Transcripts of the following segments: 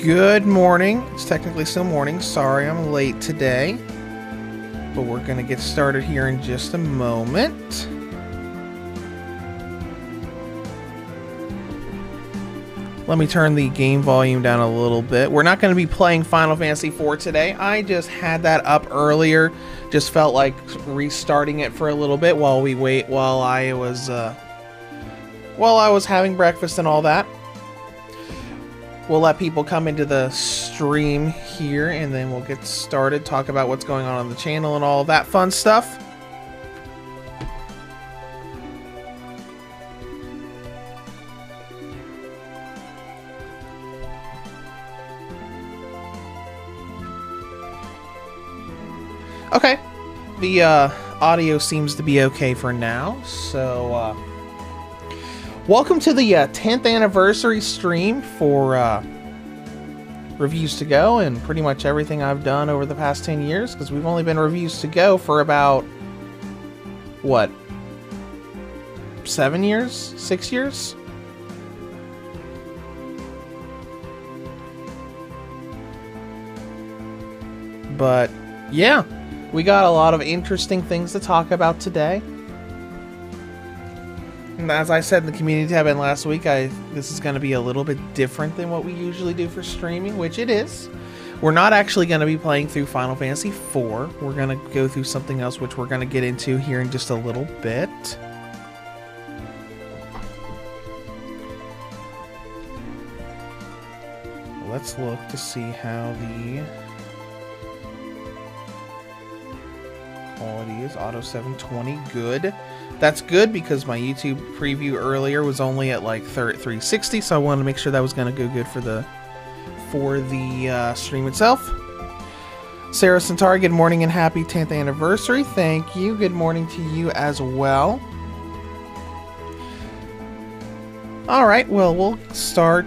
Good morning. It's technically still morning. Sorry I'm late today. But we're going to get started here in just a moment. Let me turn the game volume down a little bit. We're not going to be playing Final Fantasy IV today. I just had that up earlier. Just felt like restarting it for a little bit while we wait, while I was having breakfast and all that. We'll let people come into the stream here, and then we'll get started, talk about what's going on the channel and all of that fun stuff. Okay, the audio seems to be okay for now, so welcome to the 10th anniversary stream for Reviews to Go and pretty much everything I've done over the past 10 years, because we've only been Reviews to Go for about, what, 7 years? 6 years? But, yeah, we got a lot of interesting things to talk about today. And as I said in the community tab in last week, this is going to be a little bit different than what we usually do for streaming, which it is. We're not actually going to be playing through Final Fantasy IV. We're going to go through something else, which we're going to get into here in just a little bit. Let's look to see how the quality is. Auto 720, good. That's good because my YouTube preview earlier was only at like 360, so I wanted to make sure that was going to go good for the stream itself. Sarah Centauri, good morning and happy 10th anniversary. Thank you. Good morning to you as well. All right, well, we'll start.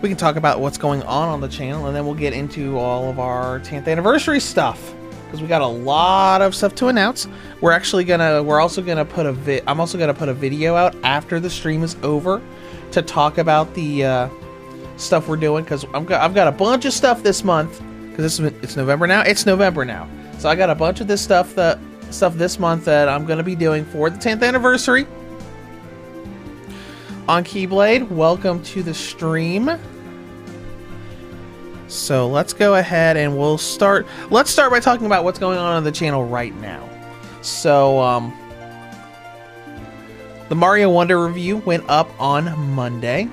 We can talk about what's going on the channel, and then we'll get into all of our 10th anniversary stuff, because we got a lot of stuff to announce. I'm also gonna put a video out after the stream is over to talk about the stuff we're doing, because I've got a bunch of stuff this month, because it's November now. It's November now, so I got a bunch of this stuff this month that I'm gonna be doing for the 10th anniversary. On Keyblade, welcome to the stream. So let's go ahead and let's start by talking about what's going on the channel right now. So, the Mario Wonder review went up on Monday.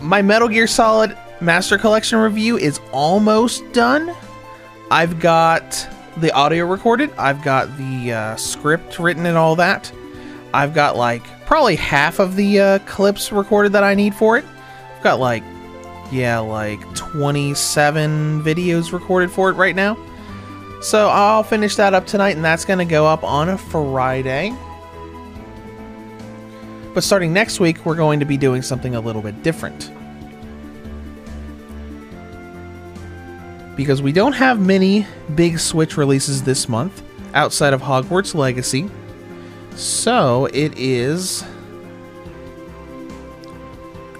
My Metal Gear Solid Master Collection review is almost done. I've got the audio recorded. I've got the script written and all that. I've got like probably half of the clips recorded that I need for it. I've got like 27 videos recorded for it right now. So I'll finish that up tonight, and that's going to go up on a Friday. But starting next week, we're going to be doing something a little bit different, because we don't have many big Switch releases this month outside of Hogwarts Legacy. So it is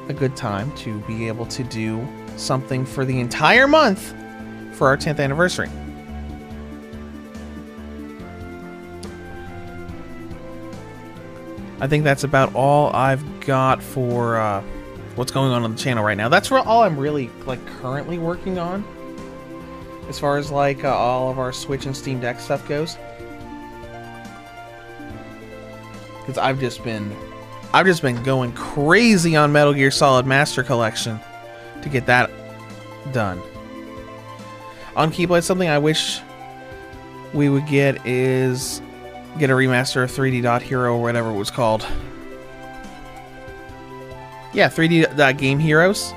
a good time to be able to do something for the entire month for our 10th anniversary. I think that's about all I've got for what's going on the channel right now. That's all I'm really currently working on, as far as all of our Switch and Steam Deck stuff goes. Because I've just been going crazy on Metal Gear Solid Master Collection to get that done. On Keyblade, something I wish we would get is a remaster of 3D Dot Hero or whatever it was called. Yeah, 3D Dot Game Heroes.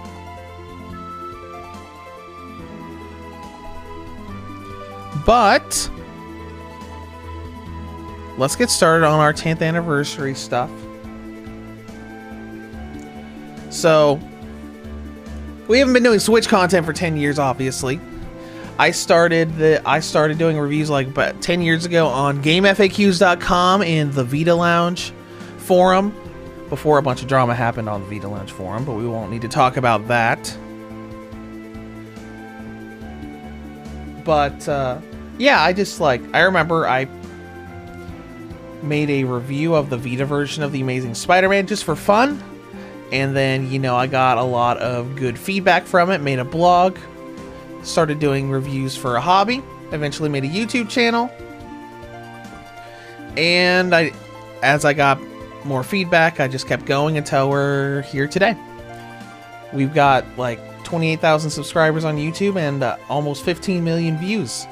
But let's get started on our 10th anniversary stuff. So, we haven't been doing Switch content for 10 years, obviously. I started doing reviews about 10 years ago on GameFAQs.com and the Vita Lounge forum, before a bunch of drama happened on the Vita Lounge forum, but we won't need to talk about that. But yeah, I remember I made a review of the Vita version of The Amazing Spider-Man just for fun. And then, I got a lot of good feedback from it, made a blog, started doing reviews for a hobby, eventually made a YouTube channel. And as I got more feedback, I just kept going until we're here today. We've got like 28,000 subscribers on YouTube and almost 15 million views.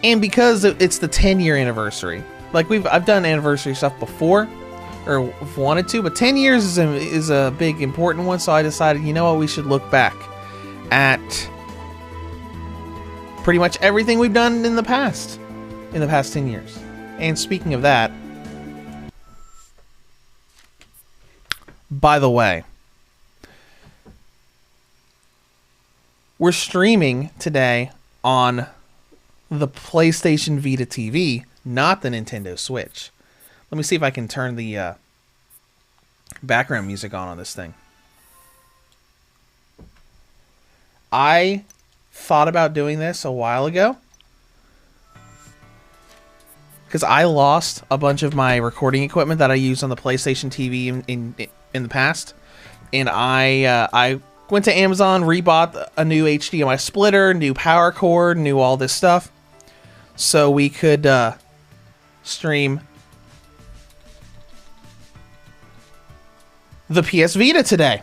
And because it's the 10-year anniversary, like I've done anniversary stuff before, or wanted to, but 10 years is a big important one. So I decided, you know what, we should look back at pretty much everything we've done in the past 10 years. And speaking of that, by the way, we're streaming today on the PlayStation Vita TV, not the Nintendo Switch. Let me see if I can turn the background music on this thing. I thought about doing this a while ago because I lost a bunch of my recording equipment that I used on the PlayStation TV in the past, and I went to Amazon, rebought a new HDMI splitter, new power cord, new all this stuff, so we could stream the PS Vita today.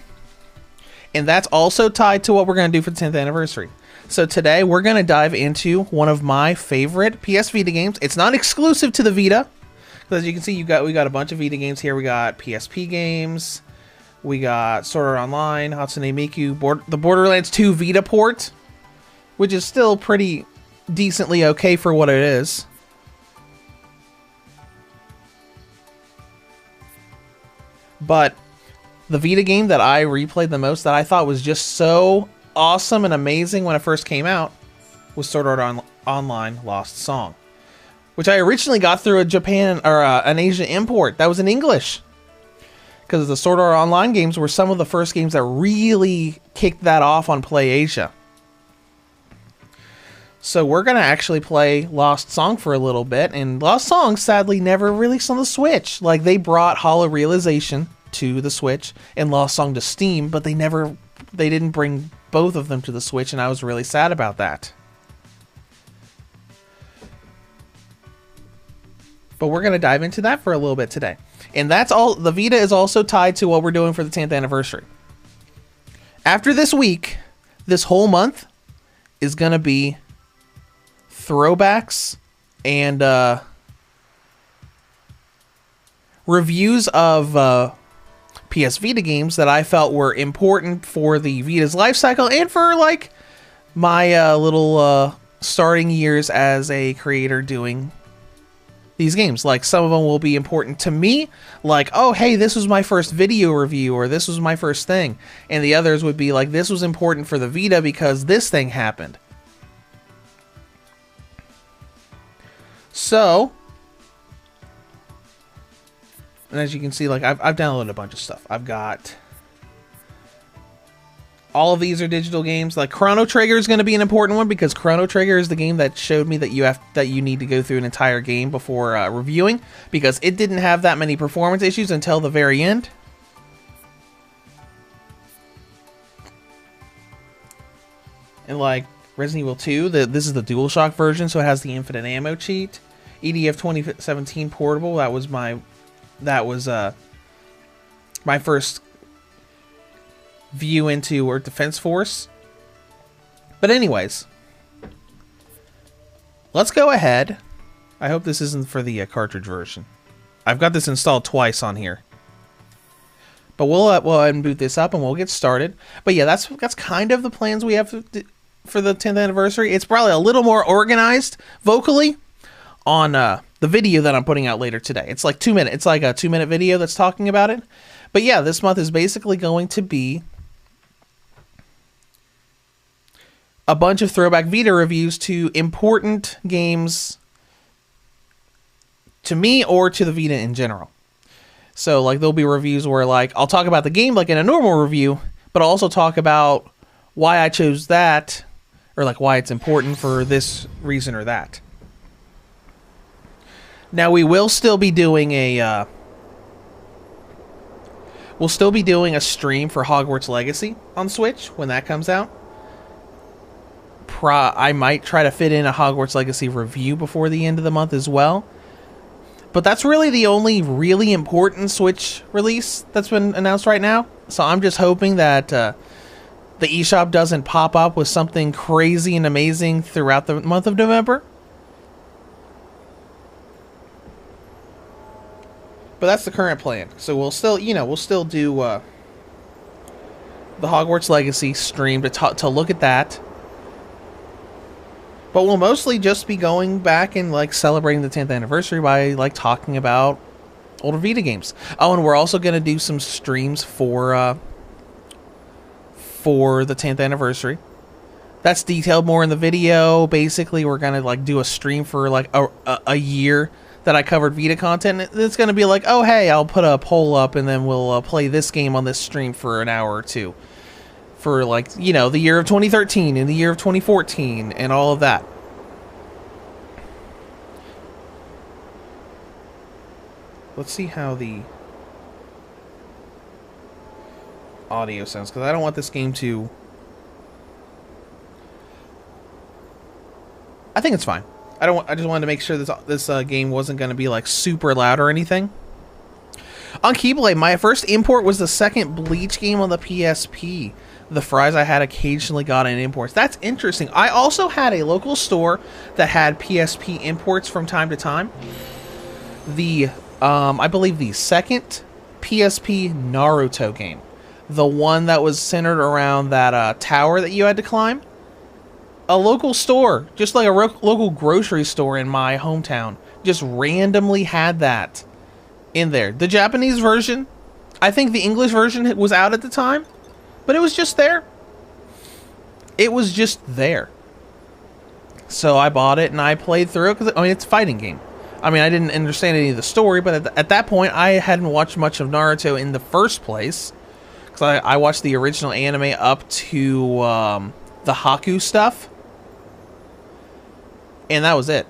And that's also tied to what we're going to do for the 10th anniversary. So today we're going to dive into one of my favorite PS Vita games. It's not exclusive to the Vita, because as you can see, we got a bunch of Vita games here. We got PSP games, we got Sword Art Online, Hatsune Miku, the Borderlands 2 Vita port, which is still pretty decently okay for what it is. But the Vita game that I replayed the most, that I thought was just so awesome and amazing when it first came out, was Sword Art Online Lost Song, which I originally got through an Asian import that was in English, because the Sword Art Online games were some of the first games that really kicked that off on PlayAsia. So we're going to actually play Lost Song for a little bit, and Lost Song sadly never released on the Switch. Like, they brought Hollow Realization to the Switch and Lost Song to Steam, but they didn't bring both of them to the Switch, and I was really sad about that. But we're going to dive into that for a little bit today. And that's all. The Vita is also tied to what we're doing for the 10th anniversary. After this week, this whole month is going to be throwbacks and reviews of PS Vita games that I felt were important for the Vita's life cycle and for like my little starting years as a creator doing these games. Like, some of them will be important to me, like, oh hey, this was my first video review, or this was my first thing, and the others would be like, this was important for the Vita because this thing happened. So, and as you can see, like, I've downloaded a bunch of stuff. I've got all of these are digital games. Like, Chrono Trigger is going to be an important one, because Chrono Trigger is the game that showed me that you need to go through an entire game before reviewing, because it didn't have that many performance issues until the very end. And like Resident Evil 2, this is the DualShock version, so it has the infinite ammo cheat. EDF 2017 portable. That was my first view into Earth Defense Force. But anyways, let's go ahead. I hope this isn't for the cartridge version. I've got this installed twice on here. But we'll go ahead and boot this up and we'll get started. But yeah, that's kind of the plans we have for the 10th anniversary. It's probably a little more organized vocally on the video that I'm putting out later today. It's like 2 minutes. It's like a 2-minute video that's talking about it. But yeah, this month is basically going to be a bunch of throwback Vita reviews to important games to me or to the Vita in general. So like, there'll be reviews where like I'll talk about the game like in a normal review, but I'll also talk about why I chose that, or like why it's important for this reason or that. Now we will still be doing a stream for Hogwarts Legacy on Switch when that comes out. I might try to fit in a Hogwarts Legacy review before the end of the month as well. But that's really the only really important Switch release that's been announced right now. So I'm just hoping that the eShop doesn't pop up with something crazy and amazing throughout the month of November. But that's the current plan. So we'll still do the Hogwarts Legacy stream to look at that. But we'll mostly just be going back and like celebrating the 10th anniversary by like talking about older Vita games. Oh, and we're also going to do some streams for the 10th anniversary. That's detailed more in the video. Basically, we're going to like do a stream for like a year that I covered Vita content. It's going to be like, oh, hey, I'll put a poll up and then we'll play this game on this stream for an hour or two. For like, you know, the year of 2013 and the year of 2014 and all of that. Let's see how the audio sounds, because I don't want this game to... I think it's fine. I just wanted to make sure this game wasn't going to be like super loud or anything. On Keyblade, my first import was the second Bleach game on the PSP. The fries I had occasionally got in imports. That's interesting. I also had a local store that had PSP imports from time to time. I believe the second PSP Naruto game. The one that was centered around that tower that you had to climb. A local store, just like a local grocery store in my hometown, just randomly had that in there. The Japanese version, I think the English version was out at the time. But it was just there. It was just there. So I bought it and I played through it because, I mean, it's a fighting game. I mean, I didn't understand any of the story, but at that point, I hadn't watched much of Naruto in the first place. Because I watched the original anime up to the Haku stuff. And that was it.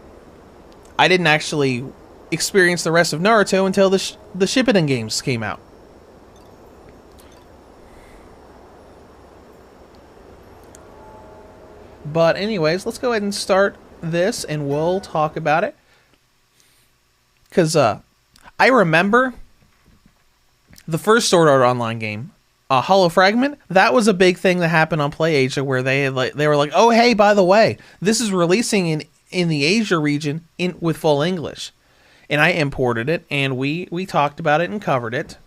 I didn't actually experience the rest of Naruto until the Shippuden games came out. But anyways, let's go ahead and start this and we'll talk about it. Because I remember the first Sword Art Online game, Hollow Fragment. That was a big thing that happened on PlayAsia, where they were like, oh, hey, by the way, this is releasing in the Asia region with full English. And I imported it, and we talked about it and covered it.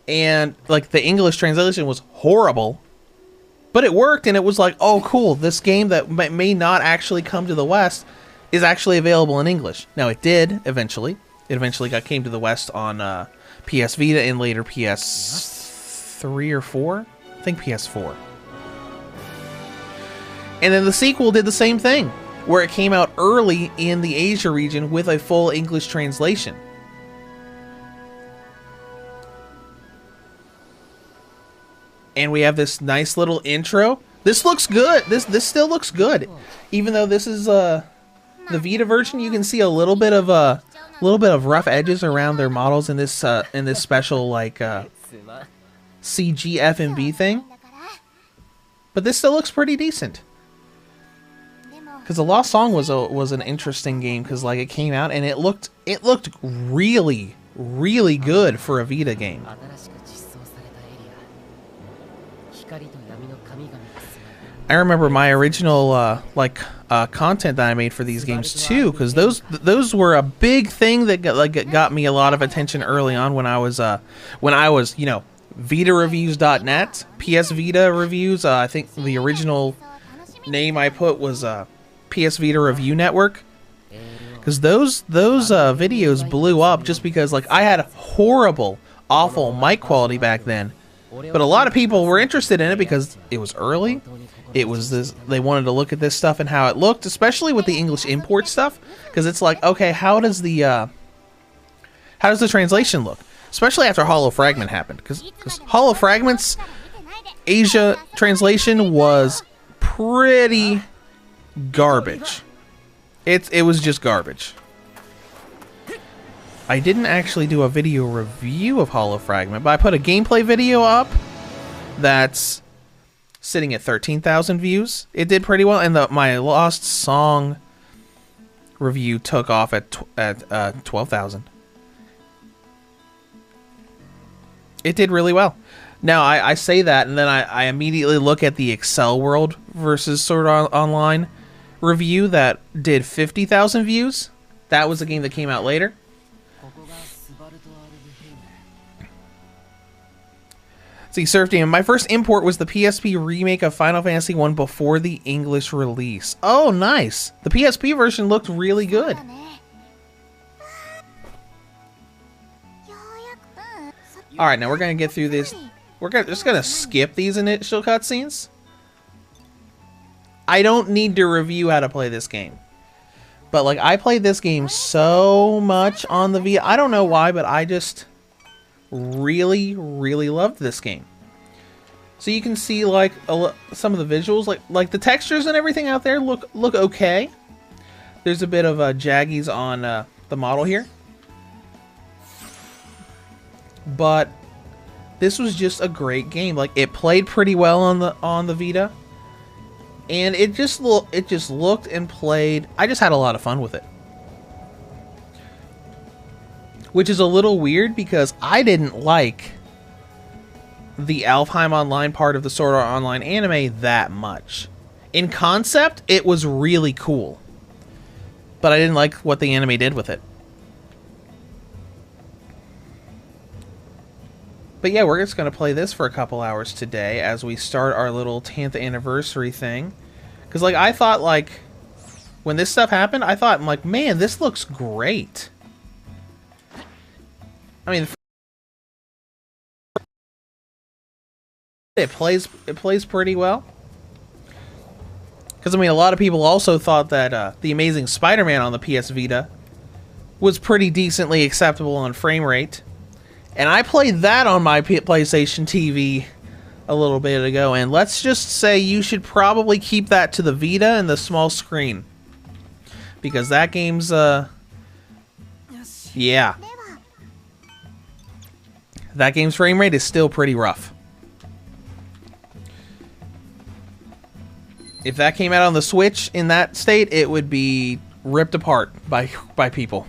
And like the English translation was horrible. But it worked, and it was like, oh, cool, this game that may not actually come to the West is actually available in English. Now, it did, eventually. It eventually came to the West on PS Vita and later PS3 or 4? I think PS4. And then the sequel did the same thing, where it came out early in the Asia region with a full English translation. And we have this nice little intro. This looks good. This still looks good, even though this is the Vita version. You can see a little bit of rough edges around their models in this special like CG FMV thing. But this still looks pretty decent. Because The Lost Song was an interesting game, because like it came out and it looked really good for a Vita game. I remember my original content that I made for these games too, because those were a big thing that got me a lot of attention early on when I was you know, VitaReviews.net, PS Vita Reviews. I think the original name I put was PS Vita Review Network, because those videos blew up just because like I had horrible, awful mic quality back then. But a lot of people were interested in it because it was early. It was this. They wanted to look at this stuff and how it looked, especially with the English import stuff, because it's like, okay, how does the translation look? especially after Hollow Fragment happened, because Hollow Fragment's Asia translation was pretty garbage. It was just garbage. I didn't actually do a video review of Hollow Fragment, but I put a gameplay video up that's sitting at 13,000 views. It did pretty well, and my Lost Song review took off at 12,000. It did really well. Now, I say that, and then I immediately look at the Excel World versus Sword Art Online review that did 50,000 views. That was a game that came out later. See, Surf Demon, my first import was the PSP remake of Final Fantasy 1 before the English release. Oh, nice. The PSP version looked really good. Alright, now we're going to get through this. We're just going to skip these initial cutscenes. I don't need to review how to play this game. But, like, I played this game so much on the Vita. I don't know why, but I just really, really loved this game. So you can see, like, some of the visuals. Like the textures and everything out there look okay. There's a bit of jaggies on the model here. But this was just a great game. Like, it played pretty well on the Vita, and it just looked and played. I just had a lot of fun with it, which is a little weird because I didn't like the Alfheim Online part of the Sword Art Online anime that much. In concept, it was really cool, but I didn't like what the anime did with it. But yeah, we're just going to play this for a couple hours today as we start our little 10th anniversary thing. Because, like, I thought, like, when this stuff happened, I thought, like, man, this looks great. I mean, it plays pretty well. Because, I mean, a lot of people also thought that The Amazing Spider-Man on the PS Vita was pretty decently acceptable on frame rate. And I played that on my PlayStation TV a little bit ago, and let's just say you should probably keep that to the Vita and the small screen. Because that game's, yeah. That game's frame rate is still pretty rough. If that came out on the Switch in that state, it would be ripped apart by people.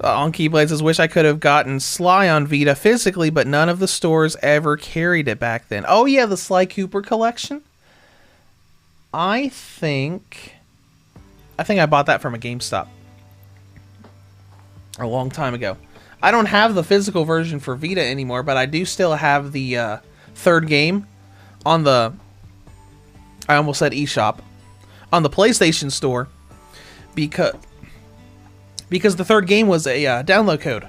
On Keyblade says, wish I could have gotten Sly on Vita physically, but none of the stores ever carried it back then. Oh yeah, the Sly Cooper collection? I think I bought that from a GameStop a long time ago. I don't have the physical version for Vita anymore, but I do still have the third game on the, I almost said eShop, on the PlayStation Store, because the third game was a download code.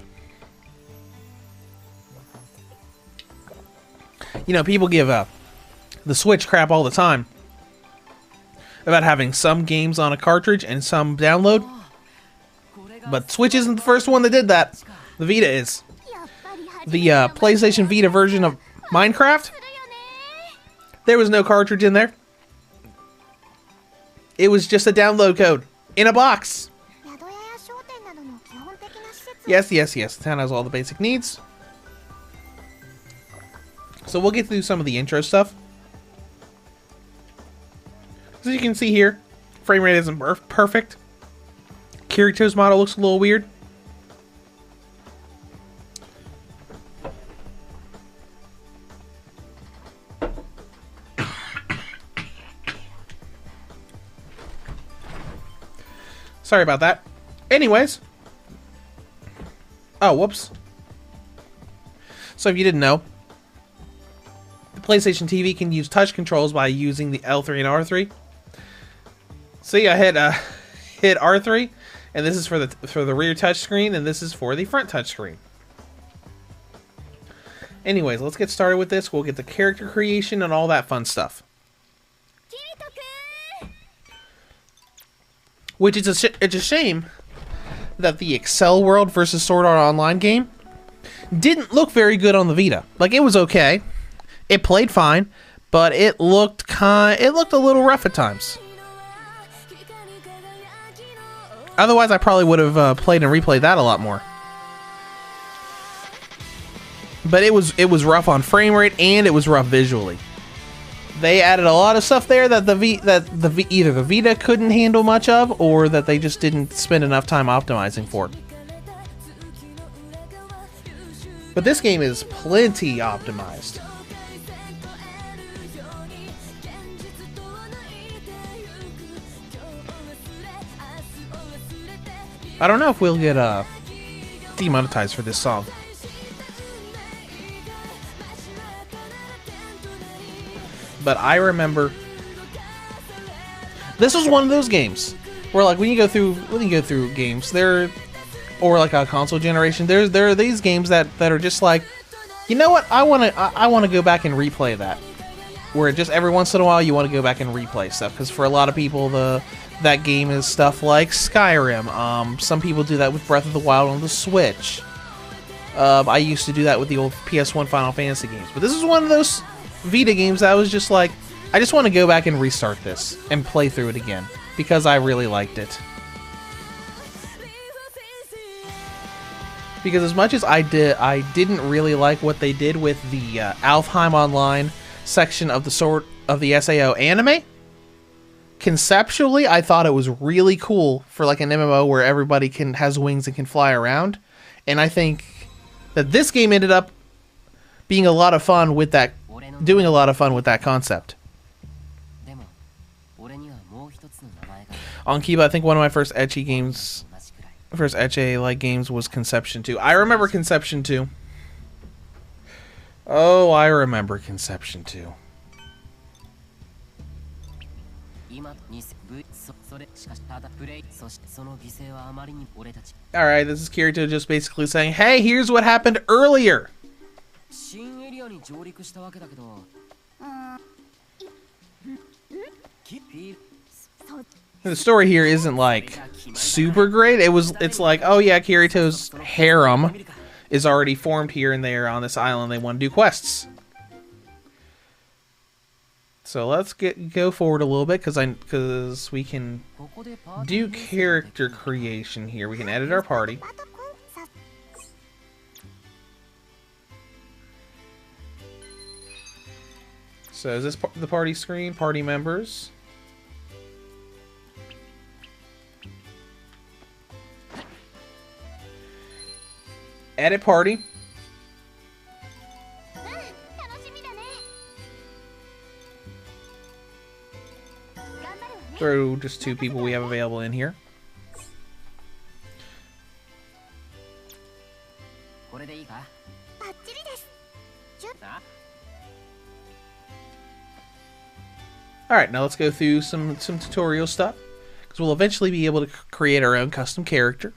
You know, people give the Switch crap all the time about having some games on a cartridge and some download. But Switch isn't the first one that did that. The Vita is. The PlayStation Vita version of Minecraft, there was no cartridge in there. It was just a download code in a box. Yes. The town has all the basic needs. So we'll get through some of the intro stuff. As you can see here, frame rate isn't perfect. Kirito's model looks a little weird. Sorry about that. Anyways. Oh, whoops. So if you didn't know, the PlayStation TV can use touch controls by using the L3 and R3. See, I hit R3, and this is for the rear touch screen, and this is for the front touch screen. Anyways, let's get started with this. We'll get the character creation and all that fun stuff. Which is it's a shame that the Excel World versus Sword Art Online game didn't look very good on the Vita. Like, it was okay. It played fine, but it looked a little rough at times. Otherwise, I probably would have played and replayed that a lot more. But it was rough on frame rate, and it was rough visually. They added a lot of stuff there that either the Vita couldn't handle much of, or that they just didn't spend enough time optimizing for. But this game is plenty optimized. I don't know if we'll get demonetized for this song. But I remember this was one of those games where, like, when you go through games, or like a console generation, there are these games that are just like, you know what, I want to go back and replay that. Where just every once in a while you want to go back and replay stuff, because for a lot of people that game is stuff like Skyrim. Some people do that with Breath of the Wild on the Switch. I used to do that with the old PS1 Final Fantasy games. But this is one of those Vita games that I was just like, I just want to go back and restart this and play through it again, because I really liked it. Because as much as I didn't really like what they did with the Alfheim Online section of the SAO anime, conceptually I thought it was really cool for like an MMO where everybody has wings and can fly around. And I think that this game ended up being a lot of fun with that, doing a lot of fun with that concept. On Kiba, I think one of my first ecchi like games was Conception 2. I remember Conception 2. Oh, I remember Conception 2. Alright, this is Kirito just basically saying, hey, here's what happened earlier. The story here isn't like super great. It's like, oh yeah, Kirito's harem is already formed here and there on this island. They want to do quests. So let's go forward a little bit, because we can do character creation here. We can edit our party. So is this the party screen? Party members. Edit party. Throw just 2 people we have available in here. Alright, now let's go through some tutorial stuff, because we'll eventually be able to create our own custom character.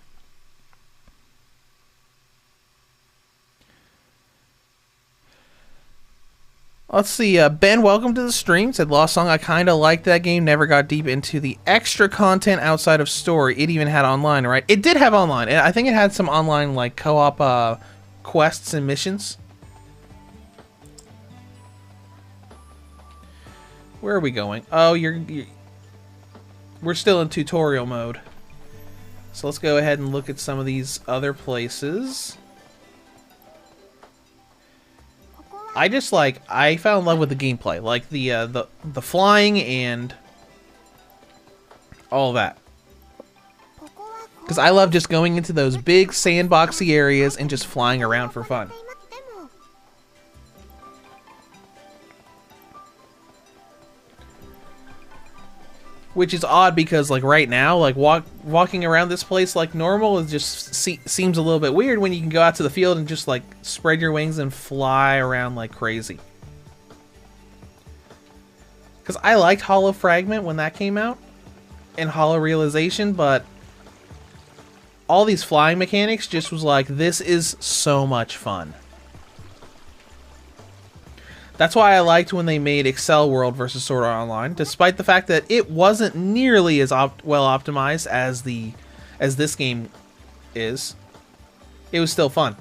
Let's see, Ben, welcome to the stream. Said, Lost Song, I kind of liked that game. Never got deep into the extra content outside of story. It even had online, right? It did have online. I think it had some online, like, co-op quests and missions. Where are we going? Oh, we're still in tutorial mode. So let's go ahead and look at some of these other places. I fell in love with the gameplay, like the flying and all that. Because I love just going into those big sandboxy areas and just flying around for fun. Which is odd, because like right now, like walking around this place like normal is just seems a little bit weird when you can go out to the field and just like spread your wings and fly around like crazy. Because I liked Hollow Fragment when that came out, and Hollow Realization, but all these flying mechanics just was like, this is so much fun. That's why I liked when they made Excel World versus Sword Art Online, despite the fact that it wasn't nearly as well optimized as this game is, it was still fun.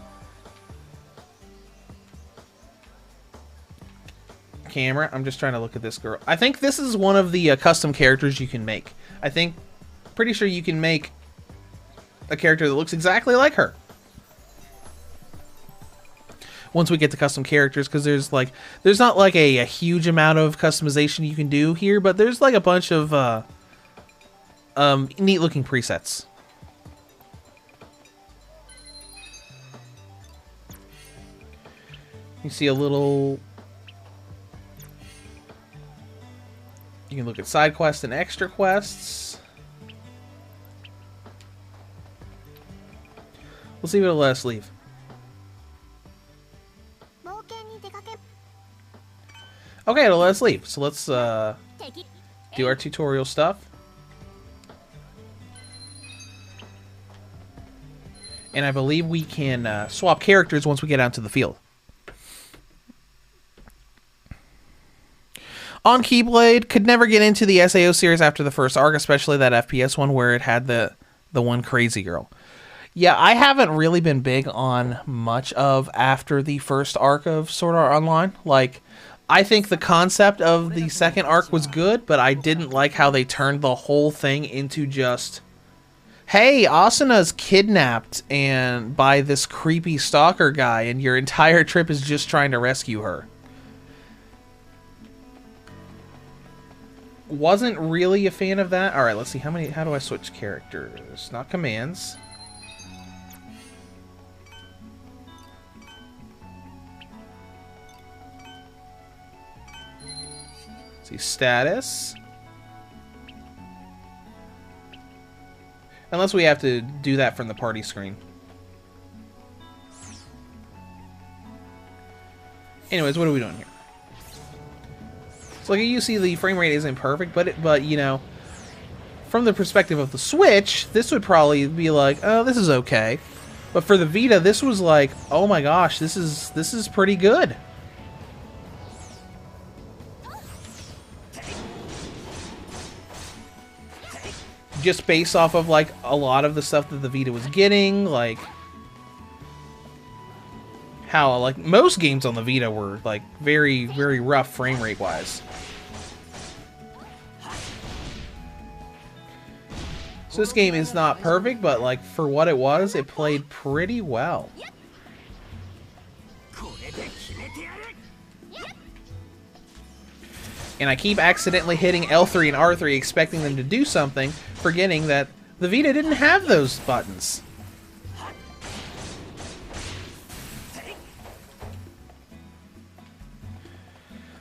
Camera, I'm just trying to look at this girl. I think this is one of the custom characters you can make. Pretty sure you can make a character that looks exactly like her. Once we get to custom characters, because there's not like a huge amount of customization you can do here, but there's like a bunch of neat looking presets. You see a little. You can look at side quests and extra quests. We'll see what it'll let us leave. Okay, it'll let us leave. So let's do our tutorial stuff. And I believe we can swap characters once we get out to the field. On Keyblade, could never get into the SAO series after the first arc, especially that FPS one where it had the one crazy girl. Yeah, I haven't really been big on much of after the first arc of Sword Art Online. Like, I think the concept of the second arc was good, but I didn't like how they turned the whole thing into just, hey, Asuna's kidnapped and by this creepy stalker guy, and your entire trip is just trying to rescue her. Wasn't really a fan of that. Alright, let's see. How do I switch characters? Not commands. Let's see, status. Unless we have to do that from the party screen. Anyways, what are we doing here? So like you see, the frame rate isn't perfect, but you know, from the perspective of the Switch, this would probably be like, oh, this is okay. But for the Vita, this was like, oh my gosh, this is pretty good. Just based off of like a lot of the stuff that the Vita was getting, like how like most games on the Vita were like very, very rough frame rate wise. So this game is not perfect, but like for what it was, it played pretty well. And I keep accidentally hitting L3 and R3 expecting them to do something, forgetting that the Vita didn't have those buttons.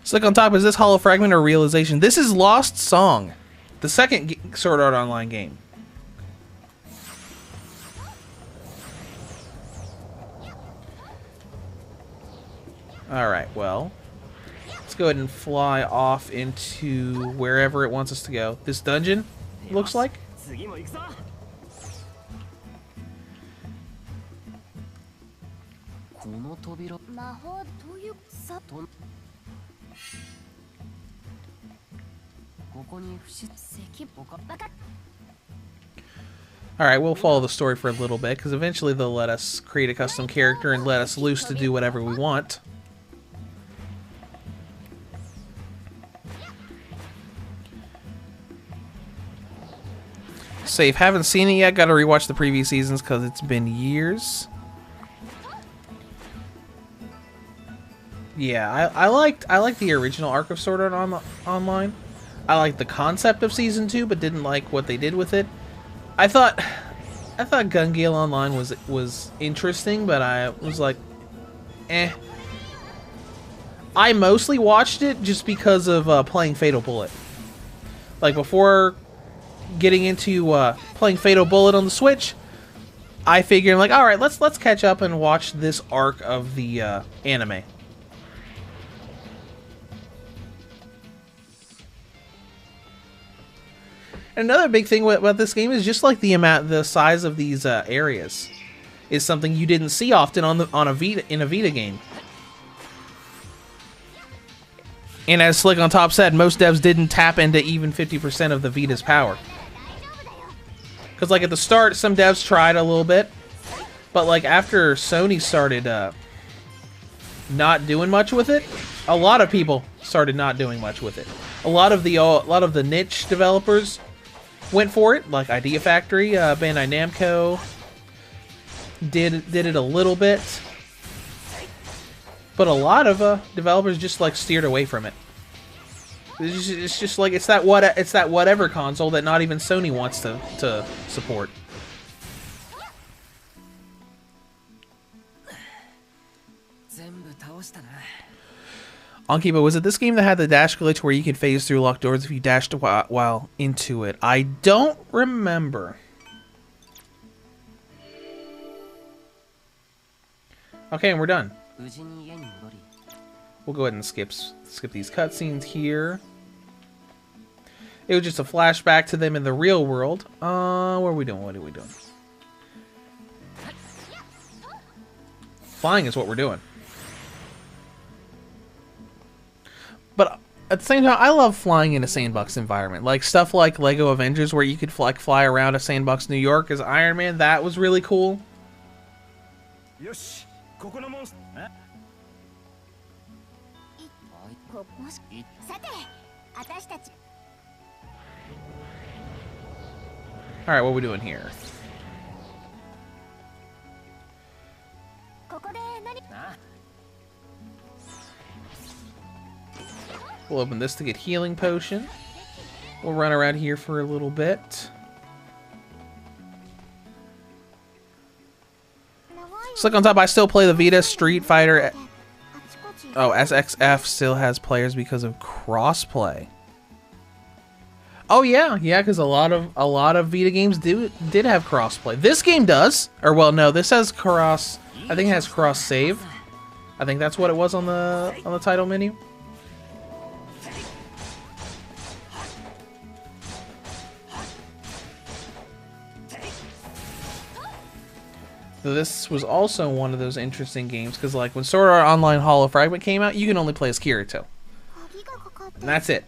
So look on top, is this Hollow Fragment or Realization? This is Lost Song, the second Sword Art Online game. Alright, well, let's go ahead and fly off into wherever it wants us to go. This dungeon, looks like. Alright, we'll follow the story for a little bit, because eventually they'll let us create a custom character and let us loose to do whatever we want. Save. Haven't seen it yet. Got to rewatch the previous seasons because it's been years. Yeah, I liked the original arc of Sword Art Online. I liked the concept of Season 2, but didn't like what they did with it. I thought Gun Gale Online was interesting, but I was like, eh. I mostly watched it just because of playing Fatal Bullet. Like, before getting into playing Fatal Bullet on the Switch, I figured, like, alright, let's catch up and watch this arc of the anime. Another big thing about this game is just like the size of these areas is something you didn't see often in a Vita game. And as Slick on Top said, most devs didn't tap into even 50% of the Vita's power. Because like at the start, some devs tried a little bit, But like after Sony started not doing much with it, a lot of people started not doing much with it. A lot of the niche developers went for it, like Idea Factory, Bandai Namco did it a little bit, but a lot of developers just like steered away from it. It's just like it's that whatever console that not even Sony wants to support. Ankiba, was it this game that had the dash glitch where you could phase through locked doors if you dashed while into it? I don't remember. Okay, and we're done. We'll go ahead and skip these cutscenes here. It was just a flashback to them in the real world. What are we doing? What are we doing? Flying is what we're doing. But at the same time, I love flying in a sandbox environment. Like stuff like Lego Avengers, where you could fly around a sandbox New York as Iron Man. That was really cool. Alright, what are we doing here? We'll open this to get healing potion. We'll run around here for a little bit. So like on top, I still play the Vita. Street Fighter. Oh, SXF still has players because of crossplay. Oh yeah, because a lot of Vita games did have crossplay. This game does, or well, no, this has cross. I think it has cross save. I think that's what it was on the title menu. So this was also one of those interesting games because, like, when Sword Art Online Hollow Fragment came out, you can only play as Kirito, and that's it.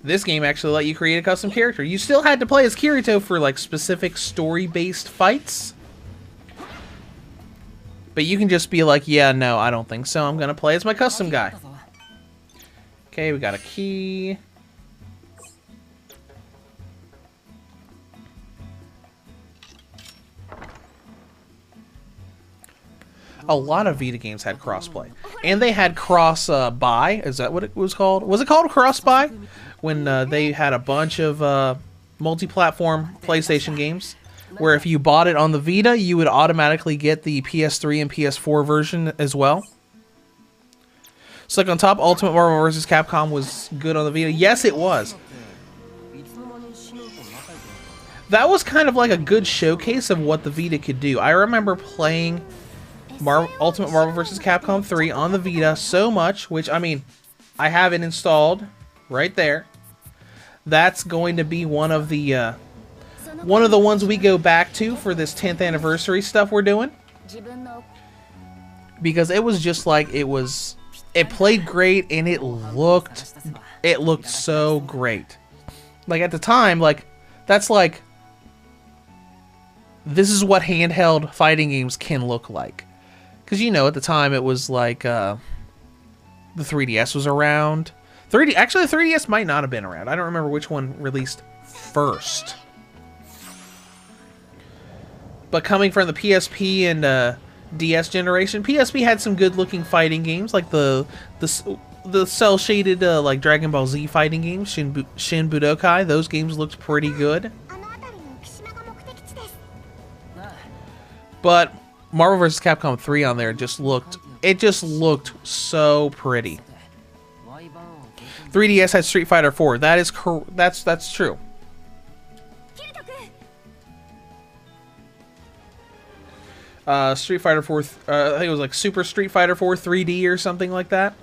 This game actually let you create a custom character. You still had to play as Kirito for like specific story-based fights, but you can just be like, yeah, no, I don't think so. I'm gonna play as my custom guy. Okay, we got a key. A lot of Vita games had crossplay, and they had cross buy. Is that what it was called? Was it called cross buy? When they had a bunch of multi-platform PlayStation games, where if you bought it on the Vita, you would automatically get the PS3 and PS4 version as well. So like on top, Ultimate Marvel vs. Capcom was good on the Vita. Yes, it was. That was kind of like a good showcase of what the Vita could do. I remember playing Ultimate Marvel vs. Capcom 3 on the Vita so much, which, I mean, I have it installed right there. That's going to be one of the ones we go back to for this 10th anniversary stuff we're doing. Because it was just like, it played great and it looked so great. Like at the time, like, that's like, this is what handheld fighting games can look like. Because, you know, at the time it was like, the 3DS was around. Actually, the 3DS might not have been around. I don't remember which one released first. But coming from the PSP and DS generation, PSP had some good-looking fighting games, like the cel-shaded like Dragon Ball Z fighting games, Shin Budokai. Those games looked pretty good. But Marvel vs. Capcom 3 on there just looked so pretty. 3DS had Street Fighter 4. That's true. Street Fighter 4, I think it was like Super Street Fighter 4 3D or something like that.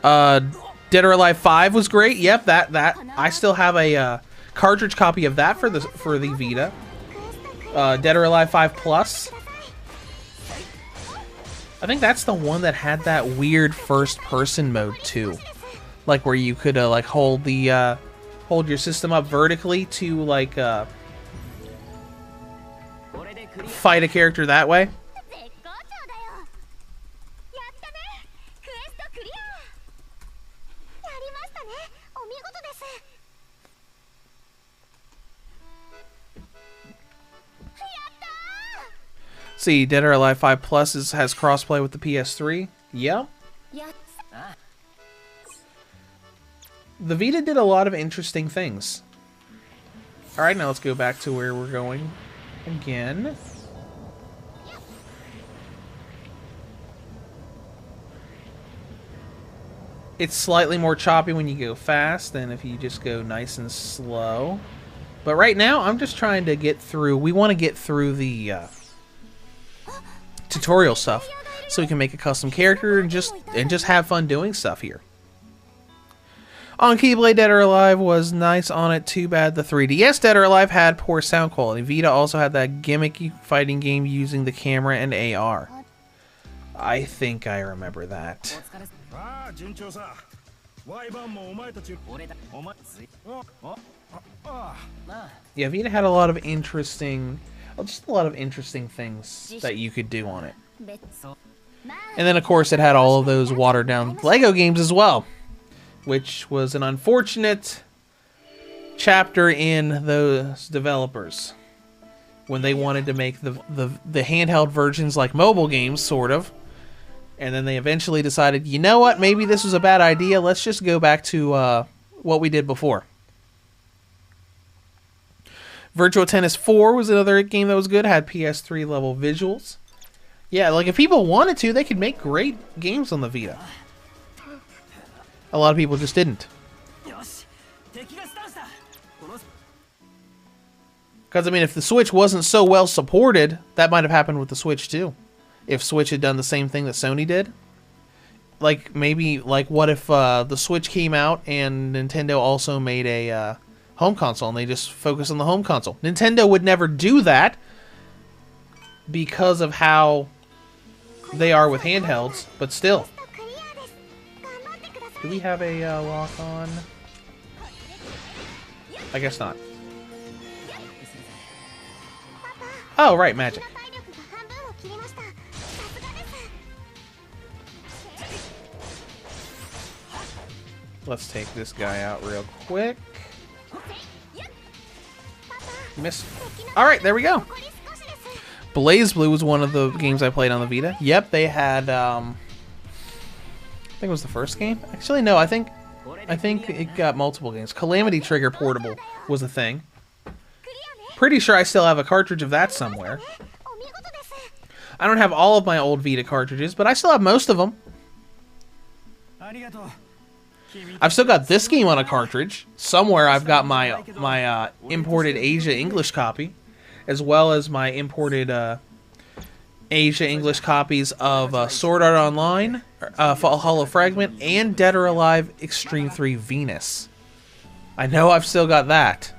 Dead or Alive 5 was great. Yep, that I still have a cartridge copy of that for the Vita. Dead or Alive 5 Plus. I think that's the one that had that weird first-person mode too, like where you could like hold your system up vertically to like fight a character that way. See, Dead or Alive 5 Plus has crossplay with the PS3. Yeah. The Vita did a lot of interesting things. Alright, now let's go back to where we're going again. It's slightly more choppy when you go fast than if you just go nice and slow. But right now, I'm just trying to get through. We want to get through the tutorial stuff so we can make a custom character and just have fun doing stuff here. On Keyblade, Dead or Alive was nice on it. Too bad the 3DS Dead or Alive had poor sound quality. Vita also had that gimmicky fighting game using the camera and AR. I think I remember that. Yeah, Vita had a lot of interesting, just a lot of interesting things that you could do on it. And then, of course, it had all of those watered-down Lego games as well, which was an unfortunate chapter in those developers when they wanted to make the handheld versions like mobile games, sort of. And then they eventually decided, you know what, maybe this was a bad idea. Let's just go back to what we did before. Virtua Tennis 4 was another game that was good. Had PS3 level visuals. Yeah, like if people wanted to, they could make great games on the Vita. A lot of people just didn't. Because, I mean, if the Switch wasn't so well supported, that might have happened with the Switch too. If Switch had done the same thing that Sony did. Like, maybe, like, what if the Switch came out and Nintendo also made a home console and they just focused on the home console? Nintendo would never do that because of how they are with handhelds, but still. Do we have a lock on? I guess not. Oh, right, magic. Let's take this guy out real quick. Miss. Alright, there we go. BlazBlue was one of the games I played on the Vita. Yep, they had, I think it was the first game. Actually, no, I think it got multiple games. Calamity Trigger Portable was a thing. Pretty sure I still have a cartridge of that somewhere. I don't have all of my old Vita cartridges, but I still have most of them. I've still got this game on a cartridge. Somewhere I've got my imported Asia English copy, as well as my imported Asia English copies of Sword Art Online, Hollow Fragment, and Dead or Alive Extreme 3 Venus. I know I've still got that.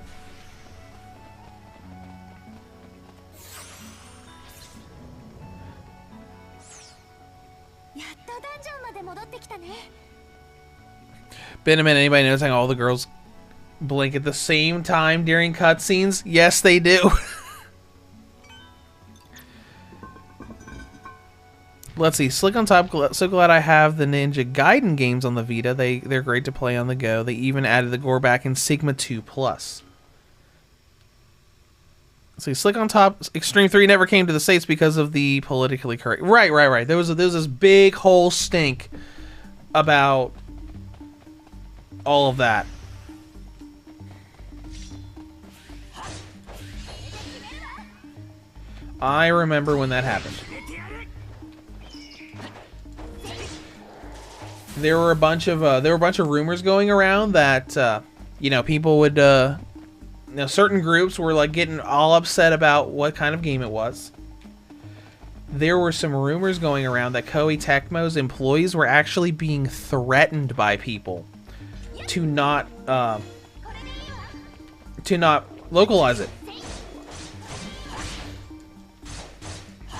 Been a minute. Anybody noticing all the girls blink at the same time during cutscenes? Yes, they do. Let's see. Slick on top. So glad I have the Ninja Gaiden games on the Vita. They're great to play on the go. They even added the gore back in Sigma 2 Plus. Let's see. Slick on top. Extreme 3 never came to the States because of the politically correct. Right. There was this big whole stink about all of that. I remember when that happened. There were a bunch of rumors going around that you know, people would certain groups were like getting all upset about what kind of game it was. There were some rumors going around that Koei Tecmo's employees were actually being threatened by people to not localize it.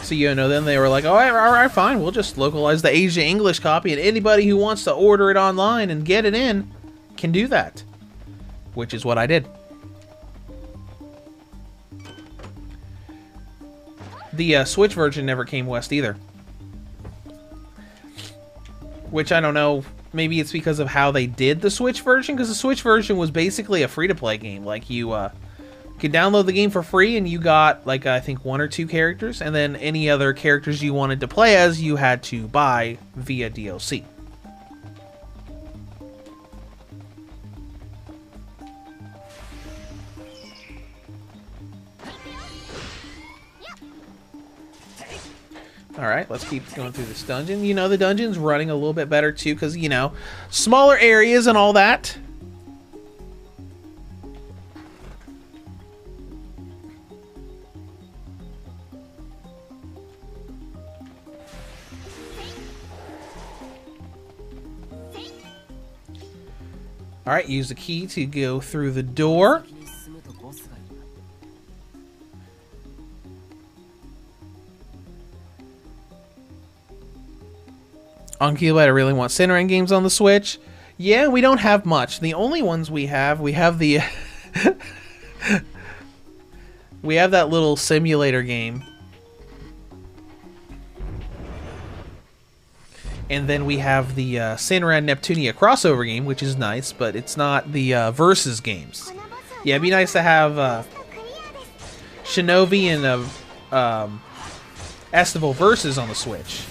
So, you know, then they were like, all right, fine, we'll just localize the Asia English copy, and anybody who wants to order it online and get it in can do that. Which is what I did. The Switch version never came west either. Which I don't know, maybe it's because of how they did the Switch version, because the Switch version was basically a free-to-play game. Like, you could download the game for free, and you got, like, I think 1 or 2 characters, and then any other characters you wanted to play as, you had to buy via DLC. Alright, let's keep going through this dungeon. You know, the dungeon's running a little bit better too, because, you know, smaller areas and all that. Alright, use the key to go through the door. On Keyblade, I really want Senran games on the Switch. Yeah, we don't have much. The only ones we have the... we have that little simulator game. And then we have the Senran Neptunia crossover game, which is nice, but it's not the Versus games. Yeah, it'd be nice to have Shinobi and Estival Versus on the Switch.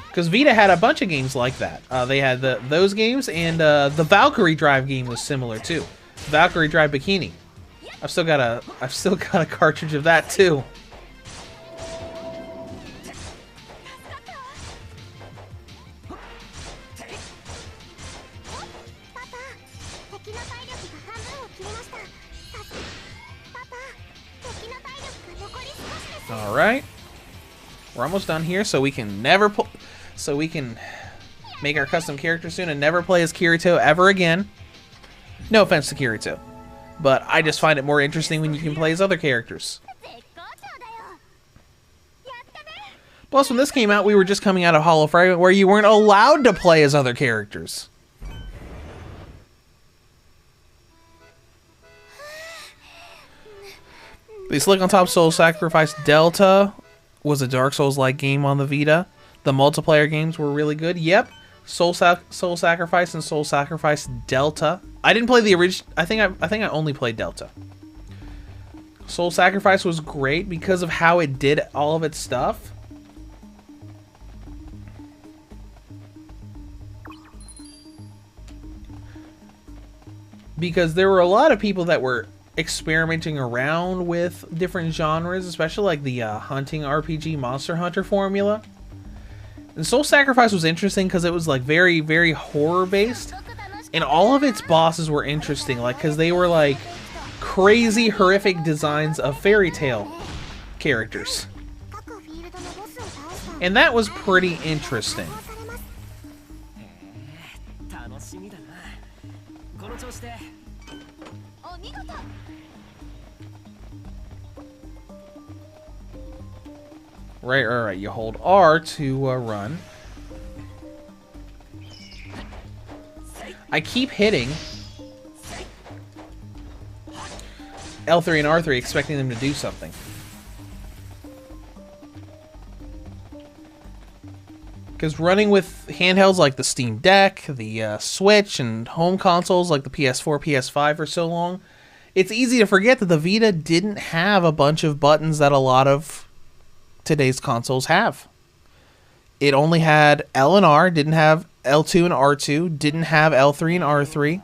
Because Vita had a bunch of games like that. They had those games, and the Valkyrie Drive game was similar too. Valkyrie Drive Bikini. I've still got a cartridge of that too. All right, we're almost done here, so we can make our custom character soon and never play as Kirito ever again. No offense to Kirito, but I just find it more interesting when you can play as other characters. Plus, when this came out, we were just coming out of Hollow Fragment, where you weren't allowed to play as other characters. The Slick on Top Soul Sacrifice Delta was a Dark Souls-like game on the Vita. The multiplayer games were really good. Yep, Soul Sacrifice and Soul Sacrifice Delta. I didn't play the original. I think I only played Delta. Soul Sacrifice was great because of how it did all of its stuff. Because there were a lot of people that were experimenting around with different genres, especially like the hunting RPG Monster Hunter formula. And Soul Sacrifice was interesting because it was like very, very horror based, and all of its bosses were interesting, like because they were like crazy, horrific designs of fairy tale characters, and that was pretty interesting. Right. You hold R to run. I keep hitting L3 and R3, expecting them to do something. Because running with handhelds like the Steam Deck, the Switch, and home consoles like the PS4, PS5 for so long, it's easy to forget that the Vita didn't have a bunch of buttons that a lot of today's consoles have. It only had L and R, didn't have L2 and R2, didn't have L3 and R3.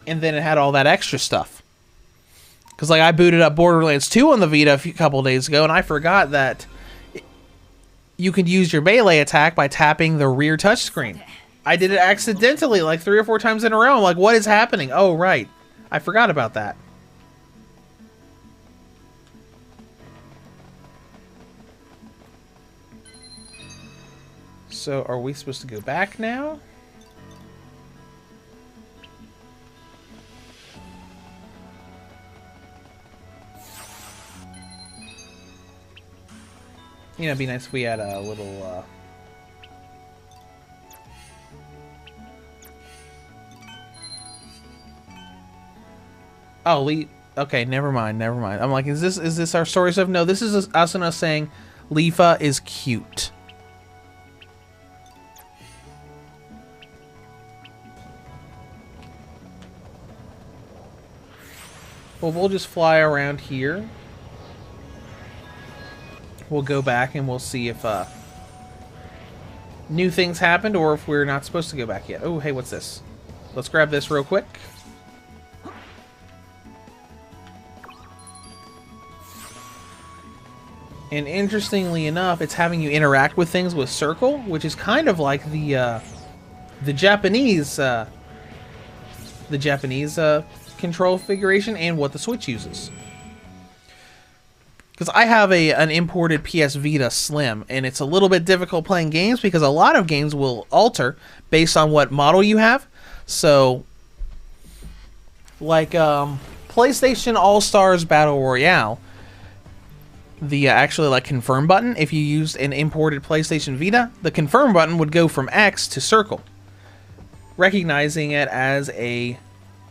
And then it had all that extra stuff. Because like I booted up Borderlands 2 on the Vita a couple days ago, and I forgot that you could use your melee attack by tapping the rear touchscreen. I did it accidentally like 3 or 4 times in a row. I'm like, what is happening? Oh, right. I forgot about that. So, are we supposed to go back now? You know, it'd be nice if we had a little, Oh, Okay, never mind, never mind. I'm like, is this our story stuff? No, this is Asuna saying Leafa is cute. Well, we'll just fly around here. We'll go back and we'll see if new things happened or if we're not supposed to go back yet. Oh, hey, what's this? Let's grab this real quick. And interestingly enough, it's having you interact with things with circle, which is kind of like the Japanese control configuration and what the Switch uses. Because I have an imported PS Vita Slim, and it's a little bit difficult playing games because a lot of games will alter based on what model you have. So, like PlayStation All-Stars Battle Royale, the actually like confirm button, if you used an imported PlayStation Vita, the confirm button would go from X to circle, recognizing it as a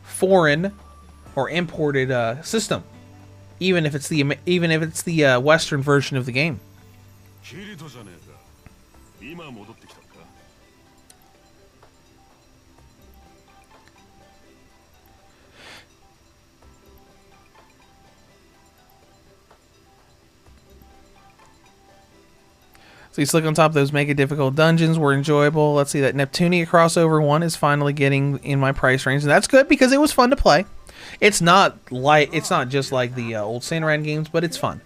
foreign or imported system. Even if it's the Western version of the game. So you click on top of those make it difficult dungeons were enjoyable. Let's see, that Neptunia crossover one is finally getting in my price range, and that's good because it was fun to play. It's not just like the old Sanran games, but it's fun.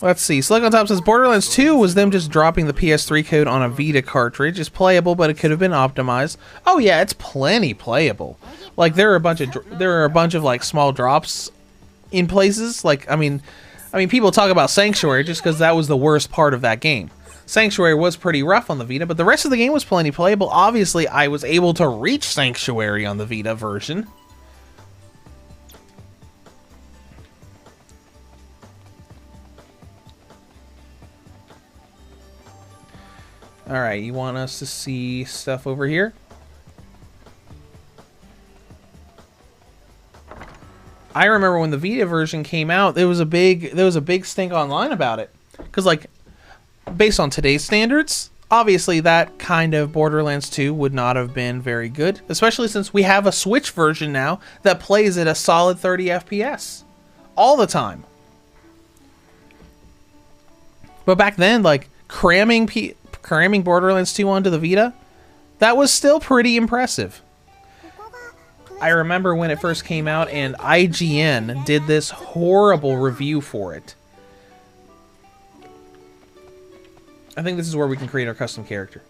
Let's see. Select on top says Borderlands 2 was them just dropping the PS3 code on a Vita cartridge. It's playable, but it could have been optimized. Oh yeah, it's plenty playable. Like there are a bunch of like small drops in places. Like I mean, people talk about Sanctuary just because that was the worst part of that game. Sanctuary was pretty rough on the Vita, but the rest of the game was plenty playable. Obviously, I was able to reach Sanctuary on the Vita version. Alright, you want us to see stuff over here? I remember when the Vita version came out, there was a big stink online about it. Because, like, based on today's standards, obviously that kind of Borderlands 2 would not have been very good, especially since we have a Switch version now that plays at a solid 30 FPS all the time. But back then, like, cramming Borderlands 2 onto the Vita, that was still pretty impressive. I remember when it first came out and IGN did this horrible review for it. I think this is where we can create our custom character.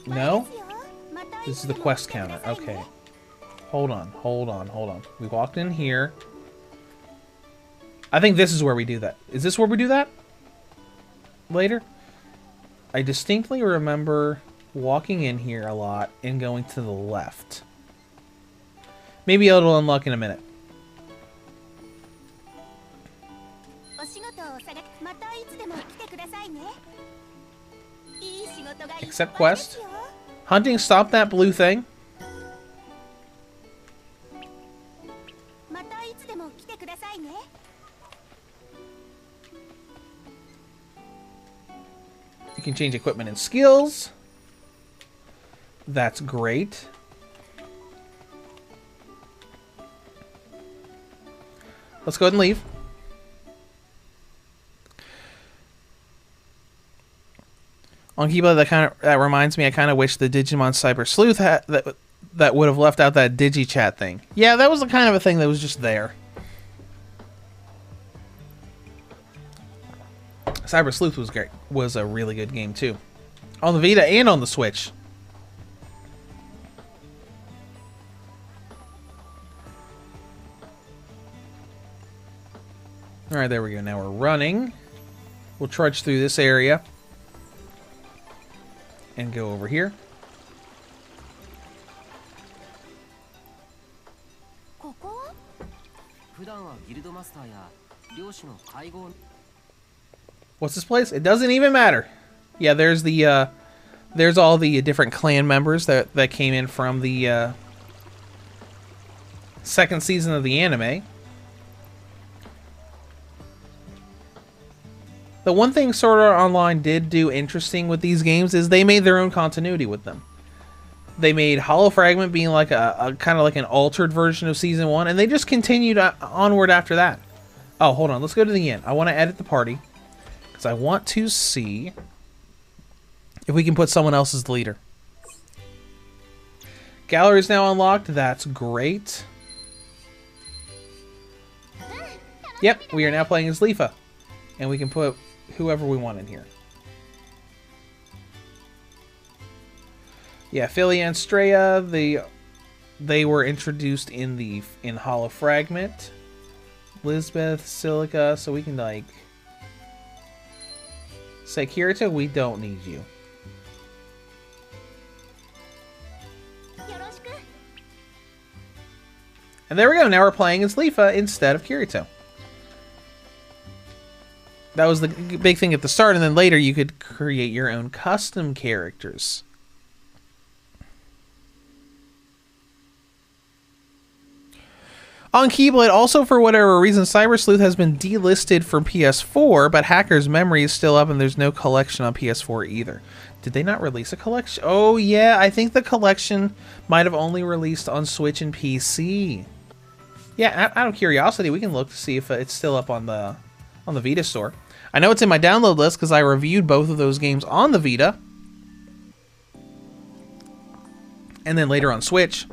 No? This is the quest counter. Okay. Hold on. We walked in here. I think this is where we do that. Is this where we do that? Later? I distinctly remember walking in here a lot and going to the left. Maybe it'll unlock in a minute. Accept quest. Hunting, stop that blue thing. You can change equipment and skills. That's great. Let's go ahead and leave. On keyboard, that reminds me. I kind of wish the Digimon Cyber Sleuth that would have left out that DigiChat thing. Yeah, that was the kind of a thing that was just there. Cyber Sleuth was great. Was a really good game too, on the Vita and on the Switch. All right, there we go. Now we're running. We'll trudge through this area and go over here. What's this place? It doesn't even matter. Yeah, there's the There's all the different clan members that came in from the second season of the anime. The one thing Sword Art Online did do interesting with these games is they made their own continuity with them. They made Hollow Fragment being like a kind of like an altered version of Season 1, and they just continued onward after that. Oh, hold on. Let's go to the end. I want to edit the party, because I want to see if we can put someone else as the leader. Gallery is now unlocked. That's great. Yep, we are now playing as Leafa. And we can put whoever we want in here. Yeah, Philly and Straya, they were introduced in Hollow Fragment. Lisbeth, Silica, so we can like say, Kirito, we don't need you. And there we go, now we're playing as Leafa instead of Kirito. That was the big thing at the start, and then later you could create your own custom characters. On Keyblade, also for whatever reason, Cyber Sleuth has been delisted from PS4, but Hacker's Memory is still up and there's no collection on PS4 either. Did they not release a collection? Oh yeah, I think the collection might have only released on Switch and PC. Yeah, out of curiosity, we can look to see if it's still up on the Vita store. I know it's in my download list because I reviewed both of those games on the Vita. And then later on Switch.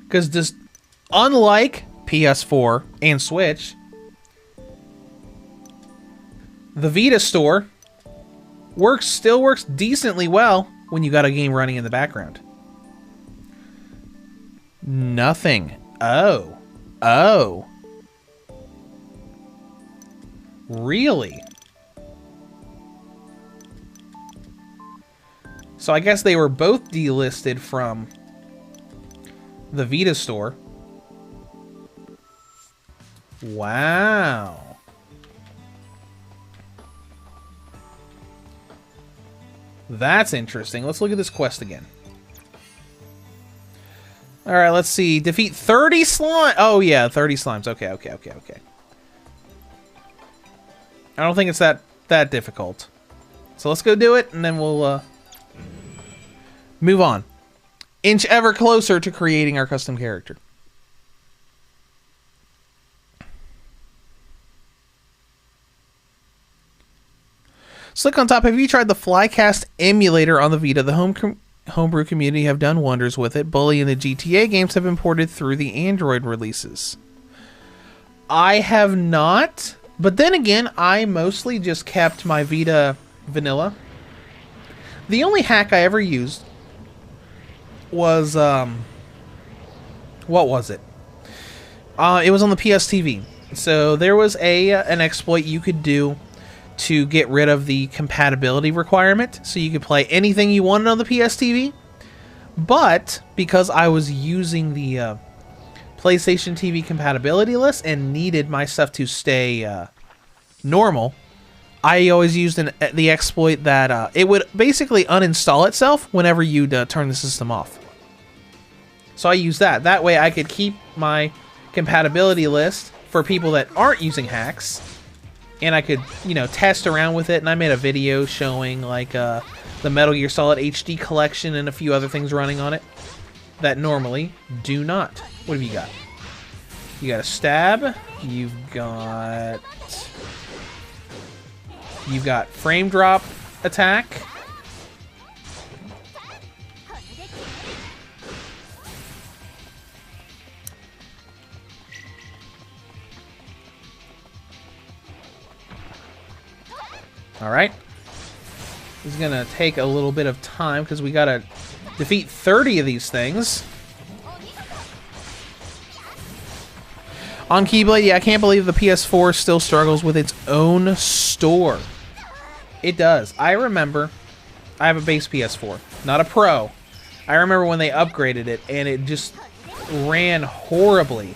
Because just unlike PS4 and Switch, the Vita store still works decently well when you got a game running in the background. Nothing. Oh. Oh. Really? So I guess they were both delisted from the Vita store. Wow. That's interesting. Let's look at this quest again. Alright, let's see. Defeat 30 slime. Oh, yeah, 30 slimes. Okay. I don't think it's that difficult. So let's go do it, and then we'll move on. Inch ever closer to creating our custom character. Slick on top, have you tried the Flycast emulator on the Vita? The homebrew community have done wonders with it. Bully and the GTA games have been ported through the Android releases. I have not, but then again, I mostly just kept my Vita vanilla. The only hack I ever used was, what was it? It was on the PSTV. So there was an exploit you could do to get rid of the compatibility requirement, so you could play anything you wanted on the PSTV. But because I was using the PlayStation TV compatibility list and needed my stuff to stay normal, I always used the exploit that it would basically uninstall itself whenever you'd turn the system off. So I used that. That way I could keep my compatibility list for people that aren't using hacks, and I could, you know, test around with it. And I made a video showing like the Metal Gear Solid HD collection and a few other things running on it that normally do not. What have you got? You got a stab. You've got frame drop attack. Alright. This is going to take a little bit of time because we got to defeat 30 of these things. On Keyblade, yeah, I can't believe the PS4 still struggles with its own store. It does. I remember, I have a base PS4, not a Pro. I remember when they upgraded it and it just ran horribly.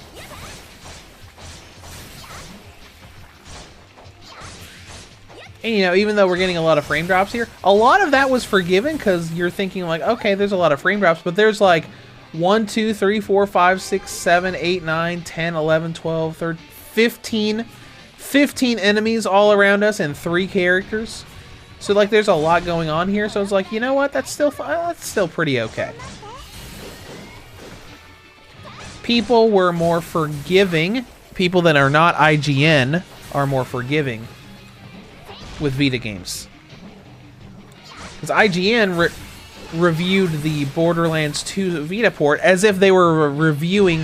And, you know, even though we're getting a lot of frame drops here, a lot of that was forgiven because you're thinking like, okay, there's a lot of frame drops, but there's like 1, 2, 3, 4, 5, 6, 7, 8, 9, 10, 11, 12, 13, 15 enemies all around us and 3 characters. So like there's a lot going on here. So it's like, you know what? That's still pretty okay. People were more forgiving. People that are not IGN are more forgiving with Vita games. Because IGN reviewed the Borderlands 2 Vita port as if they were reviewing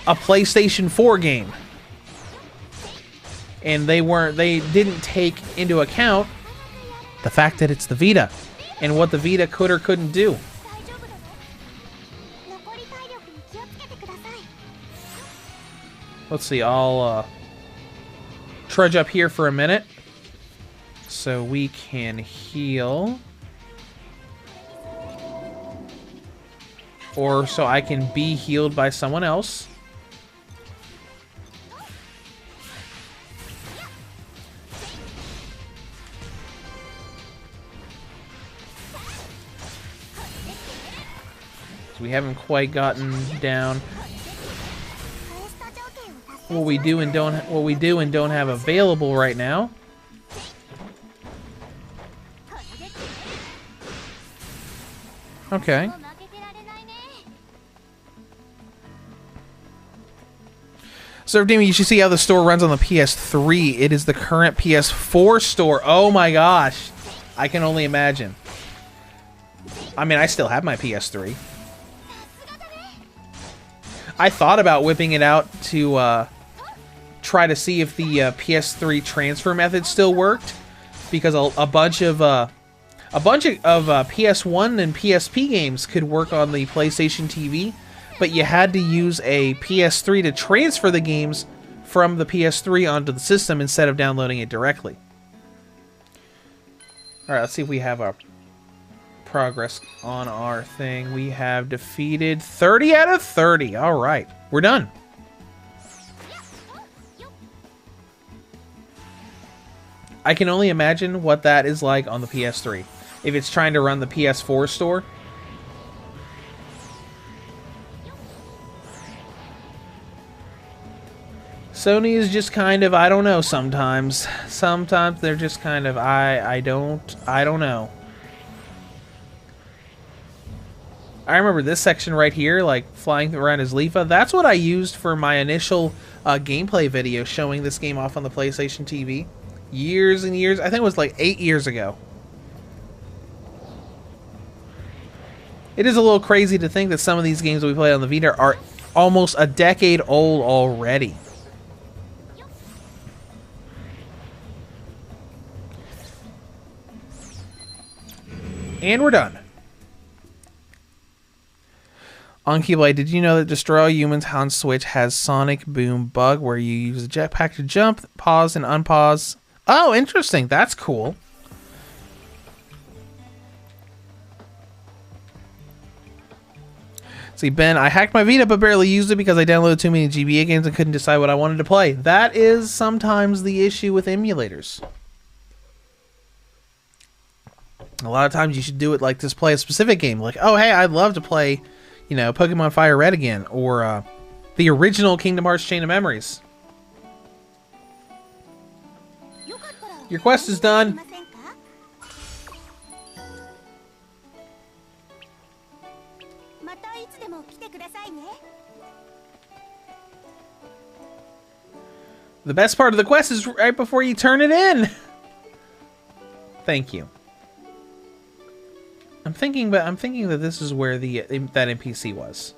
a PlayStation 4 game. And they didn't take into account the fact that it's the Vita and what the Vita could or couldn't do. Let's see, I'll trudge up here for a minute so we can heal. Or so I can be healed by someone else. So we haven't quite gotten down what we do and don't have available right now. Okay. So, Redeemer, you should see how the store runs on the PS3. It is the current PS4 store. Oh my gosh. I can only imagine. I mean, I still have my PS3. I thought about whipping it out to try to see if the PS3 transfer method still worked, because a bunch of PS1 and PSP games could work on the PlayStation TV, but you had to use a PS3 to transfer the games from the PS3 onto the system instead of downloading it directly. Alright, let's see if we have a progress on our thing. We have defeated 30 out of 30. Alright, we're done. I can only imagine what that is like on the PS3. If it's trying to run the PS4 store. Sony is just kind of, I don't know, sometimes. Sometimes they're just kind of, I don't know. I remember this section right here, like flying around as Leafa. That's what I used for my initial gameplay video showing this game off on the PlayStation TV. Years and years, I think it was like 8 years ago. It is a little crazy to think that some of these games that we play on the Vita are almost a decade old already. And we're done. On Keyblade, did you know that Destroy All Humans on Switch has Sonic Boom bug where you use a jetpack to jump, pause, and unpause? Oh, interesting. That's cool. See, Ben, I hacked my Vita but barely used it because I downloaded too many GBA games and couldn't decide what I wanted to play. That is sometimes the issue with emulators. A lot of times you should do it like this, play a specific game. Like, oh, hey, I'd love to play, you know, Pokemon Fire Red again. Or the original Kingdom Hearts Chain of Memories. Your quest is done. The best part of the quest is right before you turn it in. Thank you. I'm thinking that this is where that NPC was.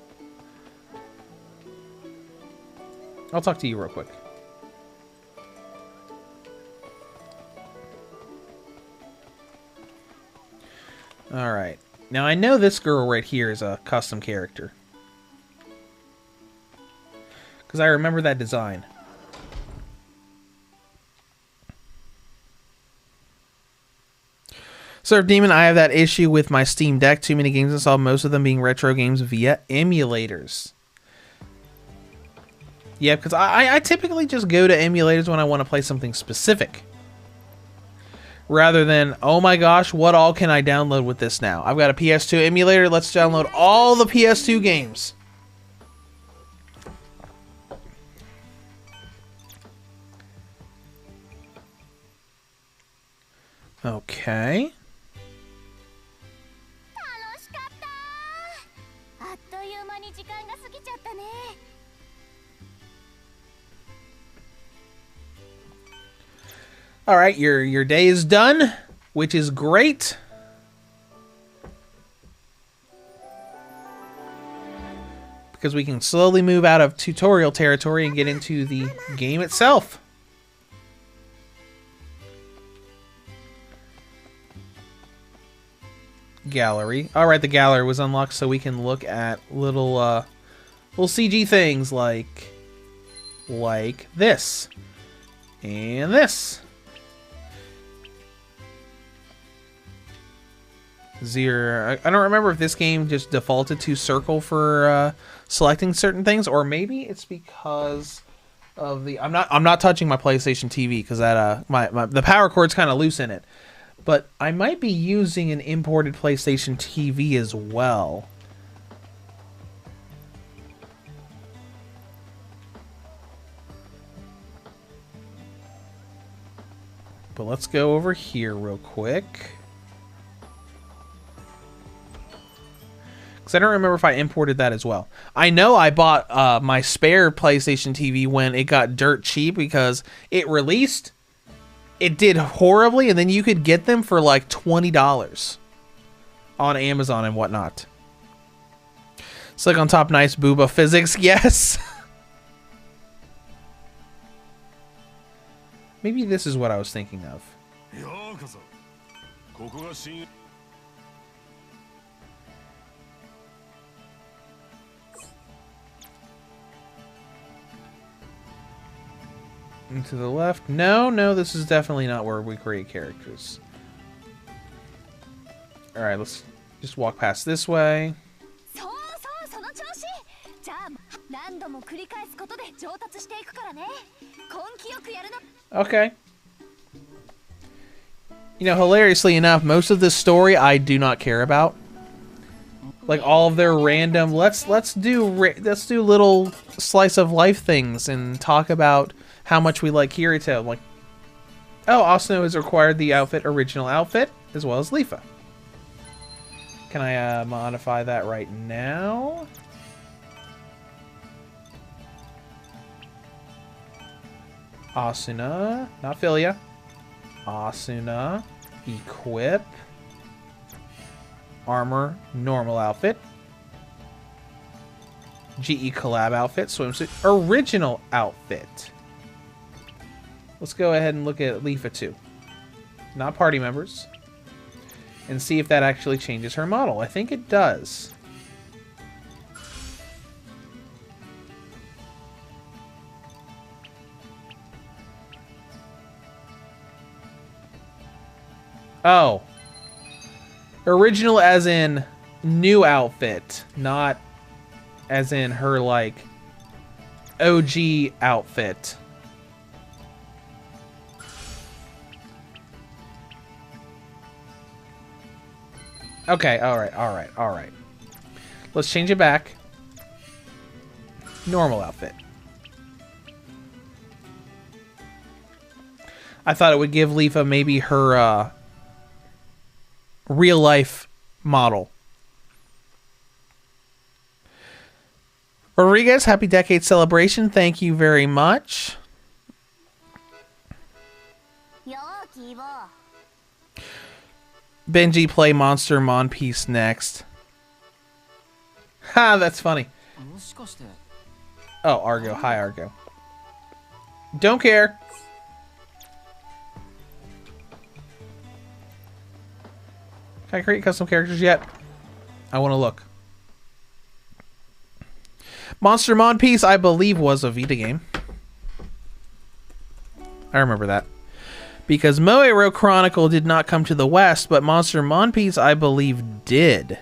I'll talk to you real quick. Alright. Now I know this girl right here is a custom character. Because I remember that design. Surf Demon, I have that issue with my Steam Deck. Too many games installed, most of them being retro games via emulators. Yeah, because I typically just go to emulators when I want to play something specific. rather than, oh my gosh, what all can I download with this now? I've got a PS2 emulator. Let's download all the PS2 games. Okay. All right, your day is done, which is great. Because we can slowly move out of tutorial territory and get into the game itself. Gallery. All right, the gallery was unlocked so we can look at little CG things like this and this. Zero. I don't remember if this game just defaulted to circle for selecting certain things, or maybe it's because of the. I'm not touching my PlayStation TV because that the power cord's kind of loose in it. But I might be using an imported PlayStation TV as well. But let's go over here real quick. Because I don't remember if I imported that as well. I know I bought my spare PlayStation TV when it got dirt cheap because it released. It did horribly, and then you could get them for like $20 on Amazon and whatnot. Slick on top, nice booba physics, yes. Maybe this is what I was thinking of. And to the left. No, this is definitely not where we create characters. Alright, let's just walk past this way. Okay. You know, hilariously enough, most of this story I do not care about. Like all of their random let's do little slice of life things and talk about how much we like Kirito. Like, oh, Asano has required the original outfit, as well as Leafa. Can I modify that right now? Asuna, not Philia. Asuna, equip. Armor, normal outfit. GE collab outfit, swimsuit, original outfit. Let's go ahead and look at Leafa 2. Not party members. And see if that actually changes her model. I think it does. Oh. Original as in new outfit. Not as in her, like, OG outfit. Okay, alright. Let's change it back. Normal outfit. I thought it would give Leafa maybe her real life model. Rodriguez, happy decade celebration. Thank you very much. Benji, play Monster Mon Piece next. Ha, that's funny. Oh, Argo. Hi, Argo. Don't care. Can I create custom characters yet? I want to look. Monster Mon Piece, I believe, was a Vita game. I remember that. Because Moero Chronicle did not come to the West, but Monster Mon Piece, I believe, did.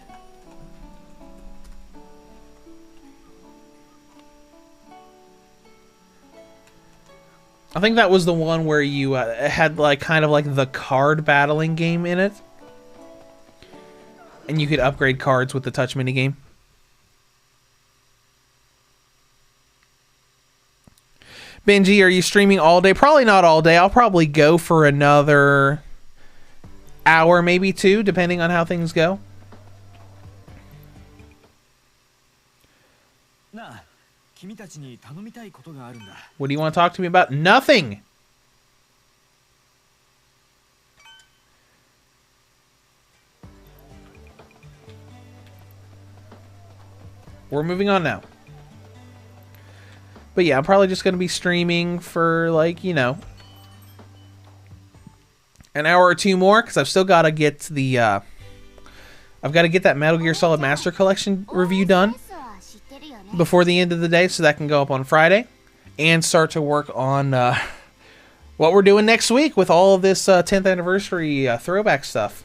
I think that was the one where you had like kind of like the card battling game in it, and you could upgrade cards with the touch minigame. Benji, are you streaming all day? Probably not all day. I'll probably go for another hour, maybe 2, depending on how things go. What do you want to talk to me about? Nothing! We're moving on now. But yeah, I'm probably just going to be streaming for, like, you know, an hour or 2 more, because I've still got to get the, I've got to get that Metal Gear Solid Master Collection review done before the end of the day, so that can go up on Friday, and start to work on what we're doing next week with all of this 10th anniversary throwback stuff.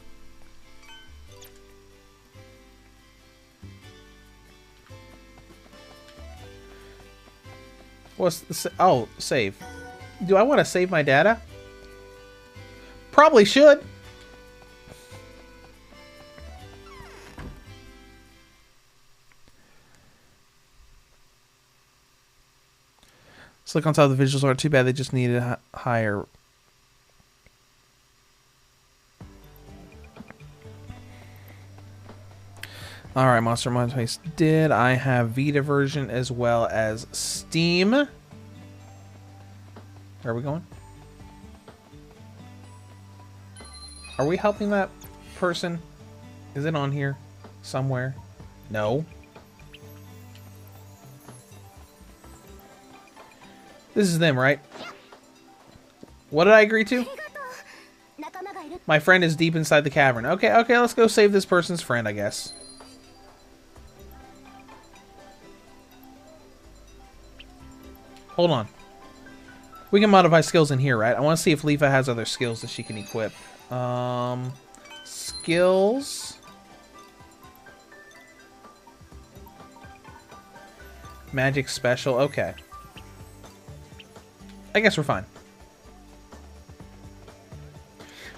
What's the oh, save. Do I want to save my data? Probably should. Let's look on top. The visuals aren't too bad. They just needed a higher. Alright, Monster Monster did. I have Vita version as well as Steam. Where are we going? Are we helping that person? Is it on here somewhere? No. This is them, right? What did I agree to? My friend is deep inside the cavern. Okay, okay, let's go save this person's friend, I guess. Hold on. We can modify skills in here, right? I want to see if Leafa has other skills that she can equip. Skills. Magic special. Okay. I guess we're fine.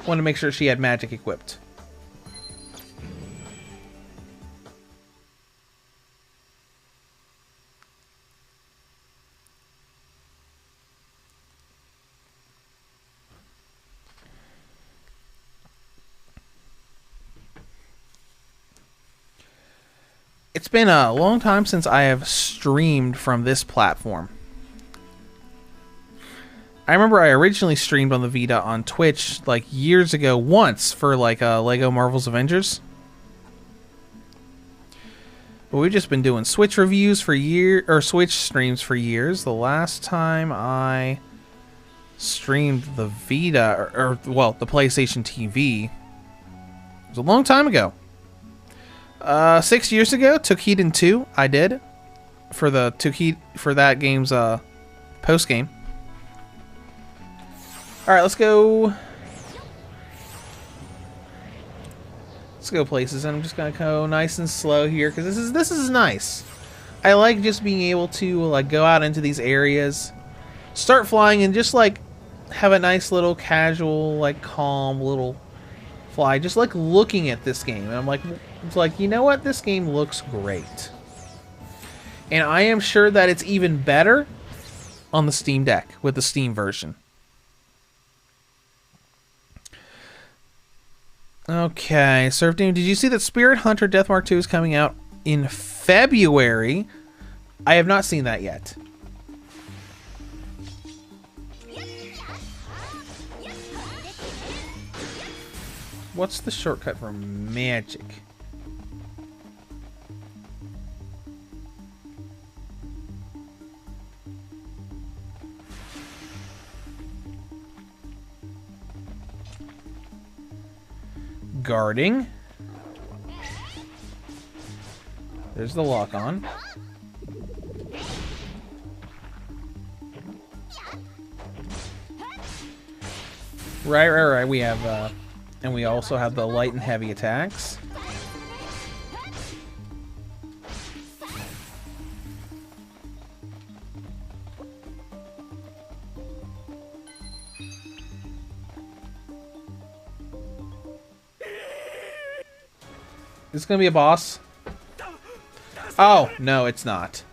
Want to make sure she had magic equipped. It's been a long time since I have streamed from this platform. I remember I originally streamed on the Vita on Twitch like years ago once for like Lego Marvel's Avengers. But we've just been doing Switch reviews for Switch streams for years. The last time I streamed the Vita, or well, the PlayStation TV, it was a long time ago. 6 years ago, Toukiden 2, I did for the for that game's post game. All right, let's go. Let's go places, and I'm just gonna go nice and slow here because this is nice. I like just being able to like go out into these areas, start flying, and just like have a nice little casual, like calm little fly. Just like looking at this game, and I'm like, it's like, you know what? This game looks great, and I am sure that it's even better on the Steam Deck with the Steam version. Okay, Surf Doom, did you see that Spirit Hunter Deathmark 2 is coming out in February? I have not seen that yet. What's the shortcut for magic? Guarding. There's the lock on. Right. We have, and we also have the light and heavy attacks. This is gonna be a boss. Oh, no, it's not.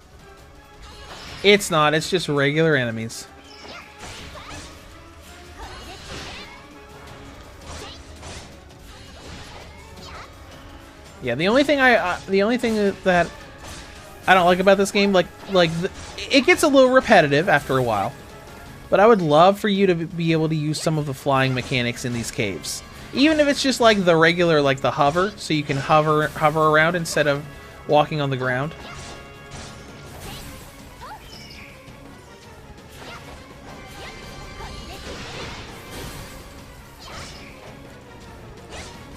It's not. It's just regular enemies. Yeah, the only thing that I don't like about this game, it gets a little repetitive after a while. But I would love for you to be able to use some of the flying mechanics in these caves. Even if it's just like the regular, like the hover, so you can hover around instead of walking on the ground.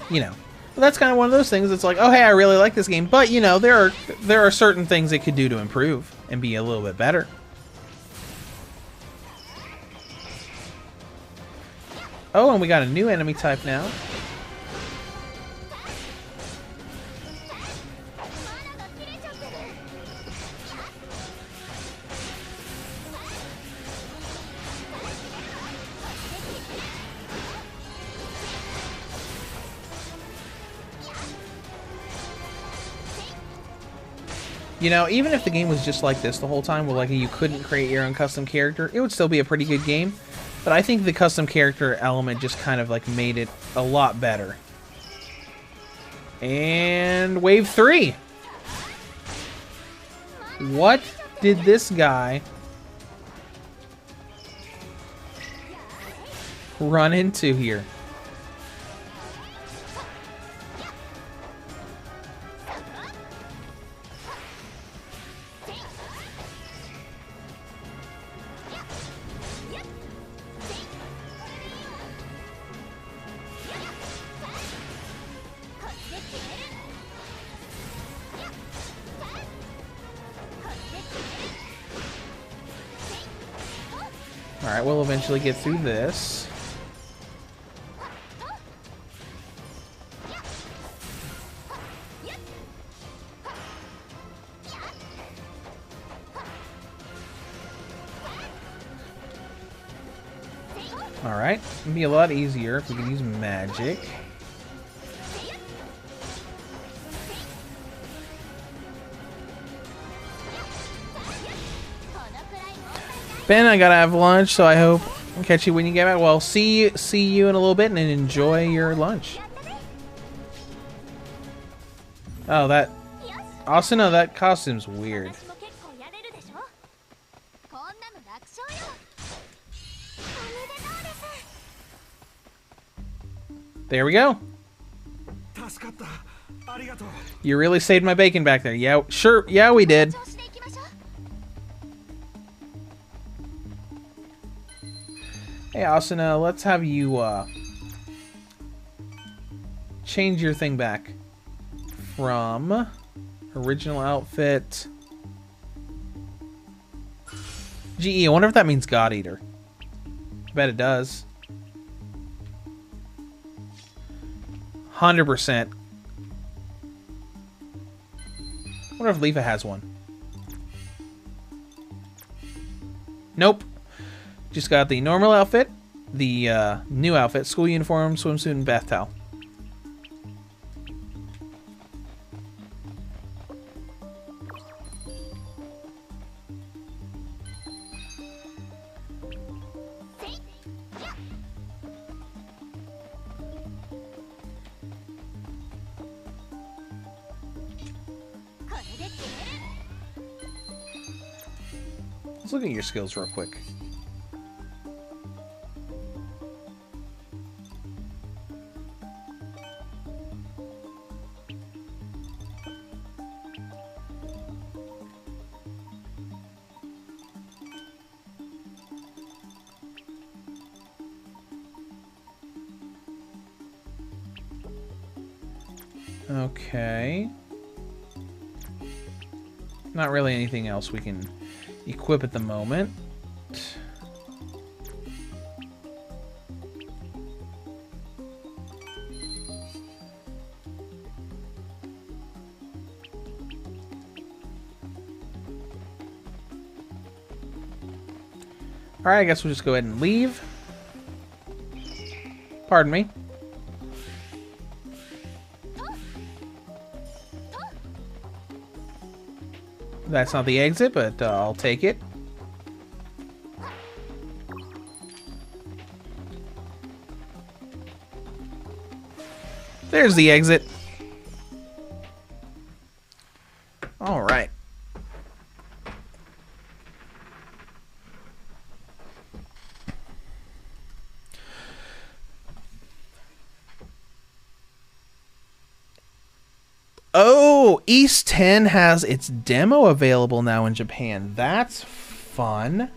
You know, that's kind of one of those things. It's like, oh hey, I really like this game, but you know, there are certain things it could do to improve and be a little bit better. Oh, and we got a new enemy type now. You know, even if the game was just like this the whole time, where like you couldn't create your own custom character, it would still be a pretty good game. But I think the custom character element just kind of like made it a lot better. And wave 3. What did this guy run into here? Alright, we'll eventually get through this. Alright, it'd be a lot easier if we could use magic. Ben, I gotta have lunch, so I hope I'll catch you when you get back. Well, see you in a little bit, and enjoy your lunch. Oh, that... Also, no, that costume's weird. There we go. You really saved my bacon back there. Yeah, sure. Yeah, we did. Hey, Asuna, let's have you change your thing back from original outfit. GE, I wonder if that means God Eater. I bet it does. 100%. I wonder if Leafa has one. Nope. Just got the normal outfit, the new outfit, school uniform, swimsuit, and bath towel. Let's look at your skills real quick. Okay. Not really anything else we can equip at the moment. Alright, I guess we'll just go ahead and leave. Pardon me. That's not the exit, but I'll take it. There's the exit. All right. Oh, Ys 10 has its demo available now in Japan. That's fun.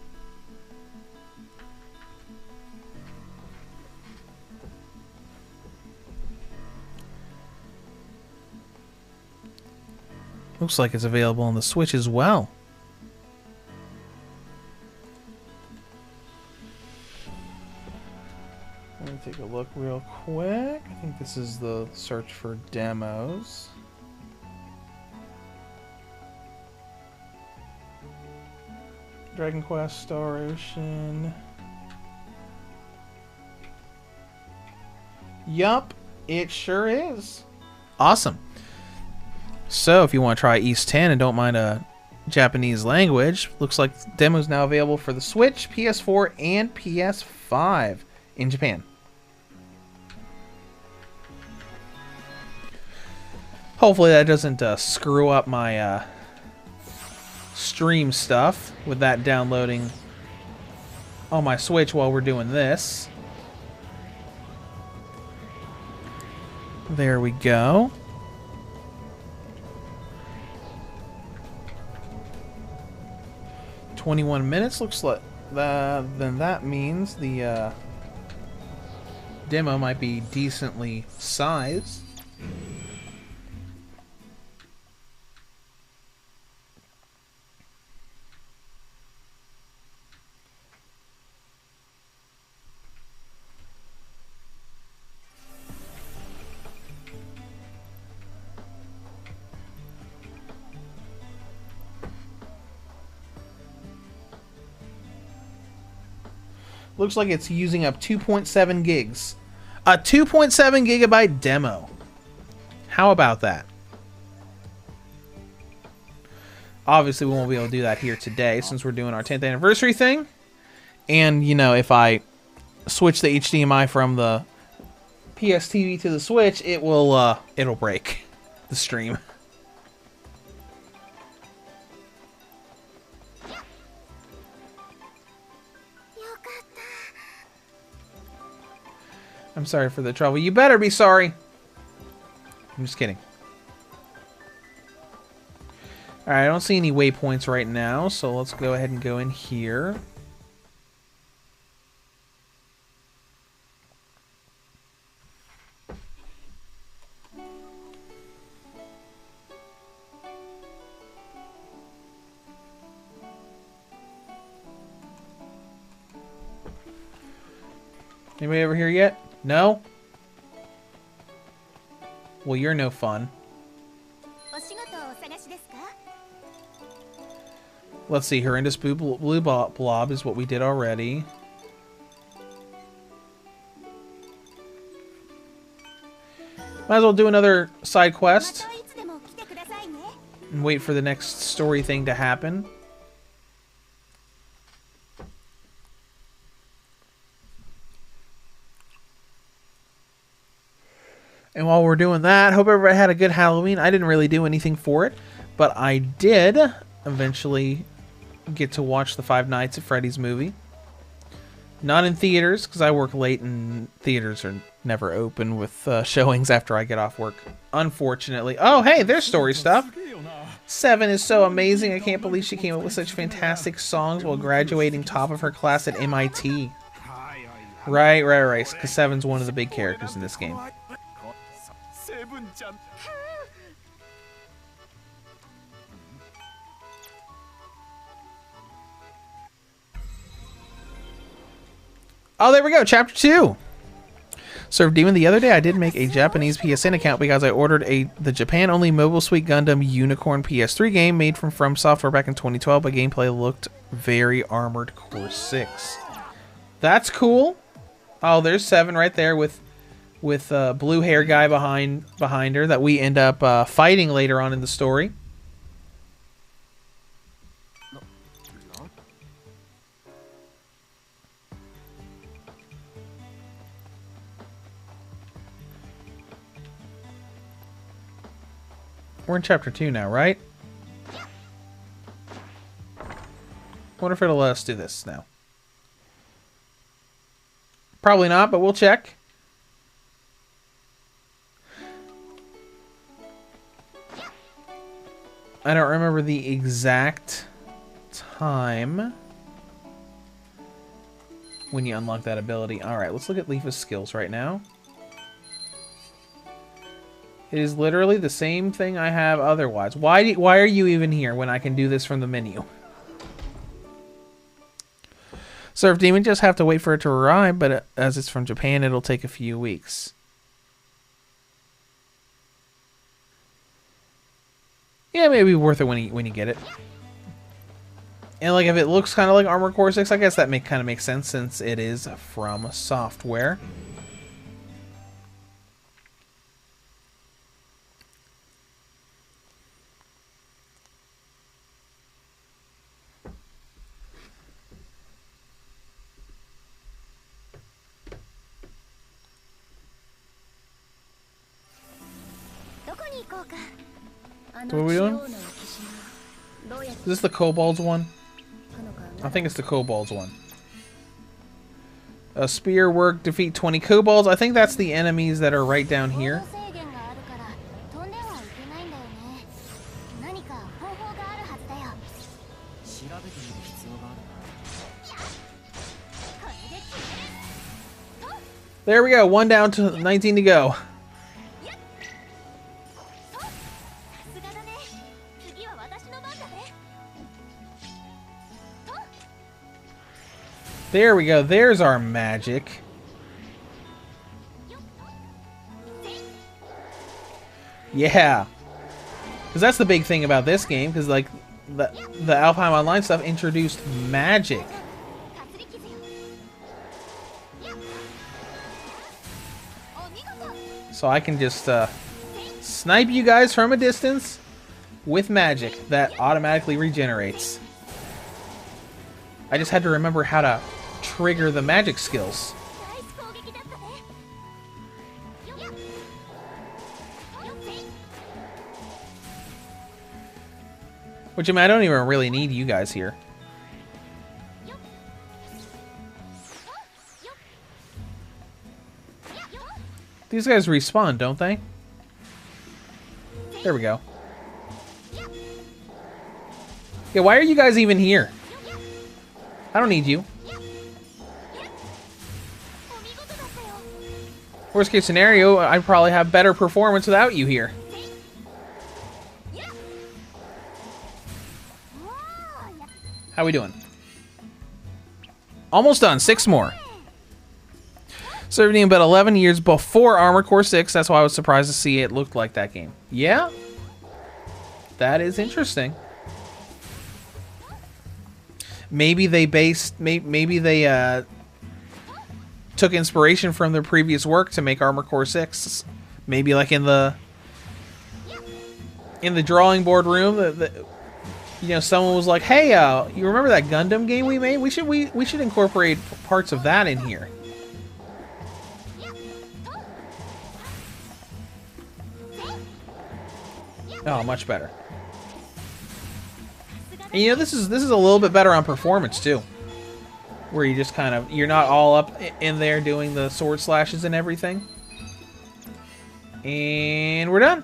Looks like it's available on the Switch as well. Let me take a look real quick. I think this is the search for demos. Dragon Quest, Star Ocean. Yup, it sure is. Awesome. So if you want to try Ys 10 and don't mind a Japanese language, looks like the demo's now available for the Switch, PS4, and PS5 in Japan. Hopefully that doesn't screw up my stream stuff with that downloading on my Switch while we're doing this. There we go. 21 minutes looks like that. Then that means the demo might be decently sized. Looks like it's using up 2.7 gigs. A 2.7 gigabyte demo. How about that? Obviously, we won't be able to do that here today since we're doing our 10th anniversary thing. And, you know, if I switch the HDMI from the PS TV to the Switch, it will, it'll break the stream. I'm sorry for the trouble. You better be sorry. I'm just kidding. Alright, I don't see any waypoints right now, so let's go ahead and go in here. Anybody over here yet? No? Well, you're no fun. Let's see, Horrendous Blue Blob is what we did already. Might as well do another side quest. And wait for the next story thing to happen. And while we're doing that, hope everybody had a good Halloween. I didn't really do anything for it, but I did eventually get to watch the Five Nights at Freddy's movie. Not in theaters, because I work late and theaters are never open with showings after I get off work, unfortunately. Oh, hey, there's story stuff. Seven is so amazing. I can't believe she came up with such fantastic songs while graduating top of her class at MIT. Right, because Seven's one of the big characters in this game. Oh, there we go. Chapter 2. Served Demon the other day. I did make a Japanese PSN account because I ordered the Japan-only Mobile Suit Gundam Unicorn PS3 game made from Software back in 2012, but gameplay looked very Armored Core 6. That's cool. Oh, there's Seven right there with blue hair guy behind her that we end up fighting later on in the story. We're in chapter 2 now, right? Wonder if it'll let us do this now. Probably not, but we'll check. I don't remember the exact time when you unlock that ability. Alright, let's look at Leafa's skills right now. It is literally the same thing I have otherwise. Why are you even here when I can do this from the menu? Surf Demon just have to wait for it to arrive, but as it's from Japan, it'll take a few weeks. Yeah, maybe worth it when you get it. And like if it looks kind of like Armored Core 6, I guess that kind of makes sense since it is from Software. So what are we doing? Is this the Kobolds one? I think it's the Kobolds one. A spear work, defeat 20 Kobolds. I think that's the enemies that are right down here. There we go. 1 down to 19 to go. There we go. There's our magic. Yeah. Because that's the big thing about this game. Because, like, the Alfheim Online stuff introduced magic. So I can just snipe you guys from a distance with magic that automatically regenerates. I just had to remember how to trigger the magic skills. Which, I mean, I don't even really need you guys here. These guys respawn, don't they? There we go. Yeah, why are you guys even here? I don't need you. Worst case scenario, I'd probably have better performance without you here. How we doing? Almost done. 6 more. Serving about 11 years before Armored Core 6. That's why I was surprised to see it looked like that game. Yeah. That is interesting. Maybe they took inspiration from their previous work to make Armored Core 6. Maybe like in the drawing board room, you know, someone was like, "Hey, you remember that Gundam game we made? We should incorporate parts of that in here." Oh, much better. And, you know, this is a little bit better on performance too, where you just kind of, you're not all up in there doing the sword slashes and everything. And we're done.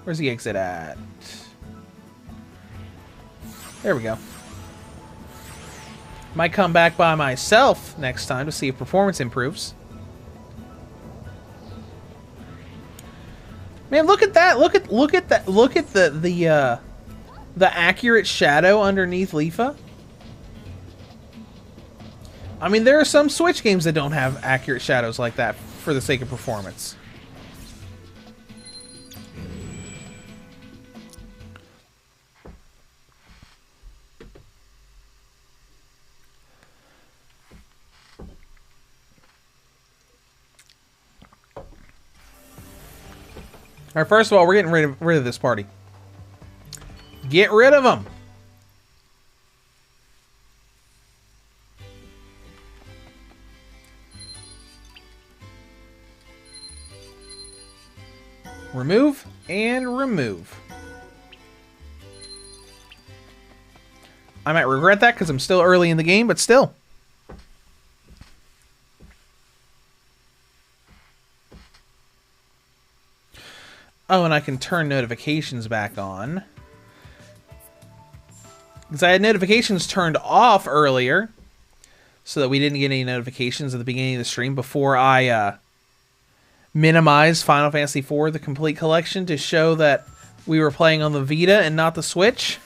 Where's the exit at? There we go. Might come back by myself next time to see if performance improves. Man, look at that! Look at that! Look at the accurate shadow underneath Leafa. I mean, there are some Switch games that don't have accurate shadows like that for the sake of performance. Alright, first of all, we're getting rid of this party. Get rid of them! Remove And remove. I might regret that because I'm still early in the game, but still. Oh, and I can turn notifications back on. Because I had notifications turned off earlier, so that we didn't get any notifications at the beginning of the stream before I minimized Final Fantasy IV, the complete collection, to show that we were playing on the Vita and not the Switch.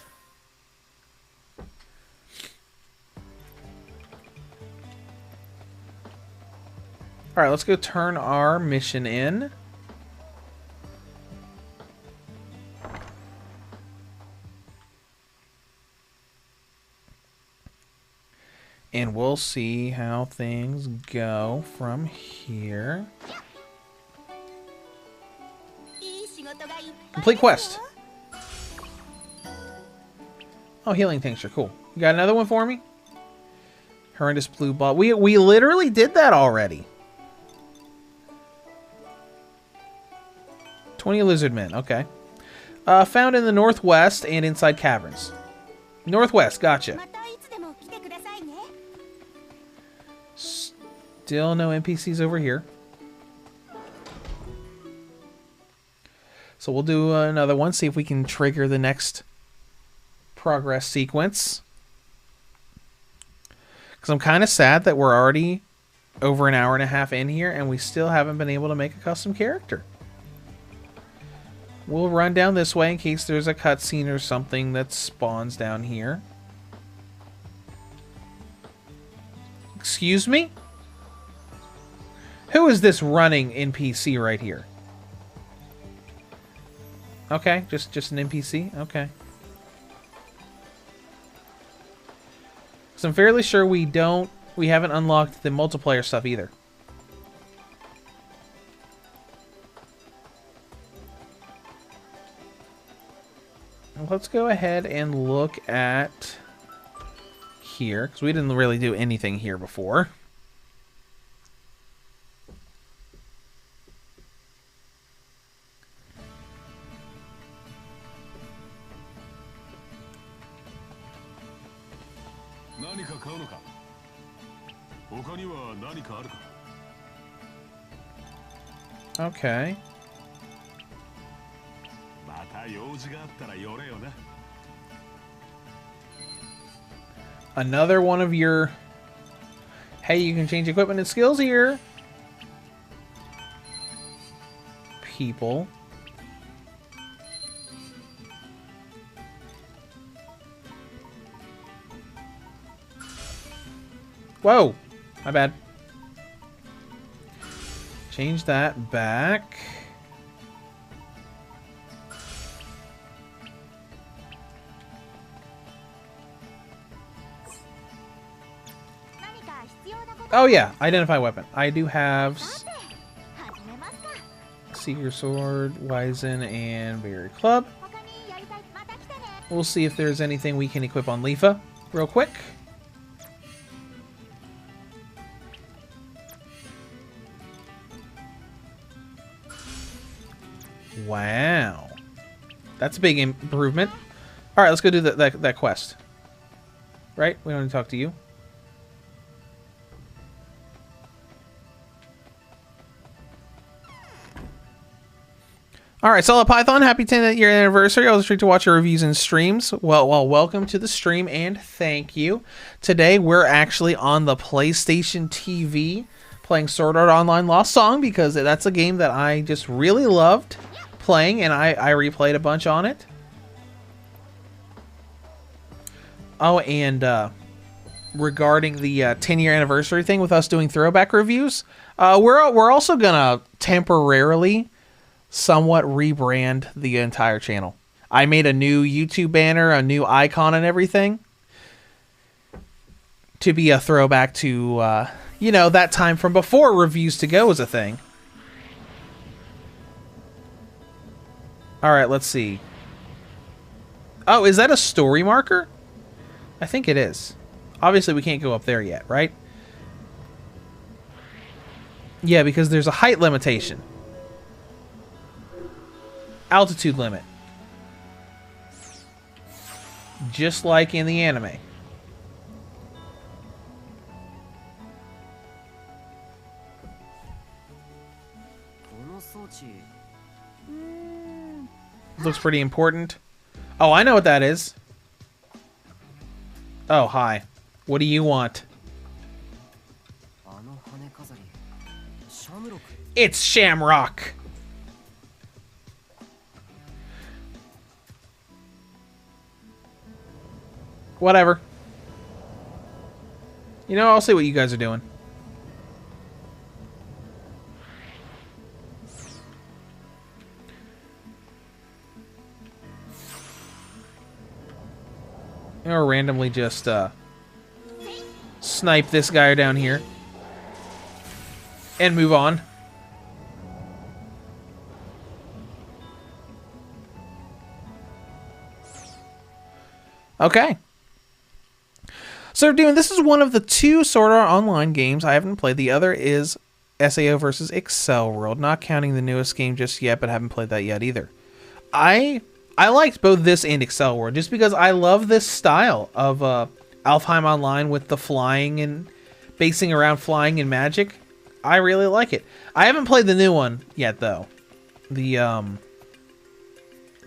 Alright, let's go turn our mission in. And we'll see how things go from here. Complete quest. Oh, healing tanks are cool. You got another one for me? Horrendous blue ball. We literally did that already. 20 lizard men. Okay. Found in the northwest and inside caverns. Northwest. Gotcha. Still no NPCs over here. So we'll do another one, see if we can trigger the next progress sequence. Because I'm kind of sad that we're already over an hour and a half in here and we still haven't been able to make a custom character. We'll run down this way in case there's a cutscene or something that spawns down here. Excuse me? Who is this running NPC right here? Okay, just an NPC? Okay. So I'm fairly sure we haven't unlocked the multiplayer stuff either. Let's go ahead and look at here, because we didn't really do anything here before. Okay. Another one of your... Hey, you can change equipment and skills here. People. Whoa! My bad. Change that back. Oh yeah, identify weapon. I do have Seeker Sword, Wizen, and Berry Club. We'll see if there's anything we can equip on Leafa real quick. Wow. That's a big improvement. Alright, let's go do that quest. Right? We don't need to talk to you. Alright, Solid Python, happy 10th year anniversary. I was free to watch your reviews and streams. Well, welcome to the stream and thank you. Today we're actually on the PlayStation TV playing Sword Art Online Lost Song because that's a game that I just really loved playing and I replayed a bunch on it. Oh, and regarding the 10-year anniversary thing with us doing throwback reviews, we're also gonna temporarily somewhat rebrand the entire channel. I made a new YouTube banner, a new icon and everything to be a throwback to, you know, that time from before Reviews to Go was a thing. Alright, let's see. Oh, is that a story marker? I think it is. Obviously, we can't go up there yet, right? Yeah, because there's a height limitation. altitude limit. Just like in the anime. Looks pretty important. Oh, I know what that is. Oh, hi. What do you want? It's Shamrock. Whatever. You know, I'll see what you guys are doing. Or randomly just snipe this guy down here. And move on. Okay. So this is one of the 2 Sword Art Online games I haven't played. The other is SAO versus Accel World. Not counting the newest game just yet, but haven't played that yet either. I liked both this and Accel World just because I love this style of Alfheim Online with the flying and basing around flying and magic. I really like it. I haven't played the new one yet though. The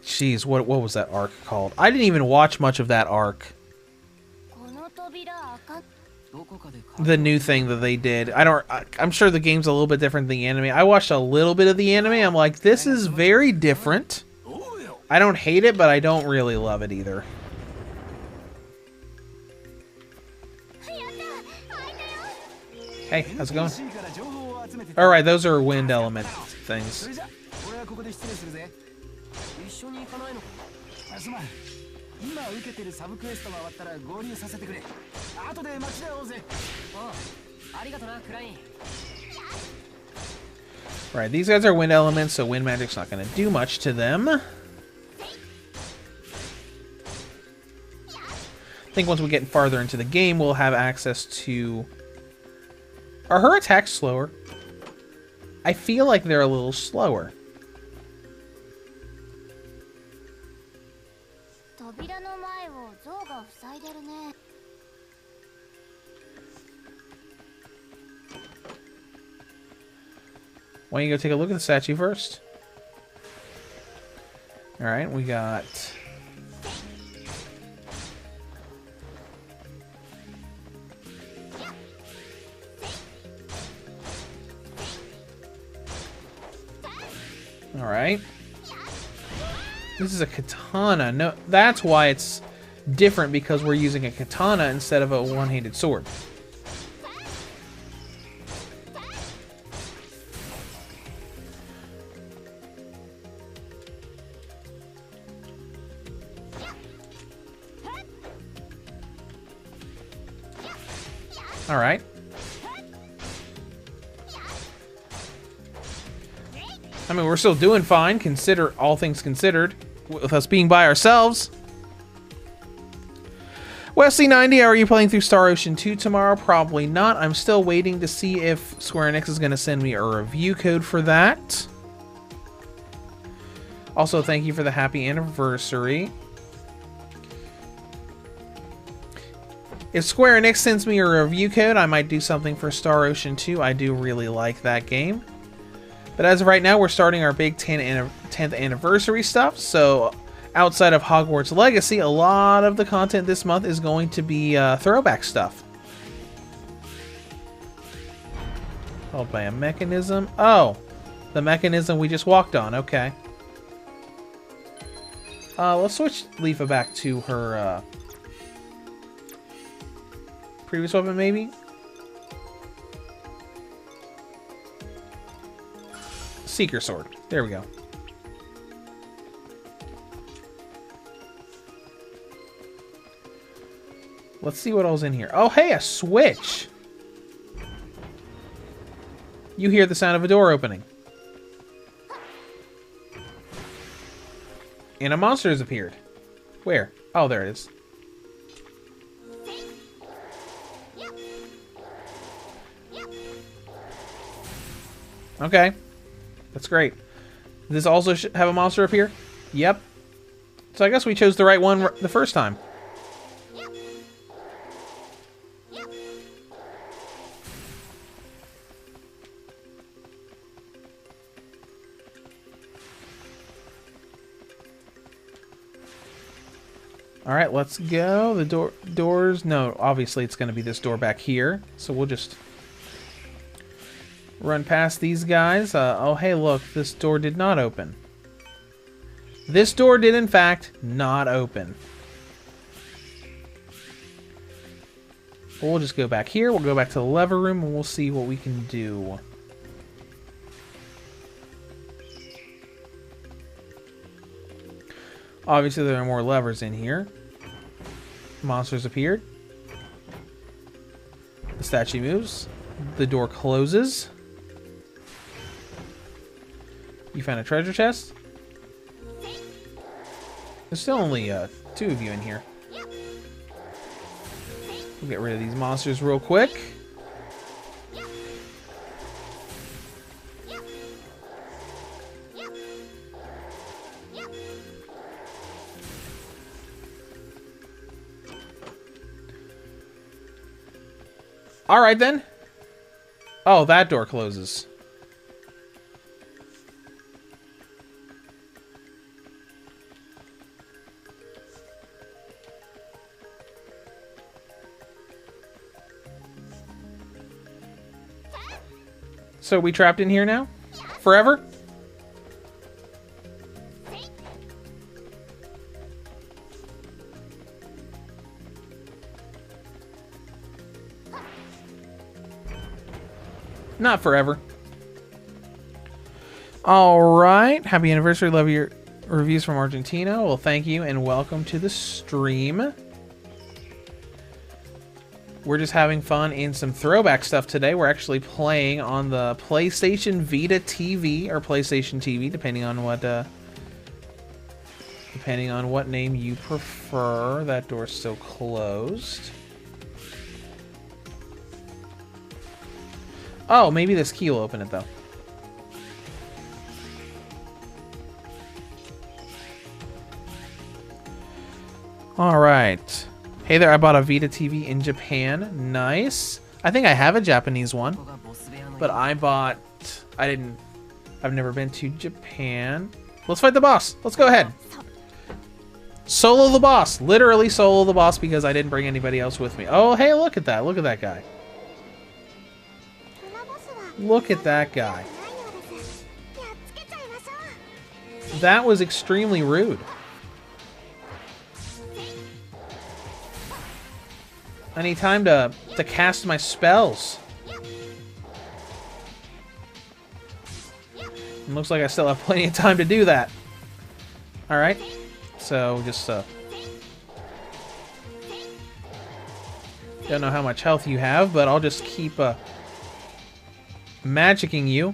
jeez, what was that arc called? I didn't even watch much of that arc. The new thing that they did. I'm sure the game's a little bit different than the anime. I watched a little bit of the anime. I'm like, this is very different. I don't hate it, but I don't really love it either. Hey, how's it going? Alright, those are wind element things. Right, these guys are wind elements, so wind magic's not going to do much to them. I think once we get farther into the game, we'll have access to... Are her attacks slower? I feel like they're a little slower. Why don't you go take a look at the statue first? Alright, we got... Alright. This is a katana. No, that's why it's different, because we're using a katana instead of a one-handed sword. Alright. I mean, we're still doing fine, all things considered, with us being by ourselves. Wesley90, are you playing through Star Ocean 2 tomorrow? Probably not. I'm still waiting to see if Square Enix is going to send me a review code for that. Also, thank you for the happy anniversary. If Square Enix sends me a review code, I might do something for Star Ocean 2. I do really like that game. But as of right now, we're starting our big 10th anniversary stuff. So outside of Hogwarts Legacy, a lot of the content this month is going to be throwback stuff. Followed by a mechanism. Oh, the mechanism we just walked on. Okay. Let's switch Leafa back to her previous weapon, maybe? Seeker Sword. There we go. Let's see what all's in here. Oh, hey, a switch! You hear the sound of a door opening. And a monster has appeared. Where? Oh, there it is. Okay. That's great. Does this also have a monster appear? Yep. So I guess we chose the right one the first time. Alright, let's go. The doors... No, obviously it's going to be this door back here. So we'll just run past these guys. Oh, hey, look. This door did not open. This door did, in fact, not open. We'll just go back here. We'll go back to the lever room, and we'll see what we can do. Obviously, there are more levers in here. Monsters appeared. The statue moves. The door closes. You found a treasure chest? There's still only 2 of you in here. We'll get rid of these monsters real quick. Alright then. Oh, that door closes. So we trapped in here now? Forever? Not forever. Alright. Happy anniversary. Love your reviews from Argentina. Well, thank you and welcome to the stream. We're just having fun in some throwback stuff today. We're actually playing on the PlayStation Vita TV, or PlayStation TV, depending on what name you prefer. That door's still closed. Oh, maybe this key will open it, though. Alright. Hey there, I bought a Vita TV in Japan. Nice. I think I have a Japanese one. But I've never been to Japan. Let's fight the boss. Let's go ahead. Solo the boss. Literally solo the boss because I didn't bring anybody else with me. Oh, hey, look at that. Look at that guy. Look at that guy. That was extremely rude. I need time to cast my spells. It looks like I still have plenty of time to do that. Alright. So, just, don't know how much health you have, but I'll just keep, magicking you.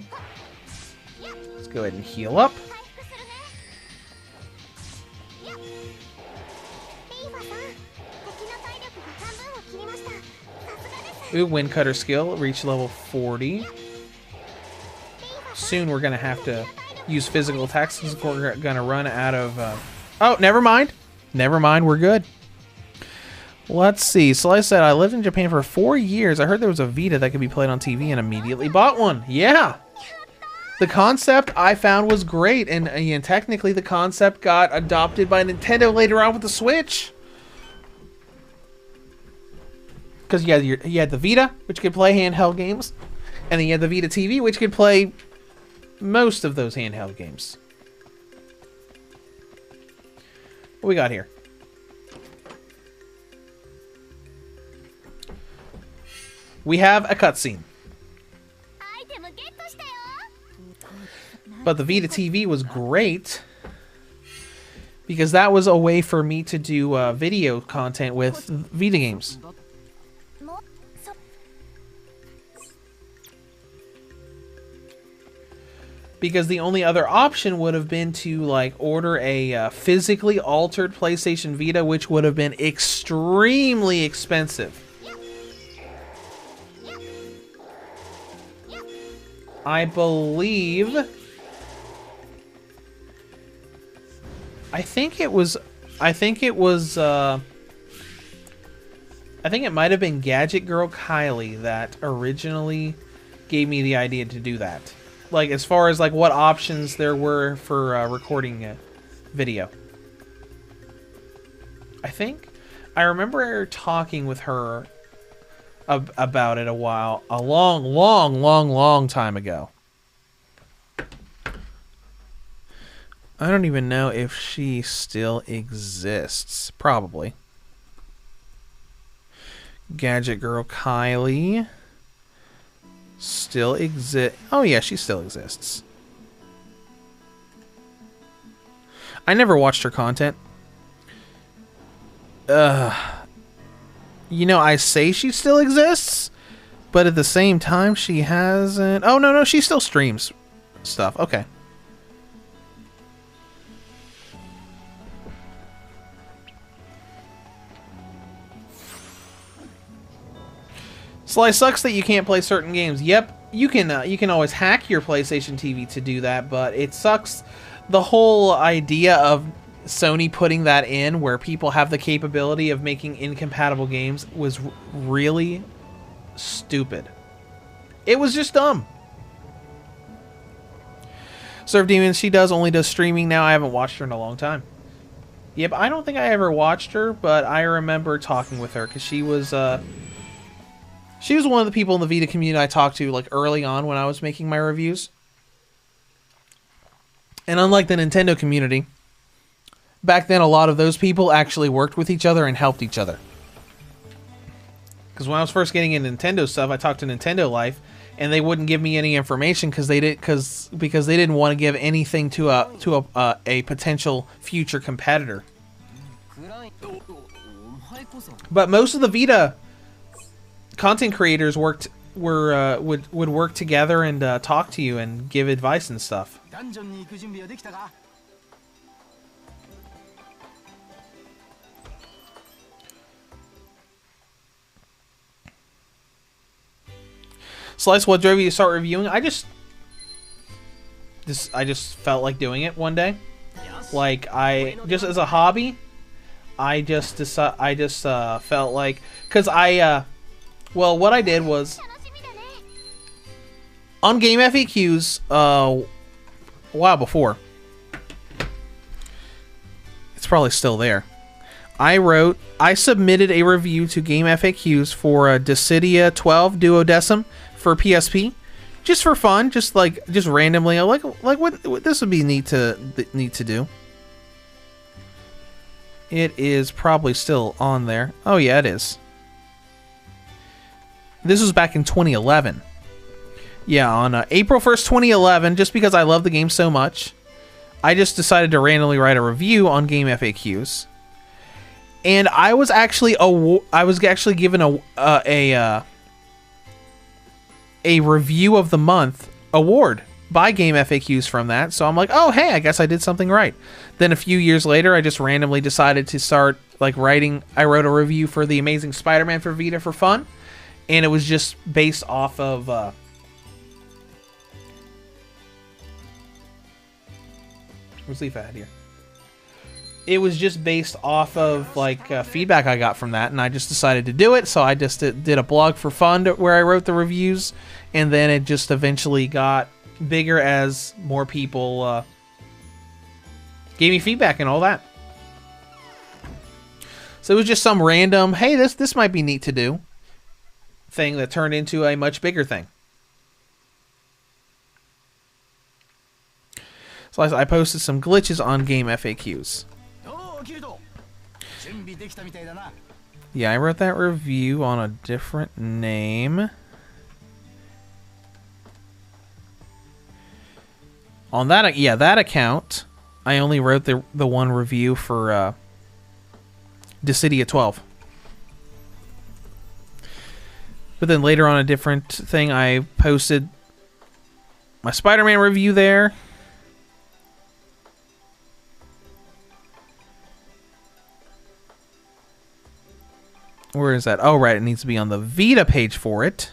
Let's go ahead and heal up. Ooh, Wind Cutter skill, reach level 40. Soon we're gonna have to use physical attacks because we're gonna run out of, Oh, never mind. Never mind, we're good. Let's see. Slice said, I lived in Japan for 4 years. I heard there was a Vita that could be played on TV and immediately bought one. Yeah. The concept I found was great. And technically the concept got adopted by Nintendo later on with the Switch. Because you had the Vita, which could play handheld games. And then you had the Vita TV, which could play most of those handheld games. What we got here? We have a cutscene. But the Vita TV was great because that was a way for me to do video content with Vita games. Because the only other option would have been to like order a physically altered PlayStation Vita, which would have been extremely expensive. I believe I think it was. I think it was. I think it might have been Gadget Girl Kylie that originally gave me the idea to do that. Like, as far as like what options there were for recording video. I think I remember talking with her about it a long time ago. I don't even know if she still exists. Probably. Gadget Girl Kylie still exists. Oh yeah, she still exists. I never watched her content. You know, I say she still exists, but at the same time, she hasn't. Oh no, she still streams stuff. Okay. Slice, sucks that you can't play certain games. Yep, you can always hack your PlayStation TV to do that, but it sucks. The whole idea of Sony putting that in where people have the capability of making incompatible games was really stupid. It was just dumb. Surf Demons, she only does streaming now. I haven't watched her in a long time. Yep, I don't think I ever watched her, but I remember talking with her because she was one of the people in the Vita community I talked to like early on when I was making my reviews. And unlike the Nintendo community, back then a lot of those people actually worked with each other and helped each other. Because when I was first getting into Nintendo stuff, I talked to Nintendo Life, and they wouldn't give me any information because they didn't want to give anything to a potential future competitor. But most of the Vita content creators would work together and talk to you and give advice and stuff. Slice, what drove you to start reviewing? I just felt like doing it one day. Like, I just as a hobby, I just felt like, because well, what I did was on Game FAQs a while before. It's probably still there. I submitted a review to Game FAQs for Dissidia 12 Duodecim for PSP, just for fun, just randomly. Like what this would be neat to do. It is probably still on there. Oh yeah, it is. This was back in 2011. Yeah, on April 1st, 2011, just because I love the game so much, I just decided to randomly write a review on Game FAQs. And I was actually given a review of the month award by Game FAQs from that. So I'm like, oh hey, I guess I did something right. Then a few years later, I just randomly decided to start writing. I wrote a review for The Amazing Spider-Man for Vita for fun, and it was just based off of where's Leaf at here? It was just based off of feedback I got from that, and I just decided to do it. So I just did a blog for fun where I wrote the reviews, and then it just eventually got bigger as more people gave me feedback and all that. So it was just some random, hey, this might be neat to do thing that turned into a much bigger thing. So I posted some glitches on Game FAQs. Yeah, I wrote that review on a different name. On that, yeah, that account, I only wrote the one review for Dissidia 12. But then later on a different thing, I posted my Spider-Man review there. Where is that? Oh, right. It needs to be on the Vita page for it.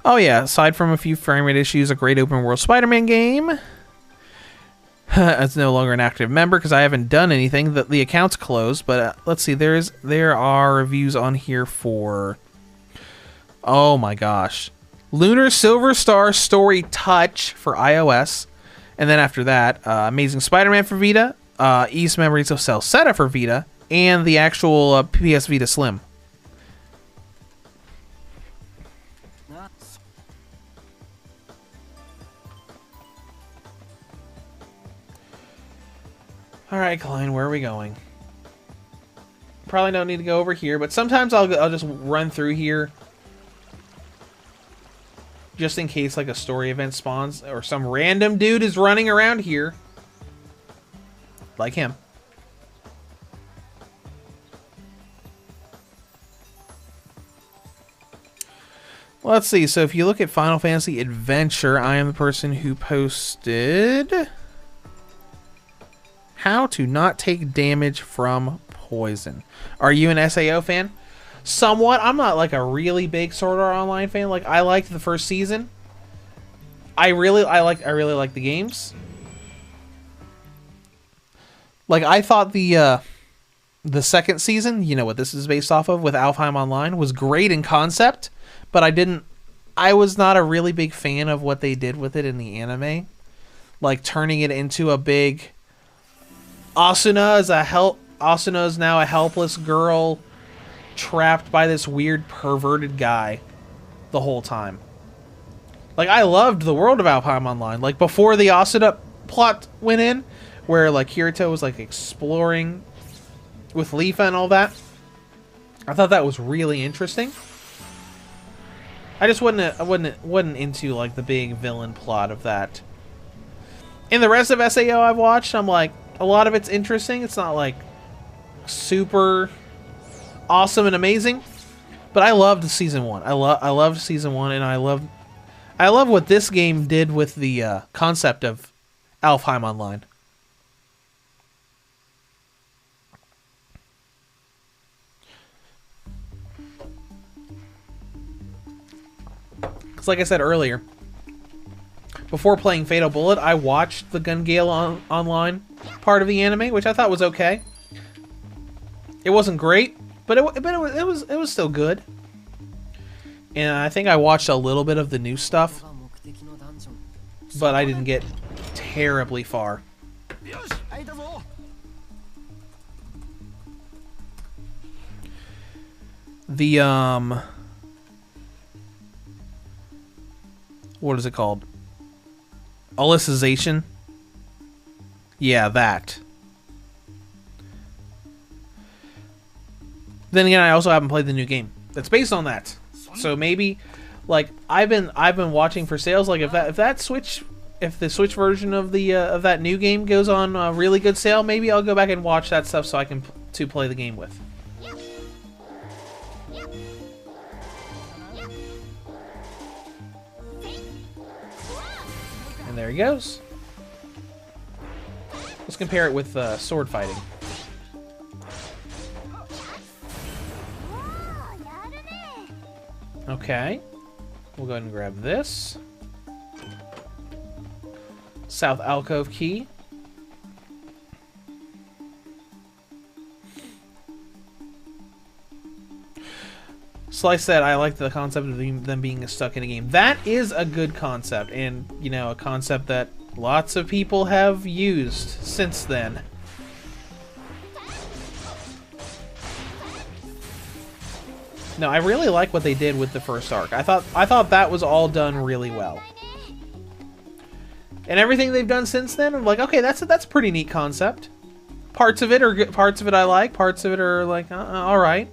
Oh, yeah. Aside from a few frame rate issues, a great open world Spider-Man game. It's no longer an active member because I haven't done anything. The account's closed, but let's see. There are reviews on here for... Oh my gosh. Lunar Silver Star Story Touch for iOS. And then after that, Amazing Spider-Man for Vita, East Memories of Celceta for Vita, and the actual PS Vita Slim. Alright, Klein, where are we going? Probably don't need to go over here, but sometimes I'll just run through here just in case like a story event spawns or some random dude is running around here. Like him. Let's see. So if you look at Final Fantasy Adventure, I am the person who posted how to not take damage from poison. Are you an SAO fan? Somewhat. I'm not like a really big Sword Art Online fan. Like I liked the first season. I really like the games. Like I thought the second season, you know what this is based off of, with Alfheim Online, was great in concept, but I was not a really big fan of what they did with it in the anime. Like turning it into a big Asuna is now a helpless girl trapped by this weird perverted guy the whole time. Like I loved the world of Alfheim Online. Like before the Asuna plot went in, where like Kirito was like exploring with Leafa and all that. I thought that was really interesting. I just wasn't into like the big villain plot of that. In the rest of SAO I've watched, I'm like, a lot of it's interesting. It's not like super awesome and amazing, but I loved season 1. I loved season 1, and I love what this game did with the concept of Alfheim Online. Because like I said earlier, before playing Fatal Bullet, I watched the Gun Gale Online part of the anime, which I thought was okay. It wasn't great, but it was still good. And I think I watched a little bit of the new stuff, but I didn't get terribly far. The what is it called? Alicization? Yeah, that. Then again, I also haven't played the new game that's based on that. So maybe, like, I've been watching for sales. Like, if the Switch version of that new game goes on a really good sale, maybe I'll go back and watch that stuff so I can play the game with. And there he goes. Let's compare it with sword fighting. Okay. We'll go ahead and grab this. South Alcove key. Slice said, I like the concept of them being stuck in a game. That is a good concept, and, you know, a concept that lots of people have used since then. No, I really like what they did with the first arc. I thought that was all done really well. And everything they've done since then, I'm like, okay, that's a pretty neat concept. Parts of it are good, parts of it I like, parts of it are like, all right.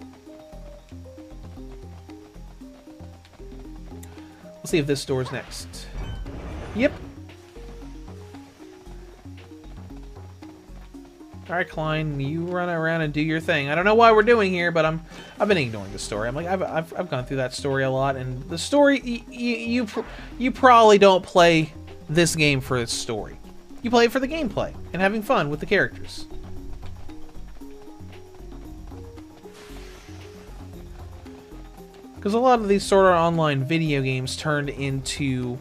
Let's see if this door's next. Yep. Alright, Klein, you run around and do your thing. I don't know why we're doing here, but I've been ignoring the story. I'm like, I've gone through that story a lot, and the story, you probably don't play this game for its story. You play it for the gameplay and having fun with the characters. Because a lot of these Sword Art Online video games turned into,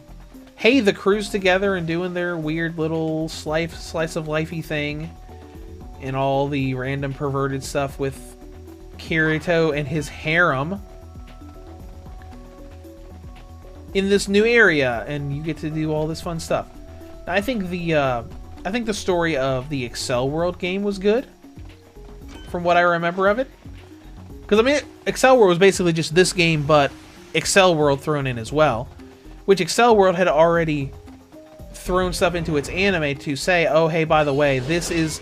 hey, the crew's together and doing their weird little slice of lifey thing, and all the random perverted stuff with Kirito and his harem in this new area, and you get to do all this fun stuff. Now, I think the story of the Excel World game was good, from what I remember of it. Because, I mean, Excel World was basically just this game, but Excel World thrown in as well. Which Excel World had already thrown stuff into its anime to say, oh, hey, by the way, this is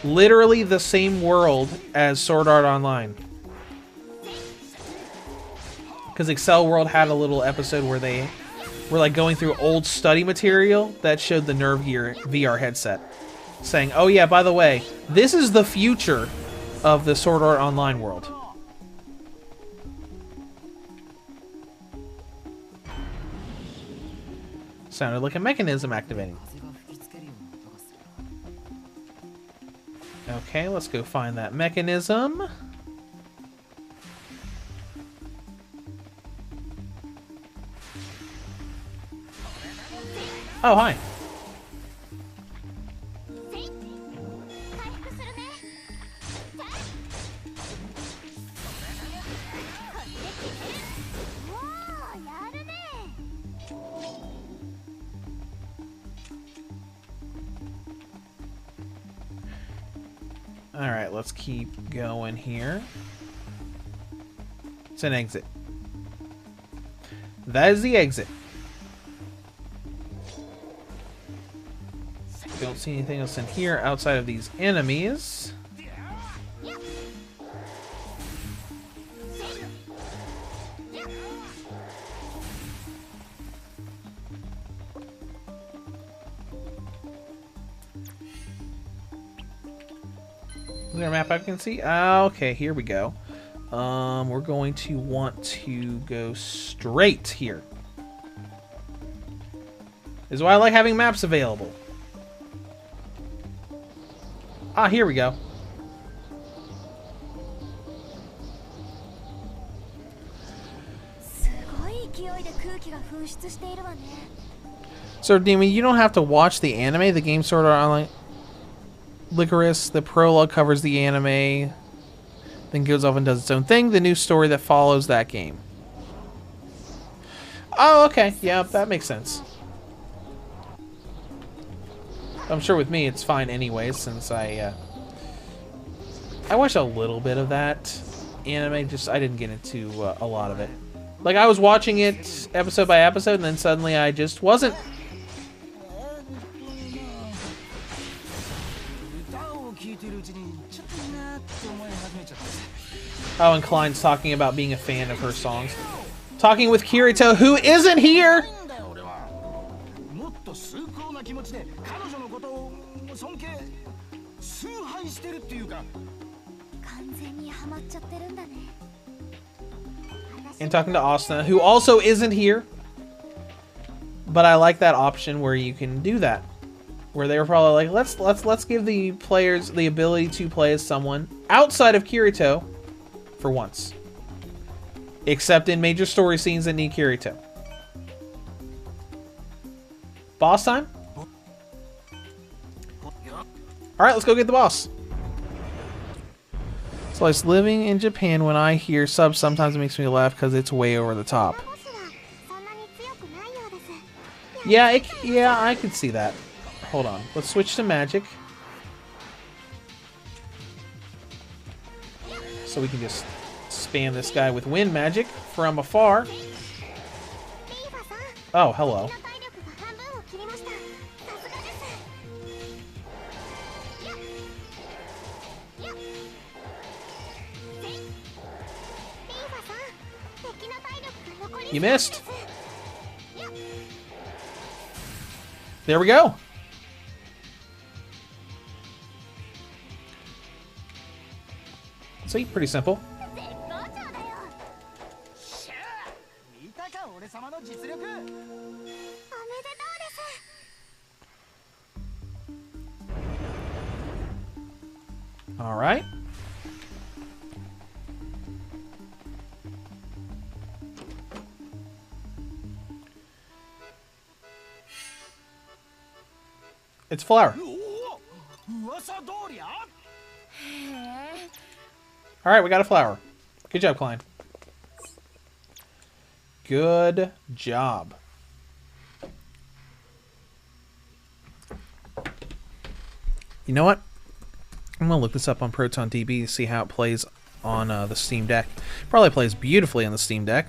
literally the same world as Sword Art Online. Because Excel World had a little episode where they were like going through old study material that showed the Nerve Gear VR headset. Saying, oh yeah, by the way, this is the future of the Sword Art Online world. Sounded like a mechanism activating. Okay, let's go find that mechanism. Oh, hi. Alright, let's keep going here. It's an exit. That is the exit. Don't see anything else in here outside of these enemies. Is there a map I can see? Okay, here we go. We're going to want to go straight here. This is why I like having maps available. Ah, here we go. So, Demon, you don't have to watch the anime. The game Sword Art Online Lycoris, the prologue covers the anime, then goes off and does its own thing. The new story that follows that game. Oh, okay. Yeah, that makes sense. I'm sure with me it's fine anyway, since I watched a little bit of that anime. Just I didn't get into a lot of it. Like, I was watching it episode by episode, and then suddenly I just wasn't. Oh, and Klein's talking about being a fan of her songs. Talking with Kirito, who isn't here! And talking to Asuna, who also isn't here. But I like that option where you can do that. Where they were probably like, let's give the players the ability to play as someone outside of Kirito for once. Except in major story scenes that need Kirito. Boss time? Alright, let's go get the boss. So it's living in Japan. When I hear subs, sometimes it makes me laugh because it's way over the top. Yeah, yeah, I could see that. Hold on. Let's switch to magic. So we can just spam this guy with wind magic from afar. Oh, hello. You missed. There we go. See, pretty simple. All right. It's flour. Alright, we got a flower. Good job, Klein. Good job. You know what? I'm going to look this up on ProtonDB to see how it plays on the Steam Deck. Probably plays beautifully on the Steam Deck.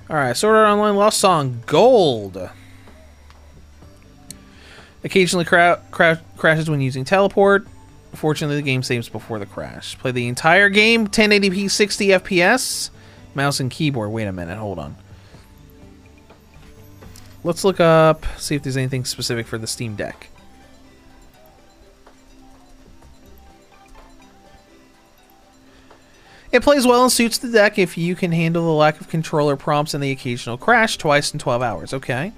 Alright, Sword Art Online Lost Song Gold. Occasionally crashes when using teleport. Fortunately, the game saves before the crash. Play the entire game, 1080p 60 FPS. Mouse and keyboard. Wait a minute, hold on. Let's look up, see if there's anything specific for the Steam Deck. It plays well and suits the deck if you can handle the lack of controller prompts and the occasional crash twice in 12 hours. Okay.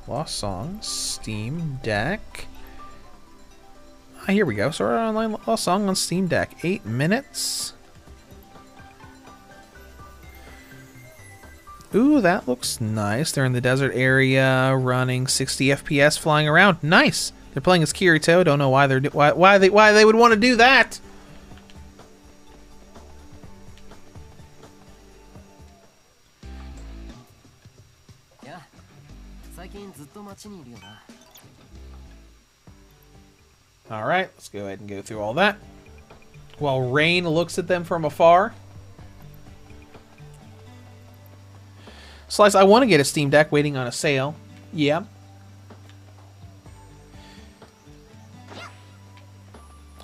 Lost Song, Steam Deck. Ah, here we go. Sword Art Online Lost Song on Steam Deck. 8 minutes. Ooh, that looks nice. They're in the desert area, running 60 FPS, flying around. Nice. They're playing as Kirito. Don't know why why they would want to do that. Alright, let's go ahead and go through all that. While Rain looks at them from afar. Slice, I want to get a Steam Deck waiting on a sale. Yeah.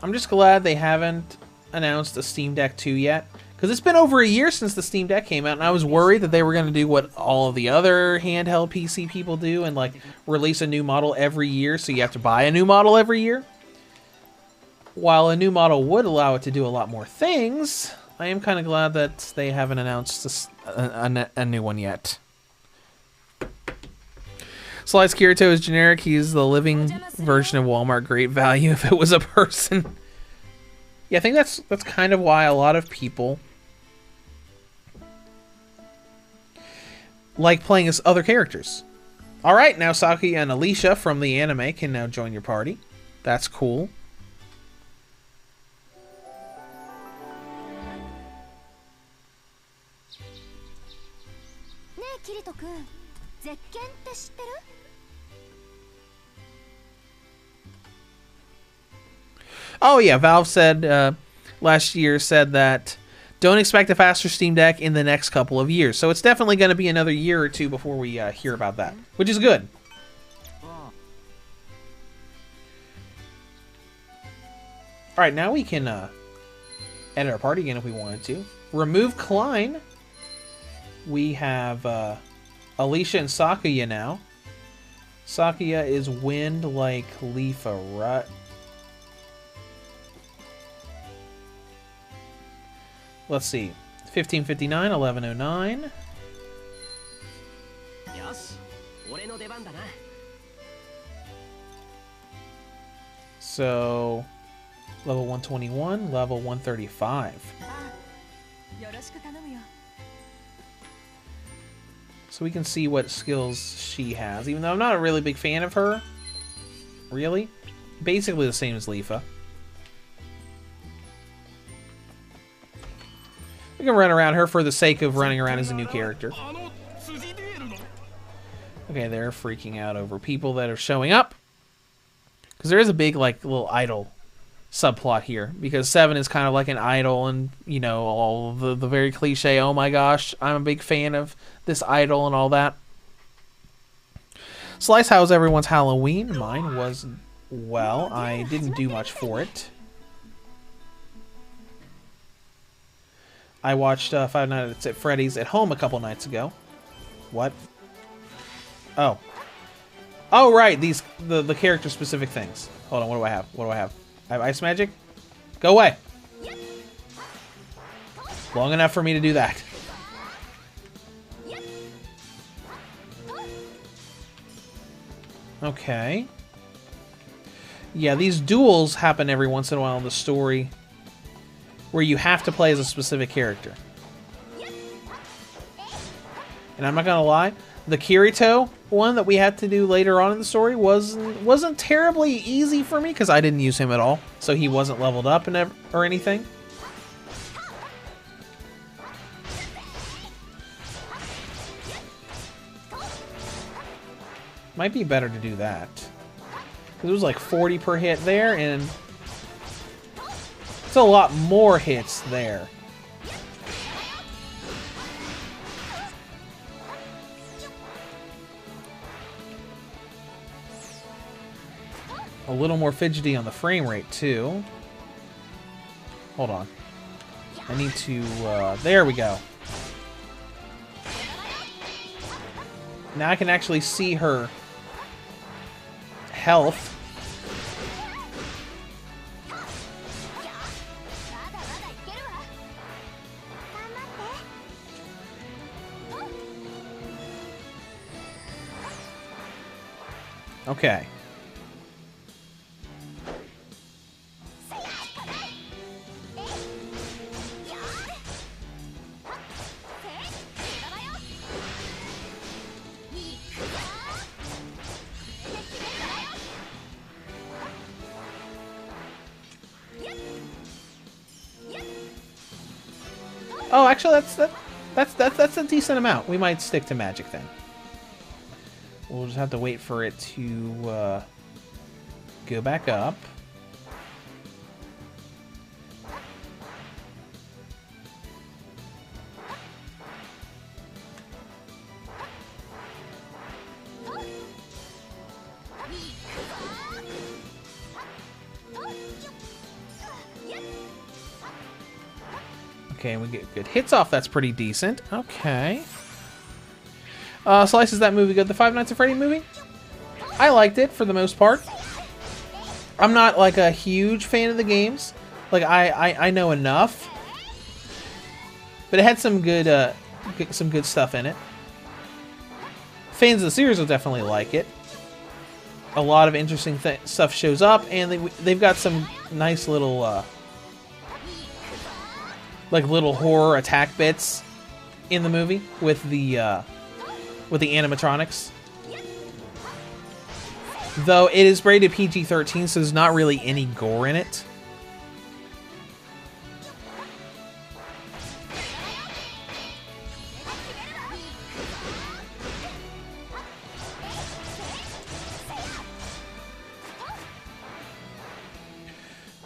I'm just glad they haven't announced a Steam Deck 2 yet. Because it's been over a year since the Steam Deck came out, and I was worried that they were going to do what all of the other handheld PC people do and like release a new model every year, so you have to buy a new model every year. While a new model would allow it to do a lot more things, I am kind of glad that they haven't announced a new one yet. Slice Kirito is generic. He's the living version of Walmart Great Value if it was a person. Yeah, I think that's kind of why a lot of people like playing as other characters. Alright, now Saki and Alicia from the anime can now join your party. That's cool. Oh yeah, Valve said last year that don't expect a faster Steam Deck in the next couple of years. So it's definitely going to be another year or two before we hear about that, which is good. Alright, now we can edit our party again if we wanted to. Remove Klein. We have Alicia and Sakuya now. Sakuya is wind like Leafa, right? Let's see. 1559, 1109. So, level 121, level 135. So we can see what skills she has, even though I'm not a really big fan of her. Really? Basically the same as Leafa. We can run around her for the sake of running around as a new character. Okay, they're freaking out over people that are showing up. Because there is a big, like, little idol subplot here. Because Seven is kind of like an idol and, you know, all the very cliche, oh my gosh, I'm a big fan of this idol and all that. Slice, how's everyone's Halloween? Mine was, well, I didn't do much for it. I watched Five Nights at Freddy's at home a couple nights ago. What? Oh. Oh, right. These the character-specific things. Hold on. What do I have? What do I have? I have Ice Magic? Go away. Long enough for me to do that. Okay. Yeah, these duels happen every once in a while in the story, where you have to play as a specific character. And I'm not gonna lie, the Kirito one that we had to do later on in the story wasn't terribly easy for me because I didn't use him at all, so he wasn't leveled up or anything. Might be better to do that. Because it was like 40 per hit there, and it's a lot more hits there. A little more fidgety on the frame rate, too. Hold on. I need to... there we go. Now I can actually see her health. Okay. Oh, actually, that's a decent amount. We might stick to magic then. We'll just have to wait for it to go back up. Okay, and we get good hits off. That's pretty decent. Okay. Slice, is that movie good? The Five Nights at Freddy movie? I liked it for the most part. I'm not like a huge fan of the games. Like I know enough, but it had some good stuff in it. Fans of the series will definitely like it. A lot of interesting stuff shows up, and they've got some nice little like little horror attack bits in the movie with the animatronics. Though it is rated PG-13, so there's not really any gore in it.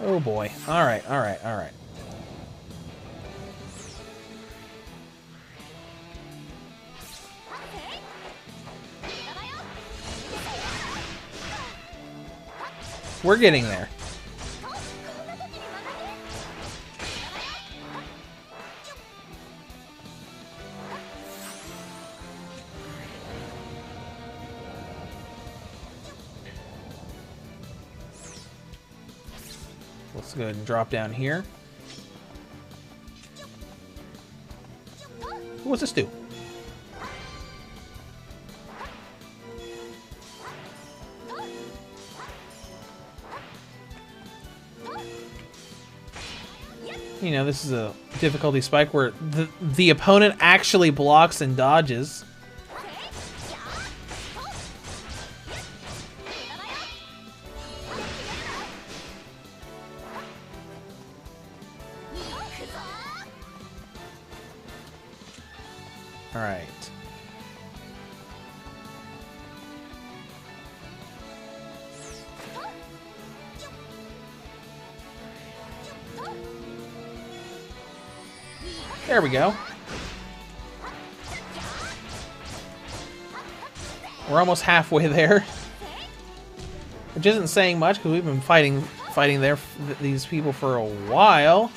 Oh boy. Alright, alright, alright. We're getting there. Let's go ahead and drop down here. What's this do? You know, this is a difficulty spike where the opponent actually blocks and dodges. All right. There we go. We're almost halfway there. Which isn't saying much because we've been fighting these people for a while.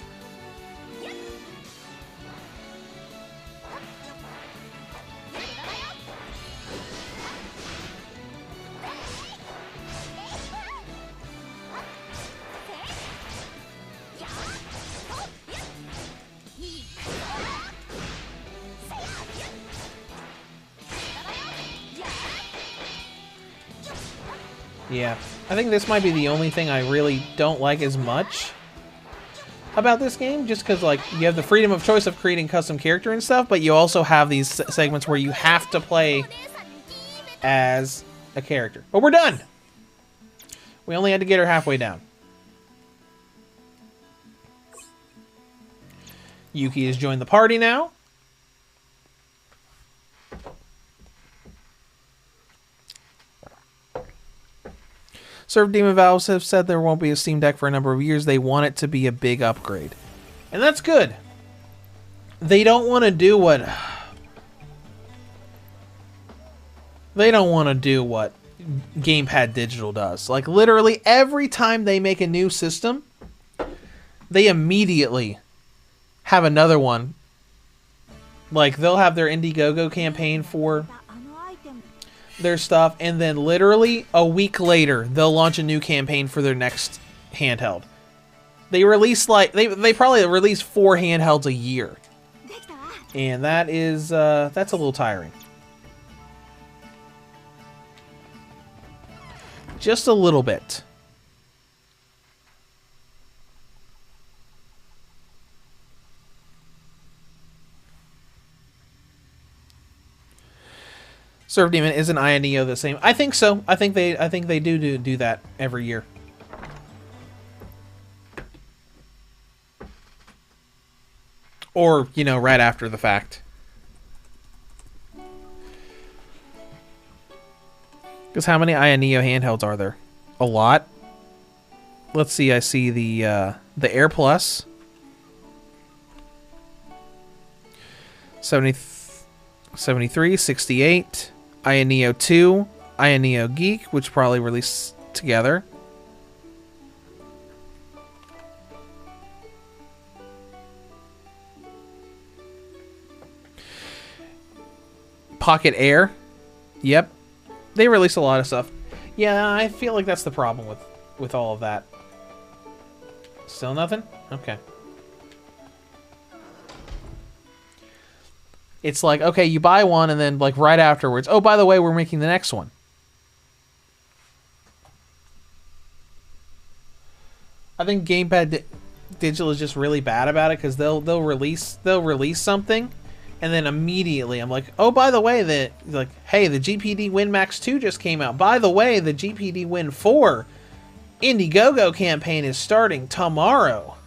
Yeah, I think this might be the only thing I really don't like as much. about this game, just because like you have the freedom of choice of creating custom character and stuff, but you also have these segments where you have to play as a character. But we're done. We only had to get her halfway down. Yuki has joined the party now. Surf Demon Valves have said there won't be a Steam Deck for a number of years. They want it to be a big upgrade. And that's good. They don't want to do what... They don't want to do what Gamepad Digital does. Like, literally, every time they make a new system, they immediately have another one. Like, they'll have their Indiegogo campaign for their stuff, and then literally a week later, they'll launch a new campaign for their next handheld. They release, like, they probably release 4 handhelds a year. And that is, that's a little tiring. Just a little bit. Surf Demon, isn't Aya Neo the same? I think so. I think they do that every year. Or, you know, right after the fact. Because how many Aya Neo handhelds are there? A lot. Let's see. I see the Air Plus. 73, 68. Aya Neo 2. Aya Neo Geek, which probably released together. Pocket Air. Yep. They release a lot of stuff. Yeah, I feel like that's the problem with all of that. Still nothing? Okay. It's like, okay, you buy one and then like right afterwards, oh, by the way, we're making the next one. I think Gamepad Digital is just really bad about it because they'll release something. And then immediately I'm like, oh, by the way, hey, the GPD Win Max 2 just came out. By the way, the GPD Win 4 Indiegogo campaign is starting tomorrow.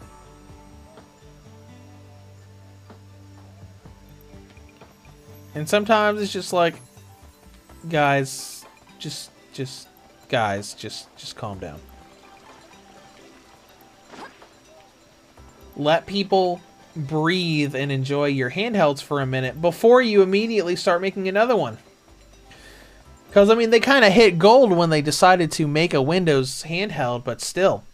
And sometimes it's just like, guys, just calm down. Let people breathe and enjoy your handhelds for a minute before you immediately start making another one. Because, I mean, they kind of hit gold when they decided to make a Windows handheld, but still.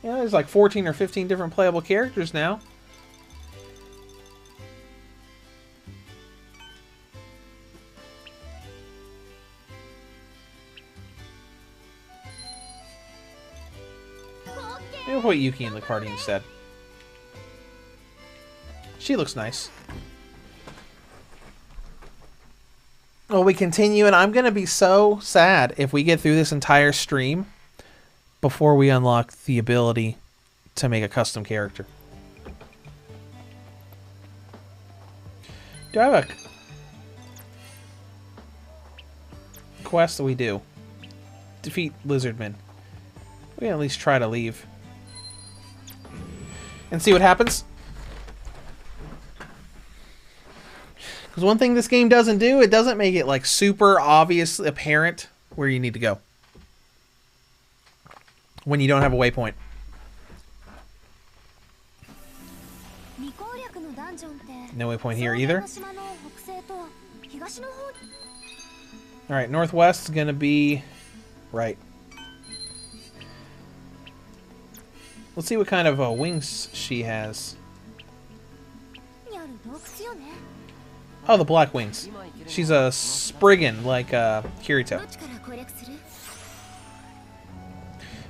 Yeah, there's like 14 or 15 different playable characters now. Maybe we'll put Yuki in the party instead. She looks nice. Well, we continue, and I'm going to be so sad if we get through this entire stream before we unlock the ability to make a custom character. Do I have a quest that we do? Defeat Lizardmen. We can at least try to leave. And see what happens. Because one thing this game doesn't do, it doesn't make it like super obvious apparent where you need to go when you don't have a waypoint. No waypoint here either. Alright, northwest is going to be right. Let's see what kind of wings she has. Oh, the black wings. She's a Spriggan, like Kirito.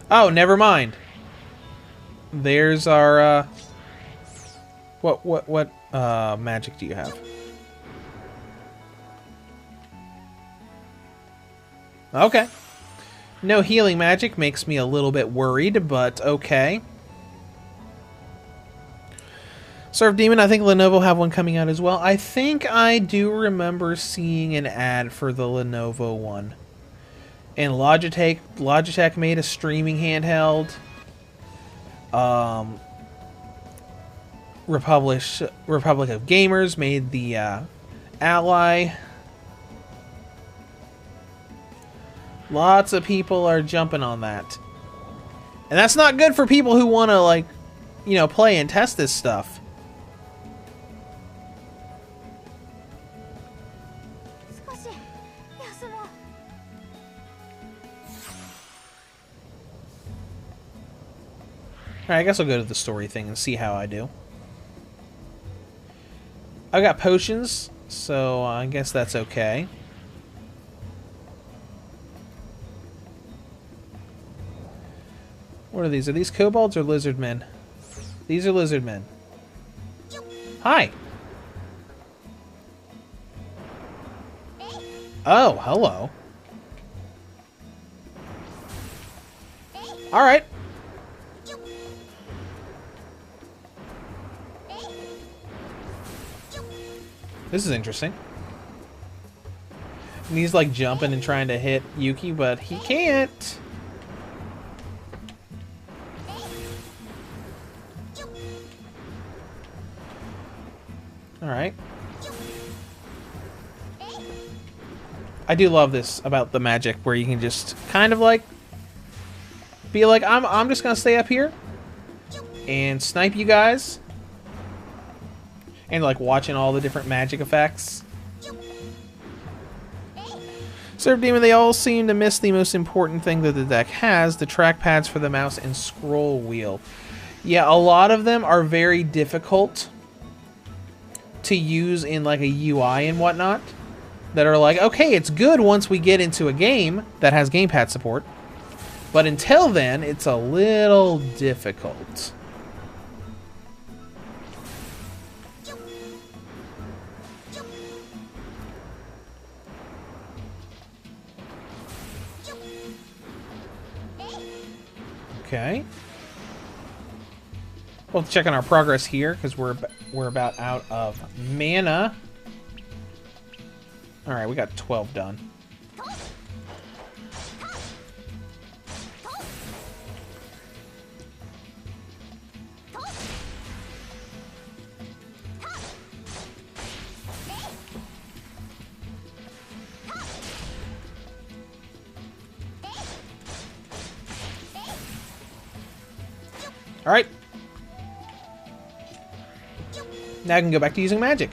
Oh, never mind. There's our What magic do you have? Okay. No healing magic makes me a little bit worried, but okay. Surf Demon, I think Lenovo have one coming out as well. I think I do remember seeing an ad for the Lenovo one. And Logitech made a streaming handheld. Republic of Gamers made the Ally. Lots of people are jumping on that. And that's not good for people who want to, like, you know, play and test this stuff. Alright, I guess I'll go to the story thing and see how I do. I've got potions, so I guess that's okay. What are these? Are these kobolds or lizard men? These are lizard men. Hi! Oh, hello. Alright. This is interesting. And he's like jumping and trying to hit Yuki, but he can't. Alright. I do love this about the magic where you can just kind of like be like, I'm just gonna stay up here and snipe you guys. And like watching all the different magic effects. Surf Demon, they all seem to miss the most important thing that the deck has, the trackpads for the mouse and scroll wheel. Yeah, a lot of them are very difficult to use in like a UI and whatnot. That are like, okay, it's good once we get into a game that has gamepad support. But until then, it's a little difficult. Okay. We'll check on our progress here because we're about out of mana. All right, we got 12 done. All right. Now I can go back to using magic.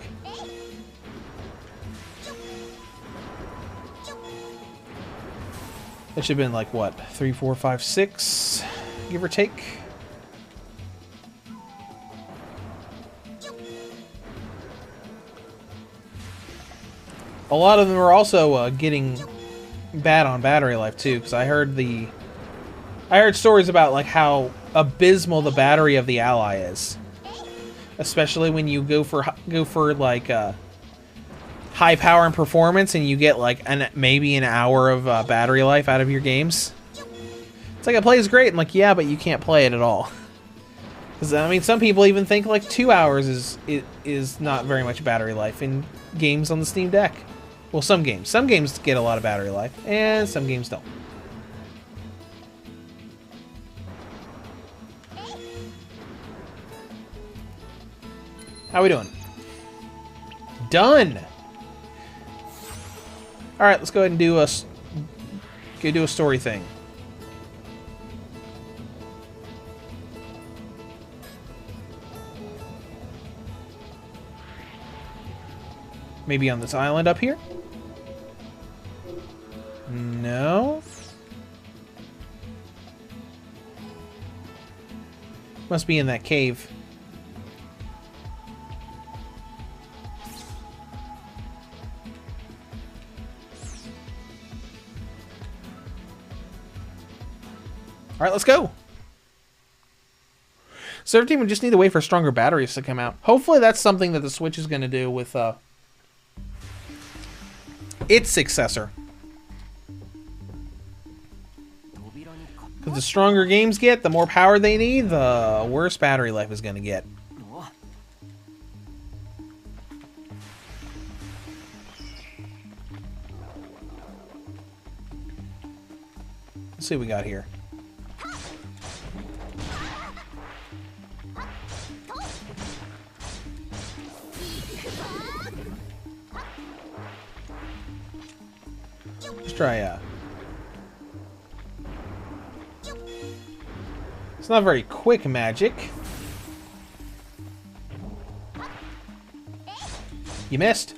It should have been like, what, 3, 4, 5, 6, give or take. A lot of them are also getting bad on battery life too, because I heard stories about like how abysmal the battery of the Ally is, especially when you go for like high power and performance, and you get like maybe an hour of battery life out of your games. It's like, it plays great. I'm like, yeah, but you can't play it at all. Because I mean, some people even think like 2 hours is not very much battery life in games on the Steam Deck. Well, some games get a lot of battery life, and some games don't. How we doing? Done. All right, let's go ahead and do a story thing. Maybe on this island up here? No. Must be in that cave. All right, let's go. Server Team would just need to wait for stronger batteries to come out. Hopefully that's something that the Switch is going to do with its successor. Because the stronger games get, the more power they need, the worse battery life is going to get. Let's see what we got here. Let's try it's not very quick magic. You missed.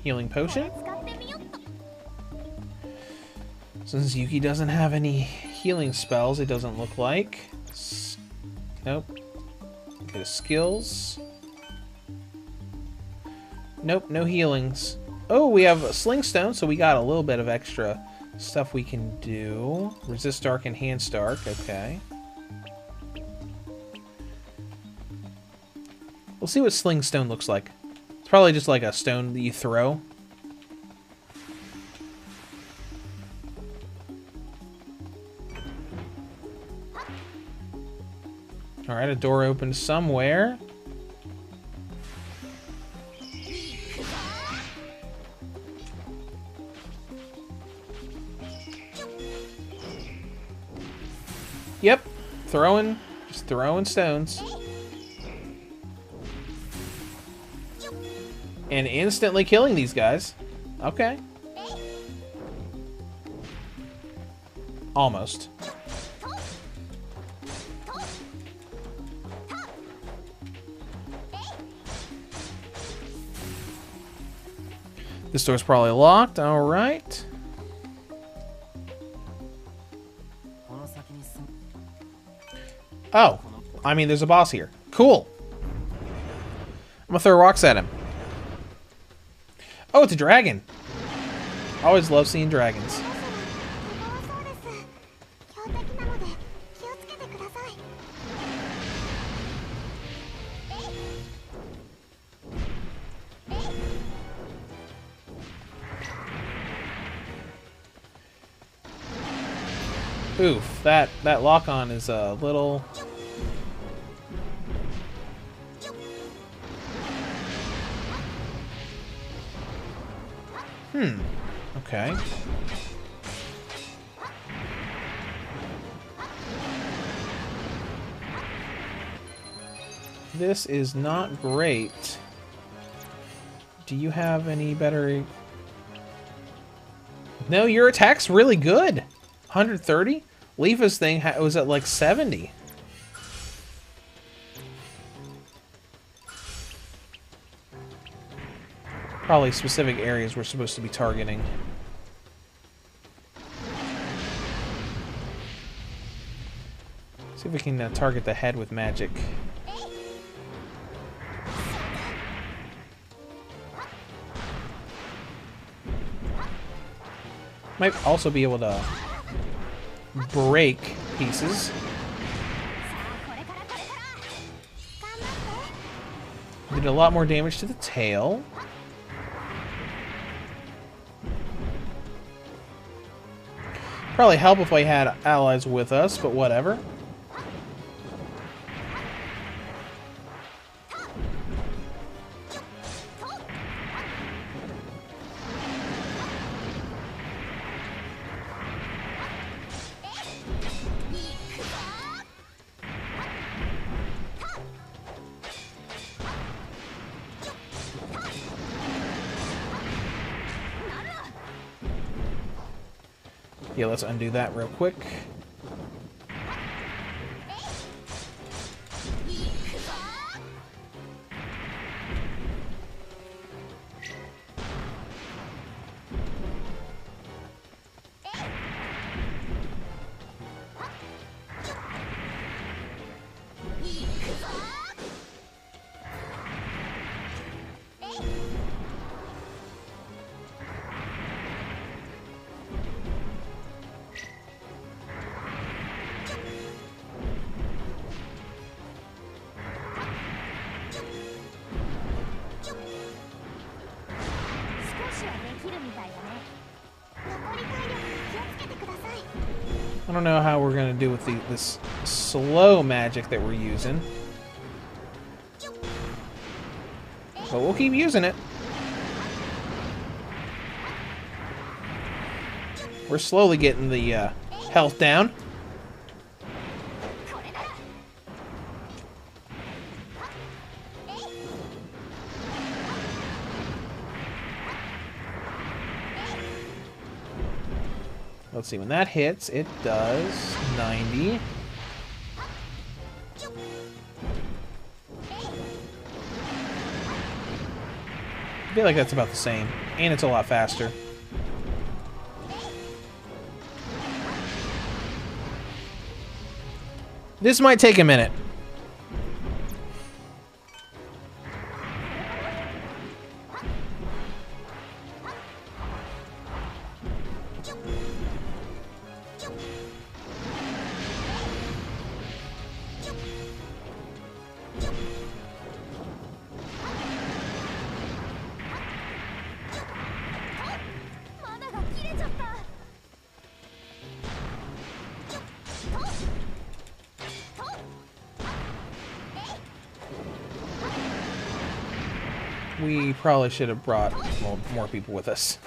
Healing potion. Since Yuki doesn't have any healing spells, it doesn't look like. Nope. Get his skills. Nope, no healings. Oh, we have a Sling Stone, so we got a little bit of extra stuff we can do. Resist Dark, Enhance Dark, okay. We'll see what Sling Stone looks like. It's probably just like a stone that you throw. Alright, a door opened somewhere. Yep, just throwing stones. And instantly killing these guys. Okay. Almost. This door's probably locked. Alright. Oh. I mean, there's a boss here. Cool. I'm gonna throw rocks at him. Oh, it's a dragon. I always love seeing dragons. Oof, that lock-on is a little... Okay. This is not great. Do you have any better... No, your attack's really good. 130? Leafa's thing was at like 70. Probably specific areas we're supposed to be targeting. See if we can target the head with magic. Might also be able to break pieces. Did a lot more damage to the tail. Probably help if we had allies with us, but whatever. Yeah, let's undo that real quick. I don't know how we're gonna do with this slow magic that we're using. But we'll keep using it. We're slowly getting the health down. Let's see, when that hits, it does 90. I feel like that's about the same, and it's a lot faster. This might take a minute. We probably should have brought more people with us.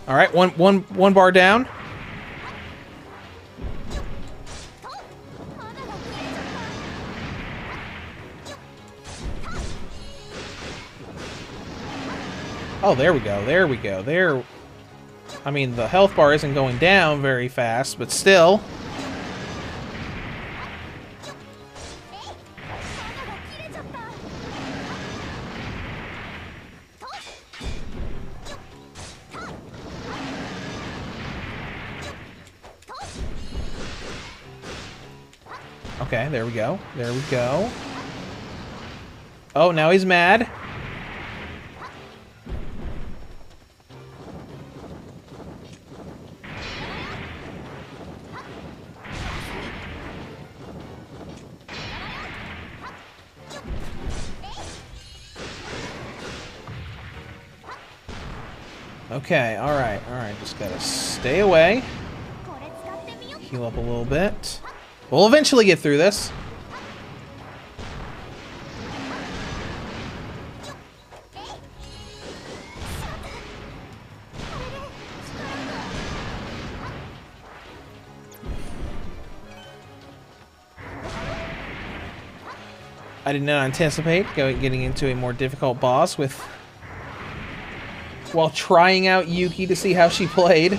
All right, one bar down. Oh, there we go. There we go. There. I mean, the health bar isn't going down very fast, but still. Okay, there we go. There we go. Oh, now he's mad. Okay, alright, just gotta stay away. Heal up a little bit. We'll eventually get through this. I did not anticipate getting into a more difficult boss while trying out Yuki to see how she played.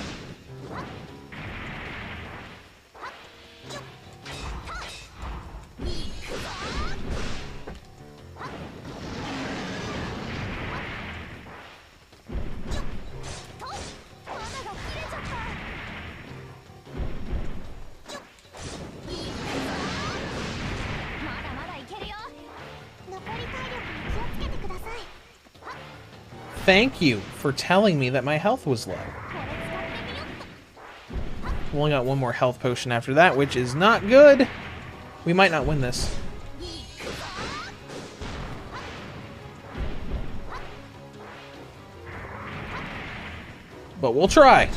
Thank you for telling me that my health was low. We only got one more health potion after that, which is not good. We might not win this. But we'll try.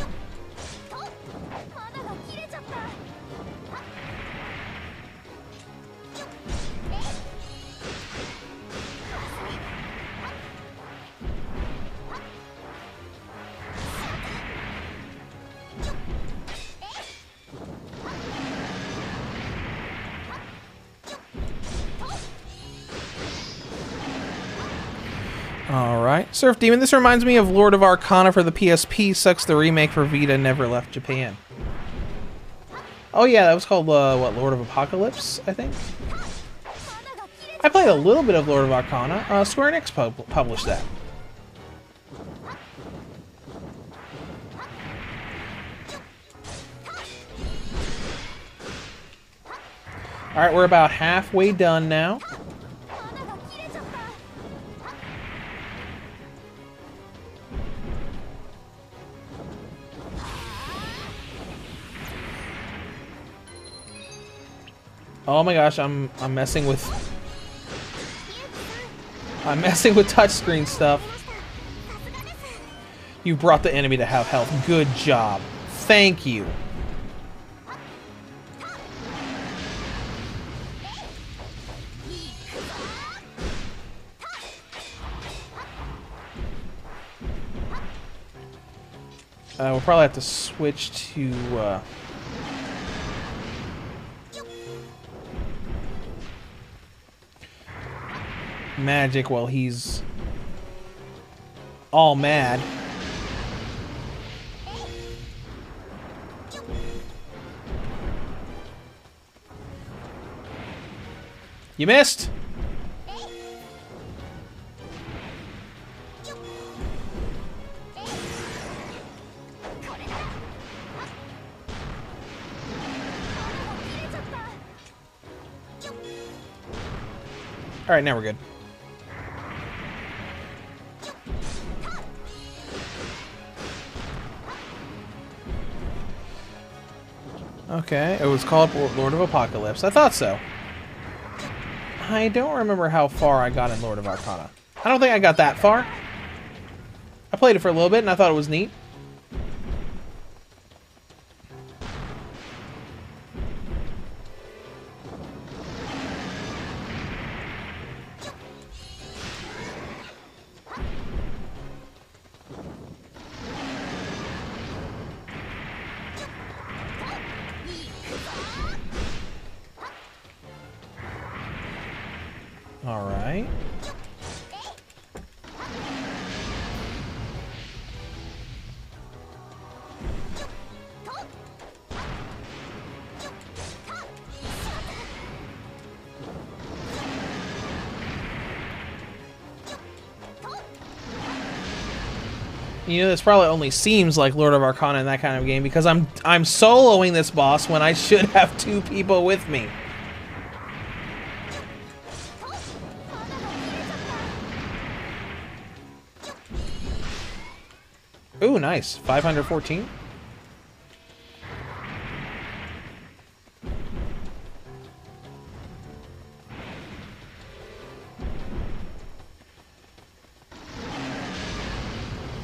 Alright. Surf Demon, this reminds me of Lord of Arcana for the PSP. Sucks the remake for Vita never left Japan. Oh yeah, that was called, what, Lord of Apocalypse, I think? I played a little bit of Lord of Arcana. Square Enix published that. Alright, we're about halfway done now. Oh my gosh, I'm messing with touchscreen stuff. You brought the enemy to have health. Good job. Thank you. We'll probably have to switch to magic while he's all mad. You missed! Alright, now we're good. Okay, it was called Lord of Apocalypse. I thought so. I don't remember how far I got in Lord of Arcana. I don't think I got that far. I played it for a little bit and I thought it was neat. All right. You know, this probably only seems like Lord of Arcana in that kind of game because I'm soloing this boss when I should have two people with me. Ooh, nice. 514.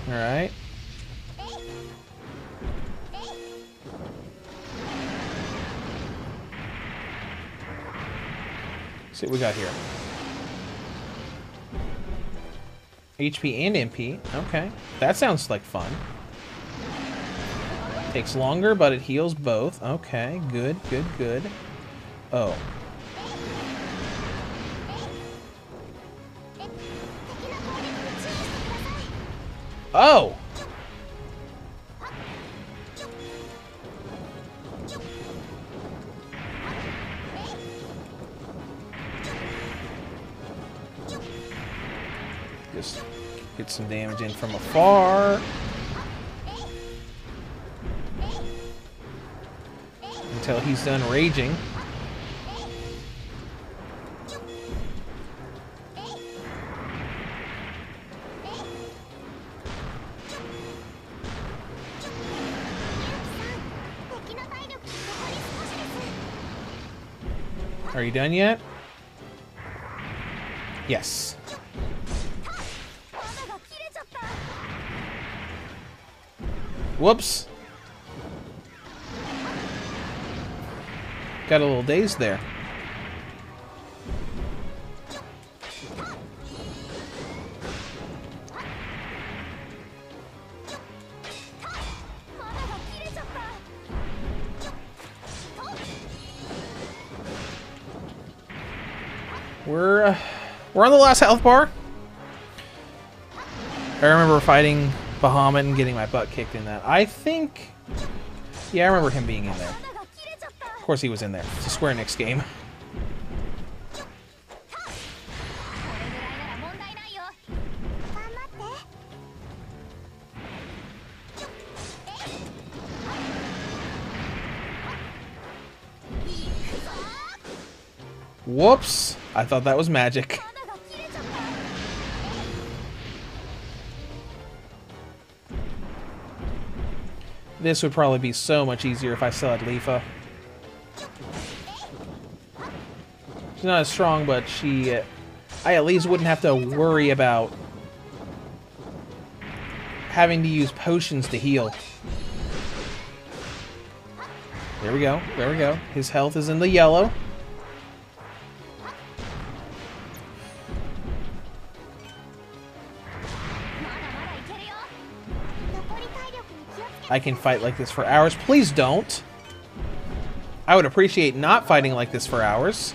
All right. Let's see what we got here. HP and MP. Okay. That sounds like fun. Takes longer, but it heals both. Okay. Good, good, good. Oh. Oh! Just get some damage in from afar. Until he's done raging. Are you done yet? Yes. Whoops. Got a little dazed there. We're on the last health bar. I remember fighting Bahamut and getting my butt kicked in that. I think... Yeah, I remember him being in there. Of course he was in there. It's a Square Enix game. Whoops! I thought that was magic. This would probably be so much easier if I still had Leafa. She's not as strong, but she... I at least wouldn't have to worry about having to use potions to heal. There we go. There we go. His health is in the yellow. I can fight like this for hours. Please don't. I would appreciate not fighting like this for hours.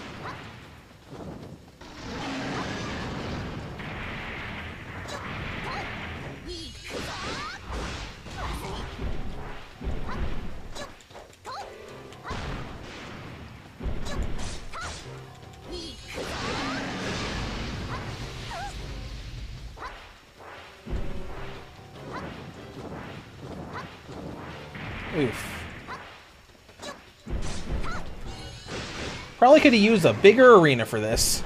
Oof. Probably could have used a bigger arena for this.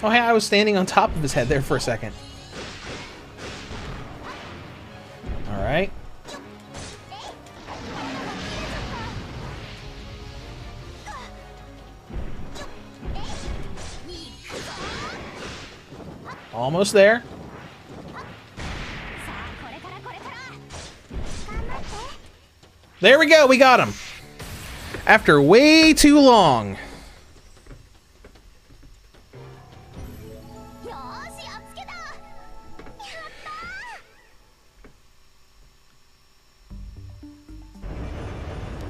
Oh, hey, I was standing on top of his head there for a second. Alright. Almost there. There we go, we got him. After way too long.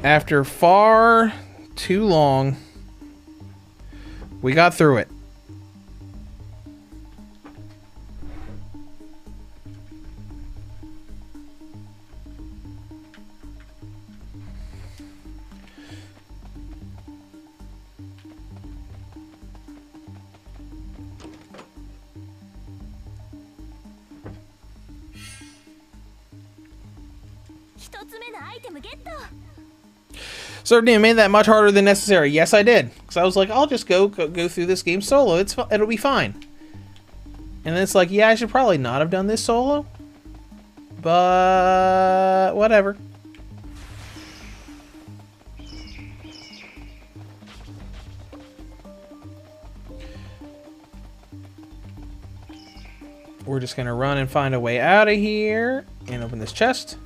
After far too long, we got through it. Certainly made that much harder than necessary. Yes, I did. Because I was like, I'll just go through this game solo. It'll be fine. And then it's like, yeah, I should probably not have done this solo. But whatever. We're just going to run and find a way out of here. And open this chest.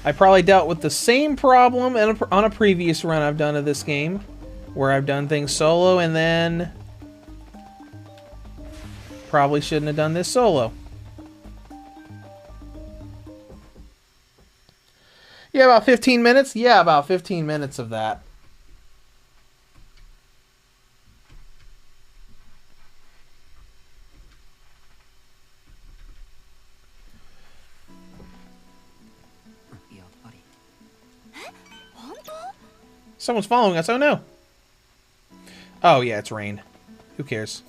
I probably dealt with the same problem on a previous run I've done of this game, where I've done things solo and then probably shouldn't have done this solo. Yeah, about 15 minutes? Yeah, about 15 minutes of that. Someone's following us. Oh, no. Oh, yeah, it's rain. Who cares?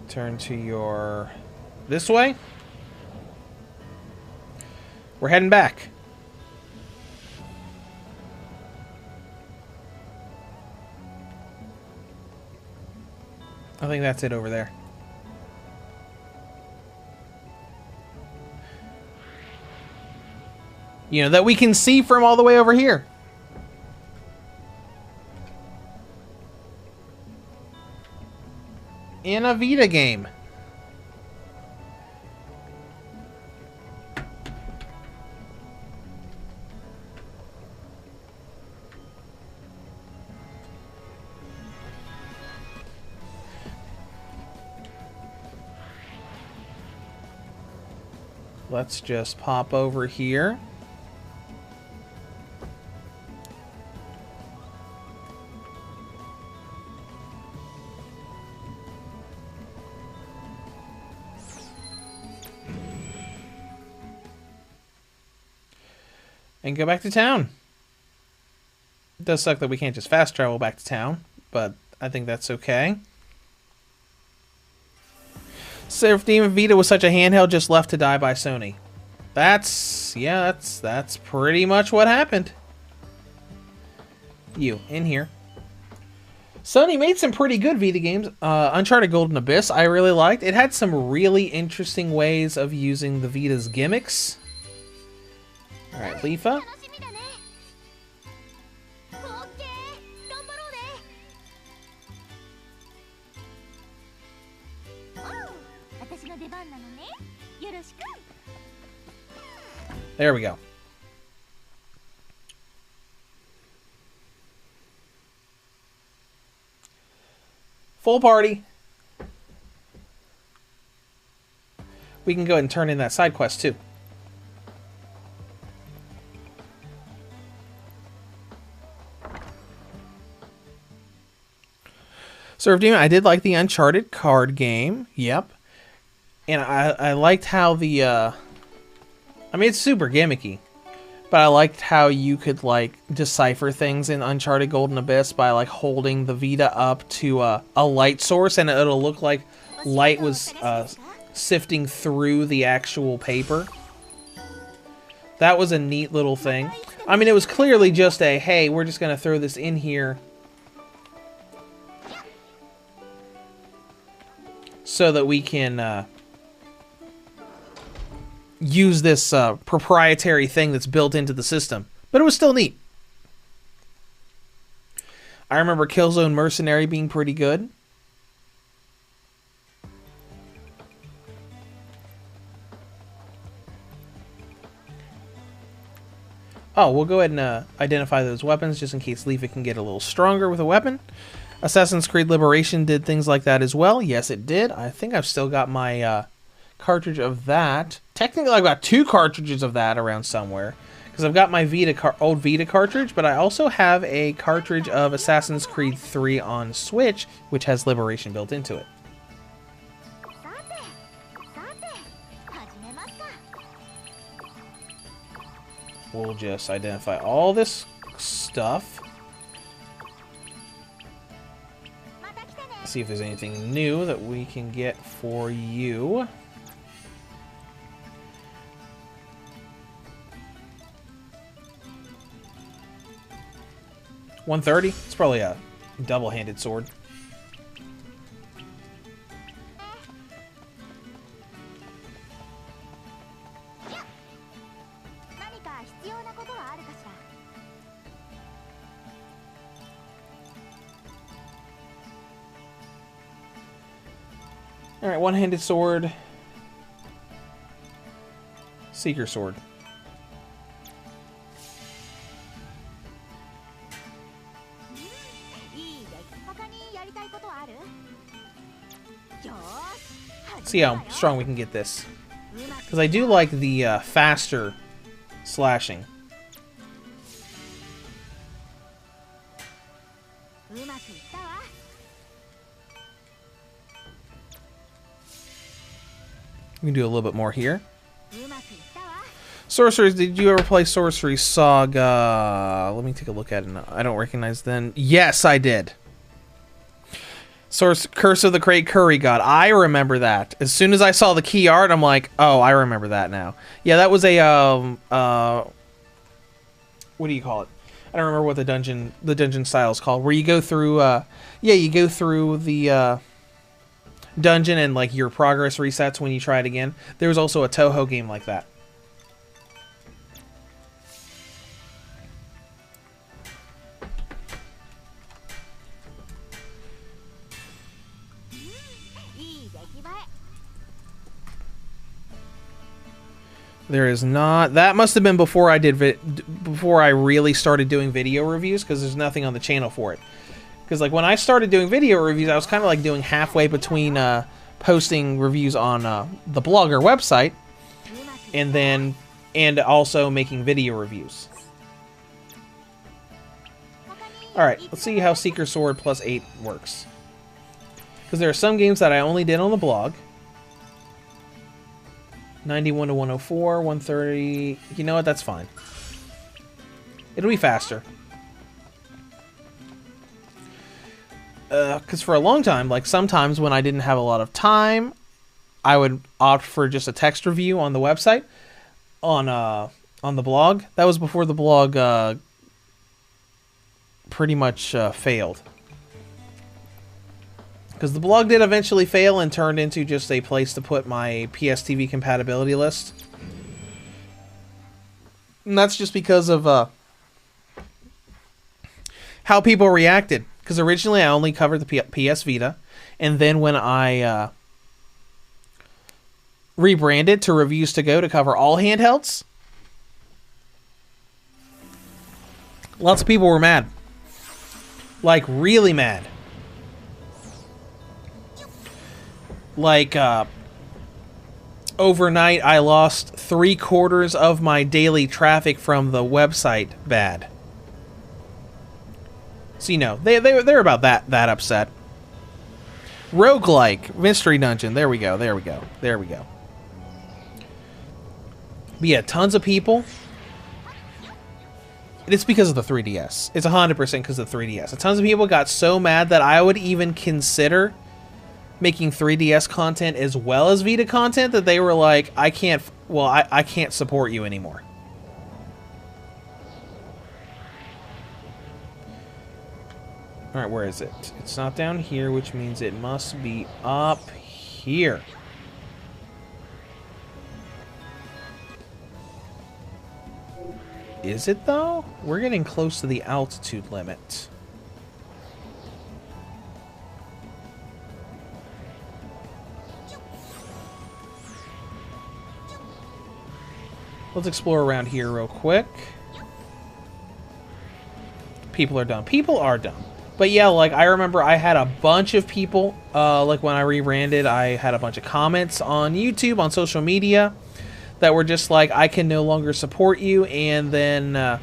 Turn to your... this way? We're heading back. I think that's it over there. You know, that we can see from all the way over here. In a Vita game. Let's just pop over here. and go back to town. It does suck that we can't just fast travel back to town, but I think that's okay. Surf Demon Vita was such a handheld just left to die by Sony. That's pretty much what happened. You, in here. Sony made some pretty good Vita games. Uncharted Golden Abyss, I really liked. It had some really interesting ways of using the Vita's gimmicks. Alright, Leafa. There we go. Full party. We can go ahead and turn in that side quest too. Surf Demon, I did like the Uncharted card game. Yep. And I liked how the I mean, it's super gimmicky, but I liked how you could like decipher things in Uncharted Golden Abyss by like holding the Vita up to a light source, and it'll look like light was sifting through the actual paper. That was a neat little thing. I mean, it was clearly just a, hey, we're just going to throw this in here so that we can use this proprietary thing that's built into the system. But it was still neat. I remember Killzone Mercenary being pretty good. Oh, we'll go ahead and identify those weapons just in case Leafa can get a little stronger with a weapon. Assassin's Creed Liberation did things like that as well. Yes, it did. I think I've still got my cartridge of that. Technically, I've got 2 cartridges of that around somewhere. Because I've got my old Vita cartridge, but I also have a cartridge of Assassin's Creed 3 on Switch, which has Liberation built into it. We'll just identify all this stuff. See if there's anything new that we can get for you. $130. It's probably a double-handed sword. Alright, one-handed sword. Seeker sword. See how strong we can get this. Because I do like the faster slashing. We can do a little bit more here. Sorcerers, did you ever play Sorcery Saga? Let me take a look at it. I don't recognize then. Yes, I did. Curse of the Great Curry God. I remember that. As soon as I saw the key art, I'm like, oh, I remember that now. Yeah, that was a what do you call it? I don't remember what the dungeon style is called. Where you go through yeah, you go through the dungeon and like your progress resets when you try it again. There was also a Toho game like that. There is not. That must have been before I before I really started doing video reviews, because there's nothing on the channel for it. Because like when I started doing video reviews, I was kind of like doing halfway between posting reviews on the blog or website, and also making video reviews. All right, let's see how Seeker Sword plus 8 works. Because there are some games that I only did on the blog. 91 to 104, 130. You know what? That's fine. It'll be faster. Because for a long time, like sometimes when I didn't have a lot of time, I would opt for just a text review on the website, on the blog. That was before the blog pretty much failed. Because the blog did eventually fail and turned into just a place to put my PSTV compatibility list. And that's just because of how people reacted. Because originally I only covered the PS Vita. And then when I rebranded to Reviews to Go to cover all handhelds, lots of people were mad. Like, really mad. Like, overnight, I lost 3/4 of my daily traffic from the website bad. So, you know, they're about that upset. Roguelike, Mystery Dungeon, there we go. But yeah, tons of people. It's because of the 3DS. It's 100% because of the 3DS. Tons of people got so mad that I would even consider making 3DS content as well as Vita content that they were like, I can't support you anymore. Alright, where is it? It's not down here, which means it must be up here. Is it, though? We're getting close to the altitude limit. Let's explore around here real quick. People are dumb. People are dumb. But yeah, like, I remember I had a bunch of people, like, when I rebranded, I had a bunch of comments on YouTube, on social media, that were just like, I can no longer support you, and then,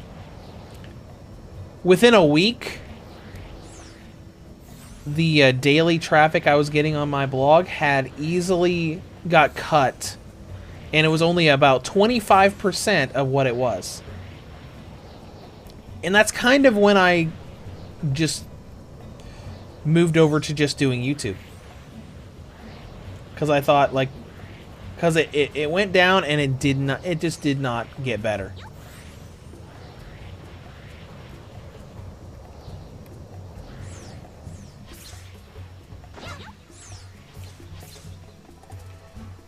within a week, the daily traffic I was getting on my blog had easily got cut, and it was only about 25% of what it was. And that's kind of when I just moved over to just doing YouTube. Because I thought, like, because it went down and it just did not get better.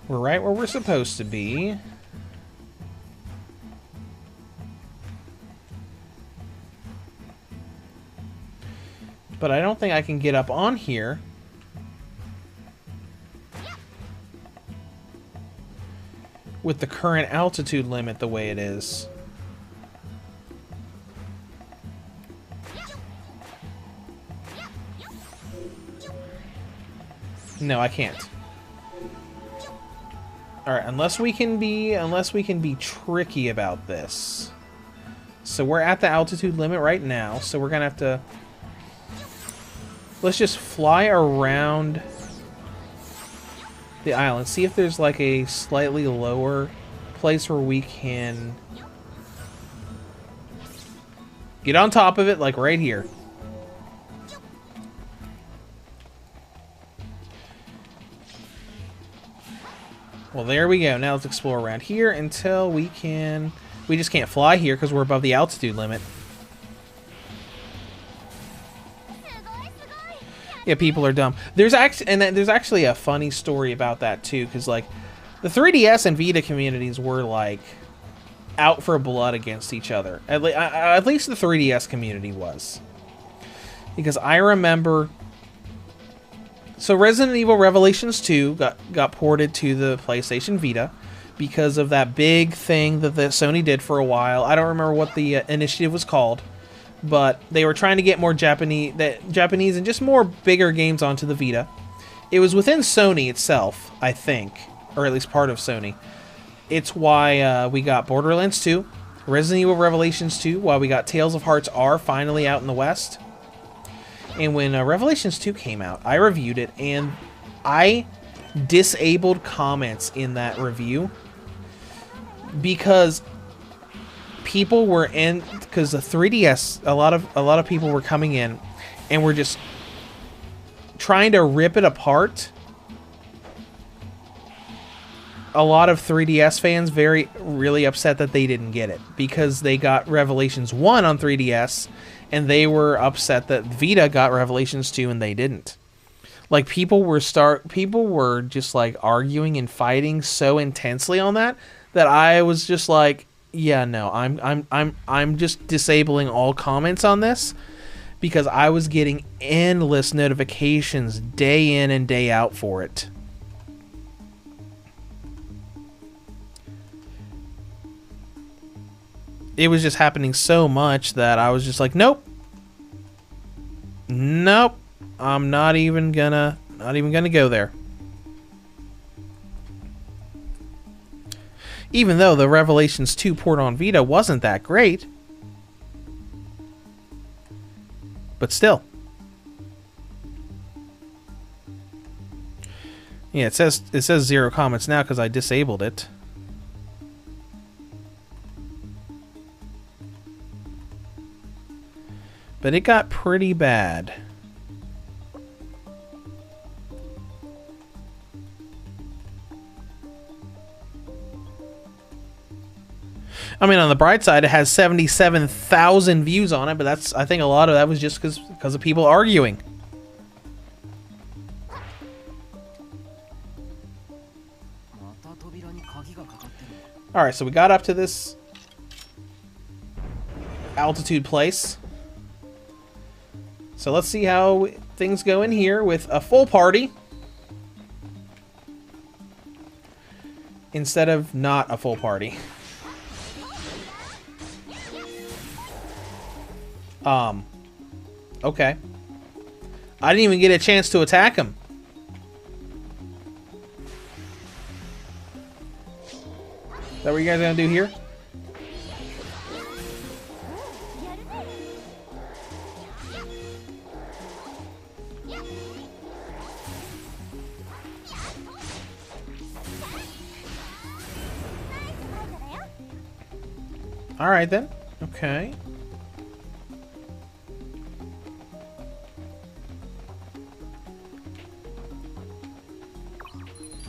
We're right where we're supposed to be. But I don't think I can get up on here. With the current altitude limit the way it is. No, I can't. Alright, unless we can be tricky about this. So we're at the altitude limit right now, so we're gonna have to... Let's just fly around the island. See if there's like a slightly lower place where we can get on top of it, like right here. Well, there we go. Now let's explore around here until we can... We just can't fly here because we're above the altitude limit. Yeah, people are dumb. There's actually a funny story about that too, because like the 3DS and Vita communities were like out for blood against each other. At least the 3DS community was, because I remember. So Resident Evil Revelations 2 got ported to the PlayStation Vita because of that big thing that Sony did for a while. I don't remember what the initiative was called. But they were trying to get more Japanese and just more bigger games onto the Vita. It was within Sony itself, I think, or at least part of Sony. It's why we got Borderlands 2, Resident Evil Revelations 2, why we got Tales of Hearts R finally out in the West. And when Revelations 2 came out, I reviewed it, and I disabled comments in that review because people were in, because the 3DS, a lot of people were coming in and were just trying to rip it apart. A lot of 3DS fans really upset that they didn't get it because they got Revelations 1 on 3DS and they were upset that Vita got Revelations 2 and they didn't. Like, people were just like arguing and fighting so intensely on that I was just like, yeah, no, I'm just disabling all comments on this, because I was getting endless notifications day in and day out for it. It was just happening so much that I was just like, nope. Nope. I'm not even gonna go there. Even though the Revelations 2 port on Vita wasn't that great. But still. Yeah, it says 0 comments now because I disabled it. But it got pretty bad. I mean, on the bright side, it has 77,000 views on it, but I think a lot of that was just because of people arguing. Alright, so we got up to this altitude place. So let's see how things go in here with a full party instead of not a full party. Okay. I didn't even get a chance to attack him. Is that what you guys are gonna do here? Alright then. Okay.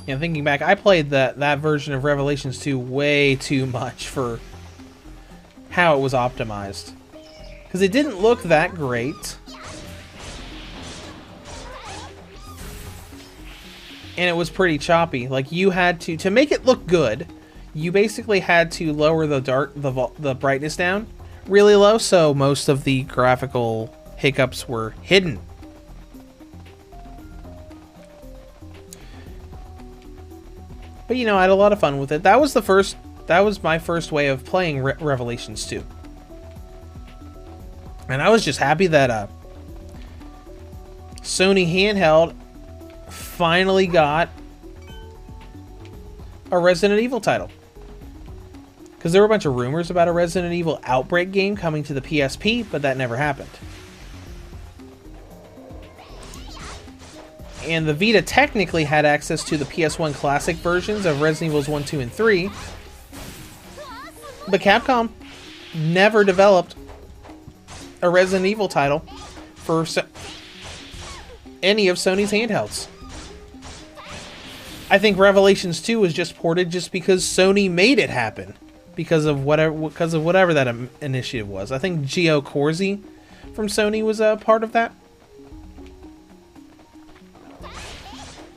Yeah, thinking back, I played that version of Revelations 2 way too much for how it was optimized. Because it didn't look that great. And it was pretty choppy. Like, you had to make it look good, you basically had to lower the brightness down really low, so most of the graphical hiccups were hidden. But, you know, I had a lot of fun with it. That was my first way of playing Revelations 2. And I was just happy that Sony Handheld finally got a Resident Evil title. Because there were a bunch of rumors about a Resident Evil Outbreak game coming to the PSP, but that never happened. And the Vita technically had access to the PS1 classic versions of Resident Evils 1, 2, and 3. But Capcom never developed a Resident Evil title for any of Sony's handhelds. I think Revelations 2 was just ported just because Sony made it happen. Because of whatever that initiative was. I think Gio Corsi from Sony was a part of that.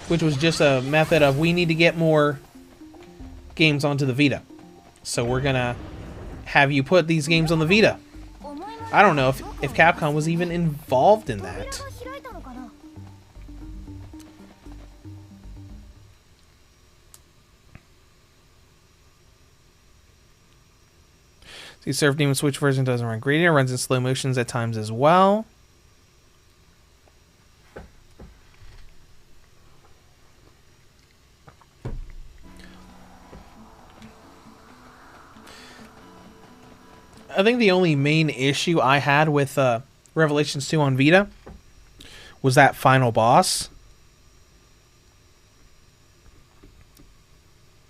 Which was just a method of, we need to get more games onto the Vita. So we're gonna have you put these games on the Vita. I don't know if Capcom was even involved in that. See, Surf Demon Switch version doesn't run great. It runs in slow motions at times as well. I think the only main issue I had with Revelations 2 on Vita was that final boss.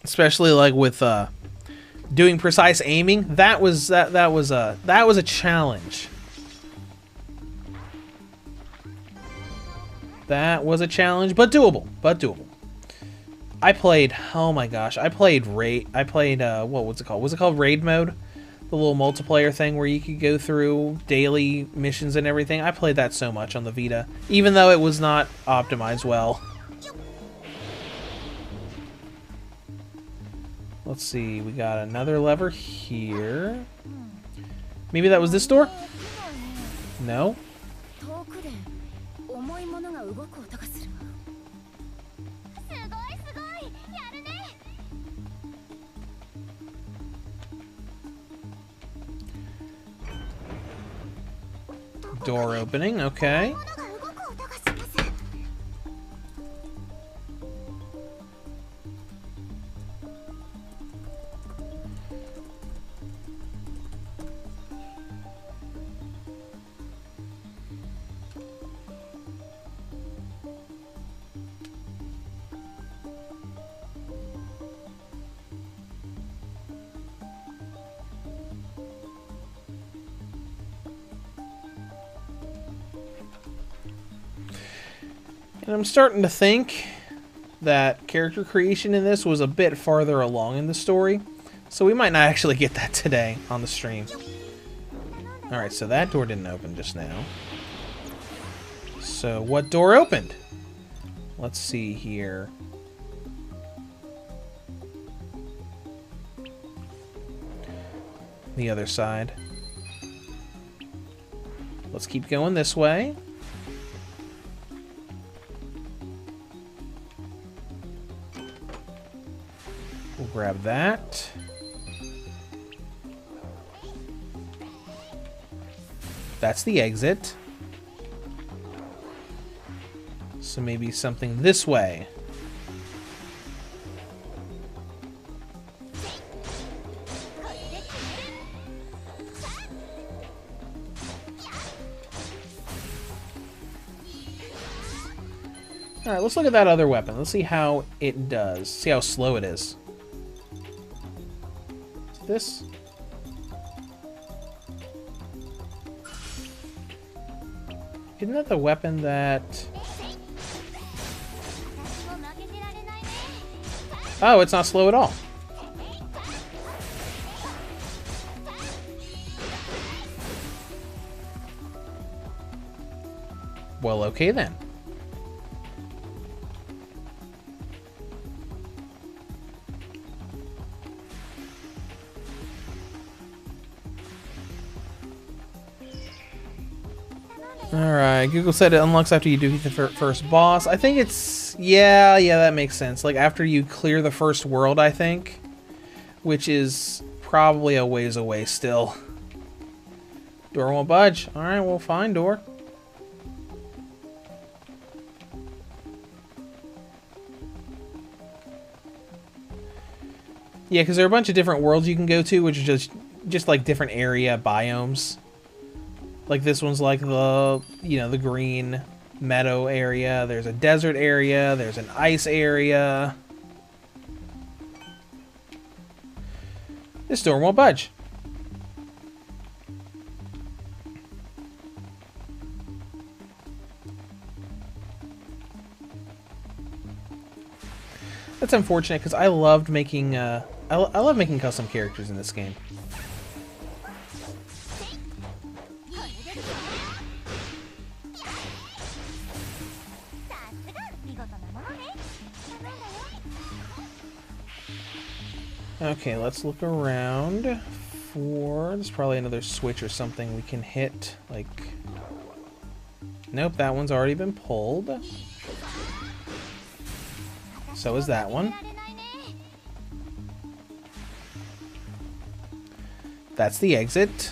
Especially like with doing precise aiming, that was a challenge. That was a challenge, but doable. I played, oh my gosh, I played what was it called? Was it called Raid Mode? The little multiplayer thing where you could go through daily missions and everything. I played that so much on the Vita, even though it was not optimized well. Let's see, we got another lever here. Maybe that was this door? No? Door opening, okay. And I'm starting to think that character creation in this was a bit farther along in the story, so we might not actually get that today on the stream. Alright, so that door didn't open just now. So what door opened? Let's see here. The other side. Let's keep going this way. We'll grab that. That's the exit. So maybe something this way. Alright, let's look at that other weapon. Let's see how it does. See how slow it is. This? Isn't that the weapon that... Oh, it's not slow at all. Well, okay then. Alright, Google said it unlocks after you defeat the first boss. I think it's... Yeah, that makes sense. Like, after you clear the first world, I think. Which is probably a ways away still. Door won't budge. Alright, well, fine, door. Yeah, because there are a bunch of different worlds you can go to, which are just like different area biomes. Like this one's like the, you know, the green meadow area. There's a desert area. There's an ice area. This door won't budge. That's unfortunate because I loved making I love making custom characters in this game. Okay, let's look around for... There's probably another switch or something we can hit, like... Nope, that one's already been pulled. So is that one. That's the exit.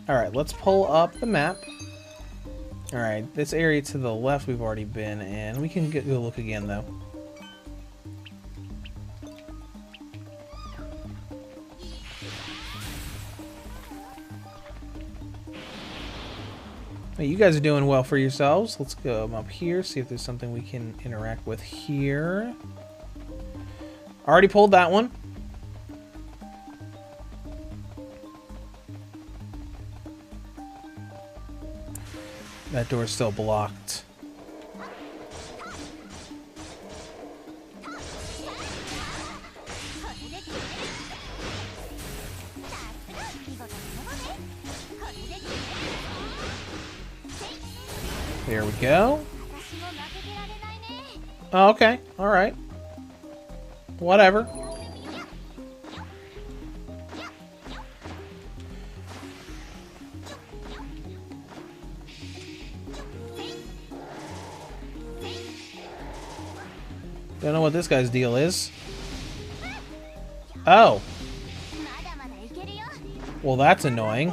Alright, let's pull up the map. Alright, this area to the left we've already been in. We can go look again, though. Hey, you guys are doing well for yourselves. Let's go up here, see if there's something we can interact with here. Already pulled that one. That door's still blocked. There we go. Oh, okay. Alright. Whatever. Don't know what this guy's deal is. Oh. Well, that's annoying.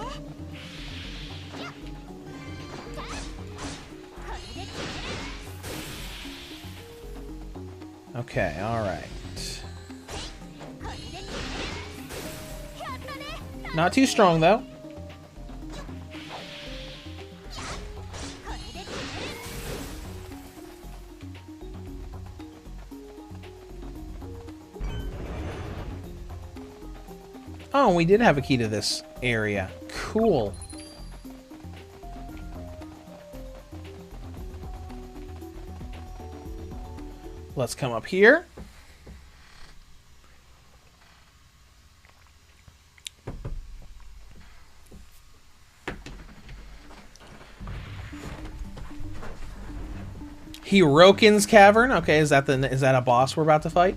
Okay, alright. Not too strong, though. Oh, we did have a key to this area. Cool. Let's come up here. Hirokin's Cavern. Okay, is that a boss we're about to fight?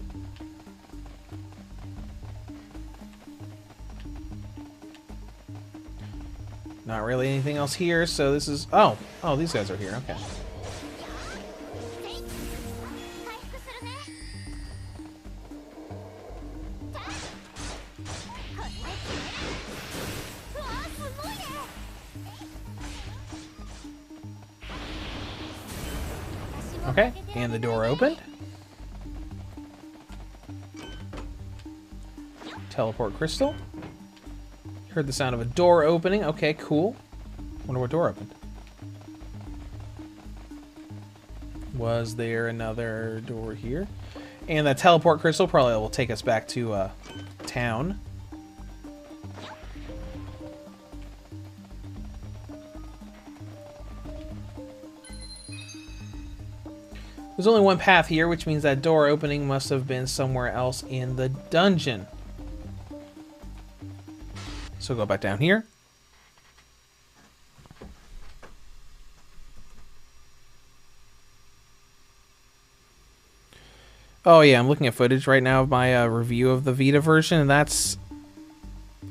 Not really anything else here, so this is... Oh, these guys are here. Okay. Okay, and the door opened. Teleport crystal. Heard the sound of a door opening. Okay, cool. Wonder what door opened. Was there another door here? And that teleport crystal probably will take us back to town. There's only one path here, which means that door opening must have been somewhere else in the dungeon. So go back down here. Oh yeah, I'm looking at footage right now of my review of the Vita version, and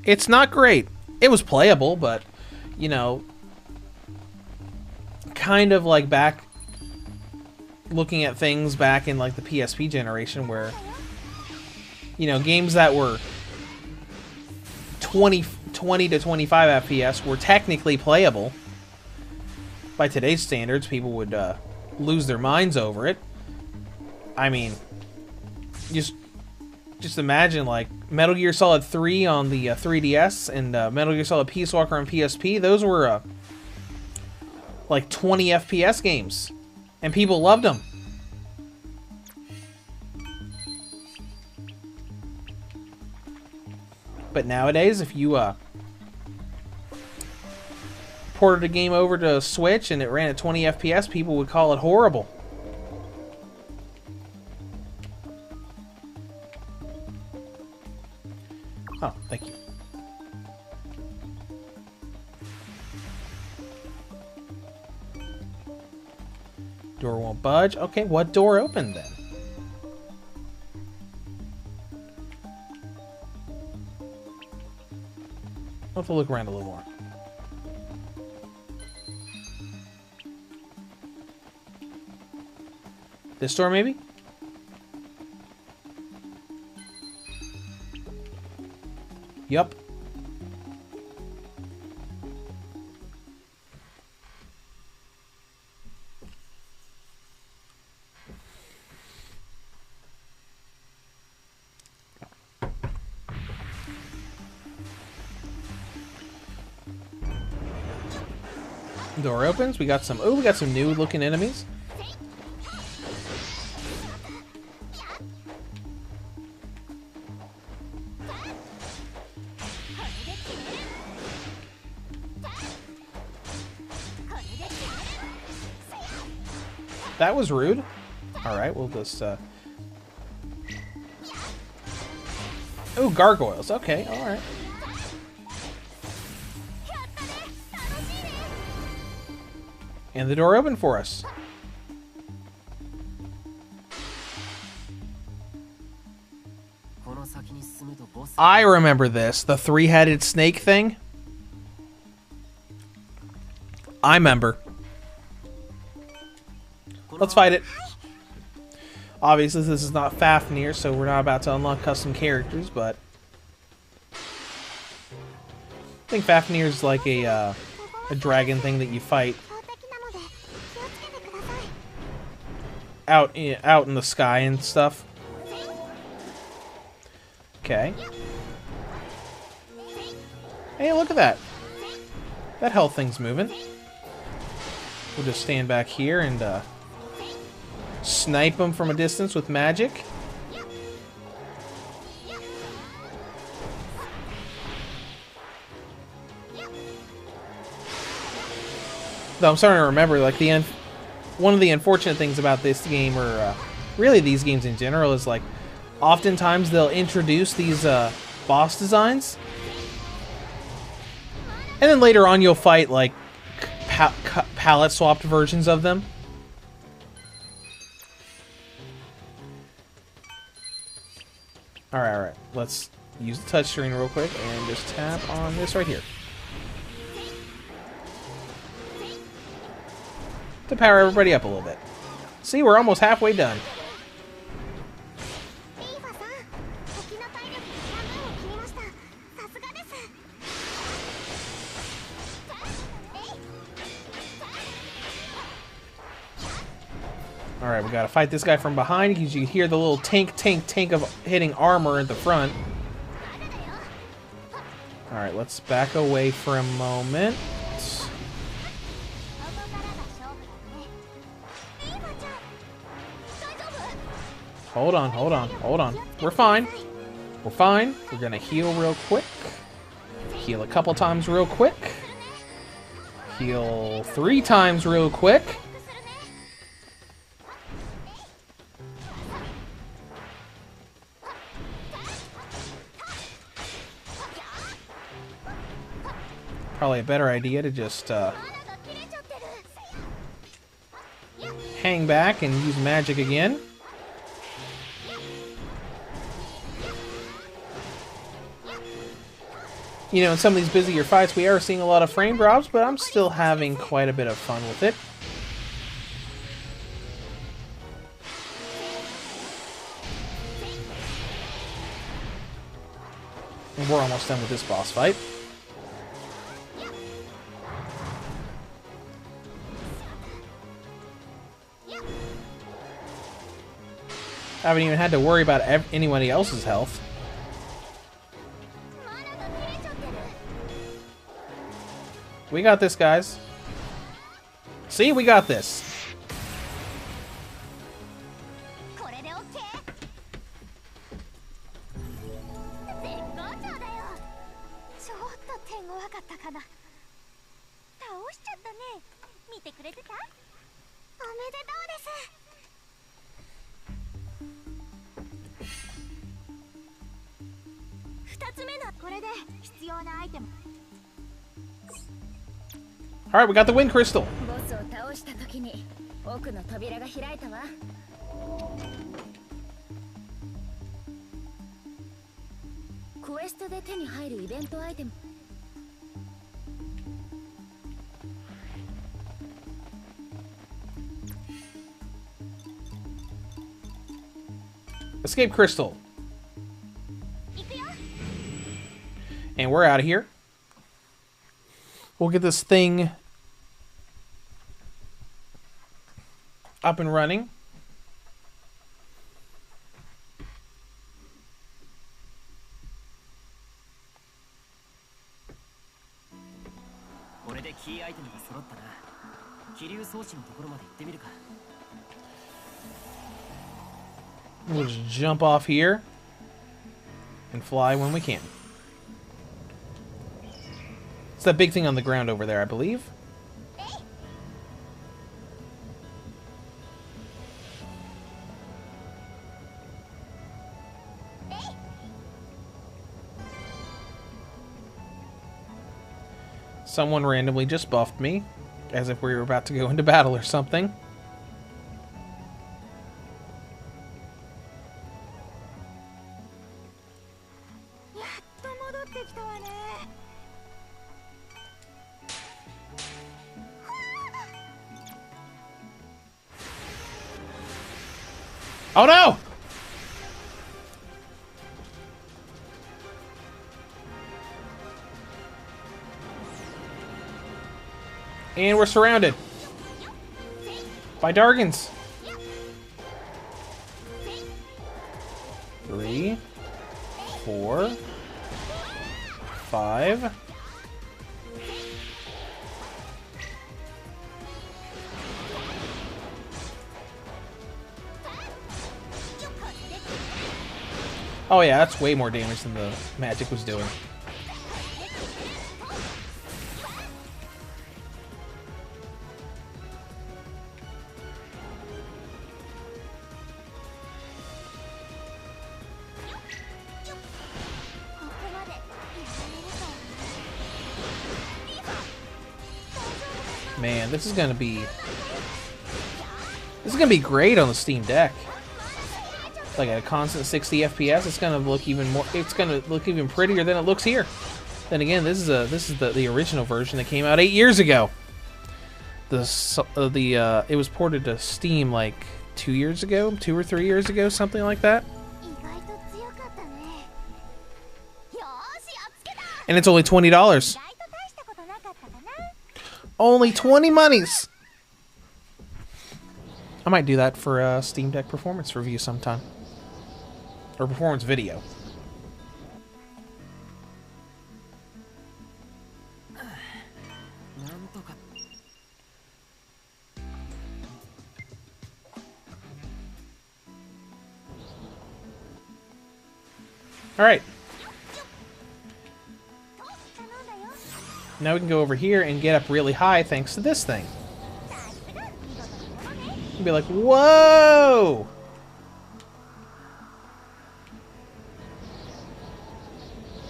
it's not great. It was playable, but, you know, kind of like back, looking at things back in like the PSP generation where, you know, games that were 20 to 25 FPS were technically playable. By today's standards, people would lose their minds over it. I mean, just imagine like Metal Gear Solid 3 on the 3DS and Metal Gear Solid Peace Walker on PSP. Those were like 20 FPS games, and people loved them. But nowadays, if you ported a game over to Switch and it ran at 20 FPS, people would call it horrible. Oh, thank you. Door won't budge. Okay, what door opened then? I'll have to look around a little more. This door, maybe? Yup. Door opens. We got some new looking enemies. That was rude. Alright, we'll just, Ooh, gargoyles. Okay, alright. And the door opened for us. I remember this. The three-headed snake thing. I remember. Let's fight it. Obviously, this is not Fafnir, so we're not about to unlock custom characters, but I think Fafnir is like a dragon thing that you fight out in the sky and stuff. Okay. Hey, look at that. That health thing's moving. We'll just stand back here and snipe them from a distance with magic. Though I'm starting to remember, like, one of the unfortunate things about this game, or really these games in general, is like oftentimes they'll introduce these boss designs, and then later on you'll fight like palette swapped versions of them. Alright, let's use the touchscreen real quick and just tap on this right here to power everybody up a little bit. See, we're almost halfway done. Alright, we gotta fight this guy from behind because you hear the little tank of hitting armor at the front. Alright, let's back away for a moment. Hold on. We're fine. We're fine. We're gonna heal real quick. Heal a couple times real quick. Heal 3 times real quick. Probably a better idea to just hang back and use magic again. You know, in some of these busier fights, we are seeing a lot of frame drops, but I'm still having quite a bit of fun with it. And we're almost done with this boss fight. I haven't even had to worry about anybody else's health. We got this, guys. See, we got this. Alright, we got the wind crystal. Escape crystal. And we're out of here. We'll get this thing up and running. We'll just jump off here and fly when we can. It's that big thing on the ground over there, I believe. Someone randomly just buffed me, as if we were about to go into battle or something. Oh no! And we're surrounded by Dargans. 3, 4, 5. Oh yeah, that's way more damage than the magic was doing. Man, this is gonna be great on the Steam Deck. Like at a constant 60 FPS, it's gonna look even prettier than it looks here. Then again, this is the original version that came out 8 years ago. It was ported to Steam like 2 years ago, 2 or 3 years ago, something like that. And it's only $20. Only 20 monies. I might do that for a Steam Deck performance review sometime. Or performance video. Alright. Now we can go over here and get up really high thanks to this thing. You'll be like, whoa!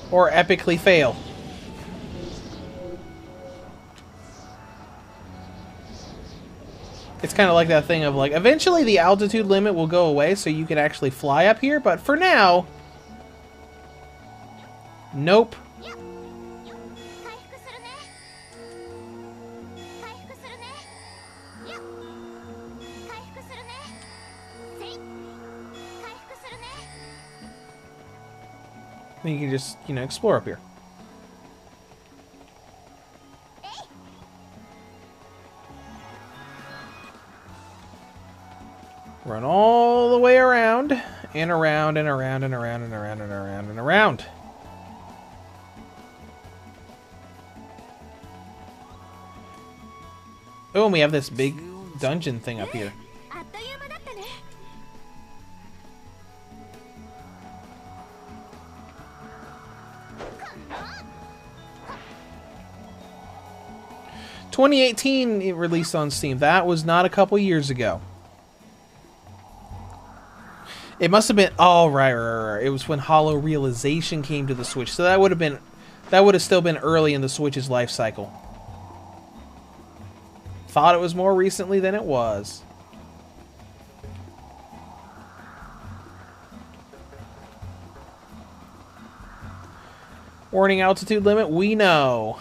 Or epically fail. It's kind of like that thing of like, eventually the altitude limit will go away so you can actually fly up here, but for now, nope. Then you can just, explore up here. Run all the way around, and around, and around, and around, and around, and around, and around. Oh, and we have this big dungeon thing up here. ...2018 it released on Steam. That was not a couple years ago. It must have been... Oh, right. It was when Hollow Realization came to the Switch. So that would have still been early in the Switch's life cycle. Thought it was more recently than it was. Warning, altitude limit, we know.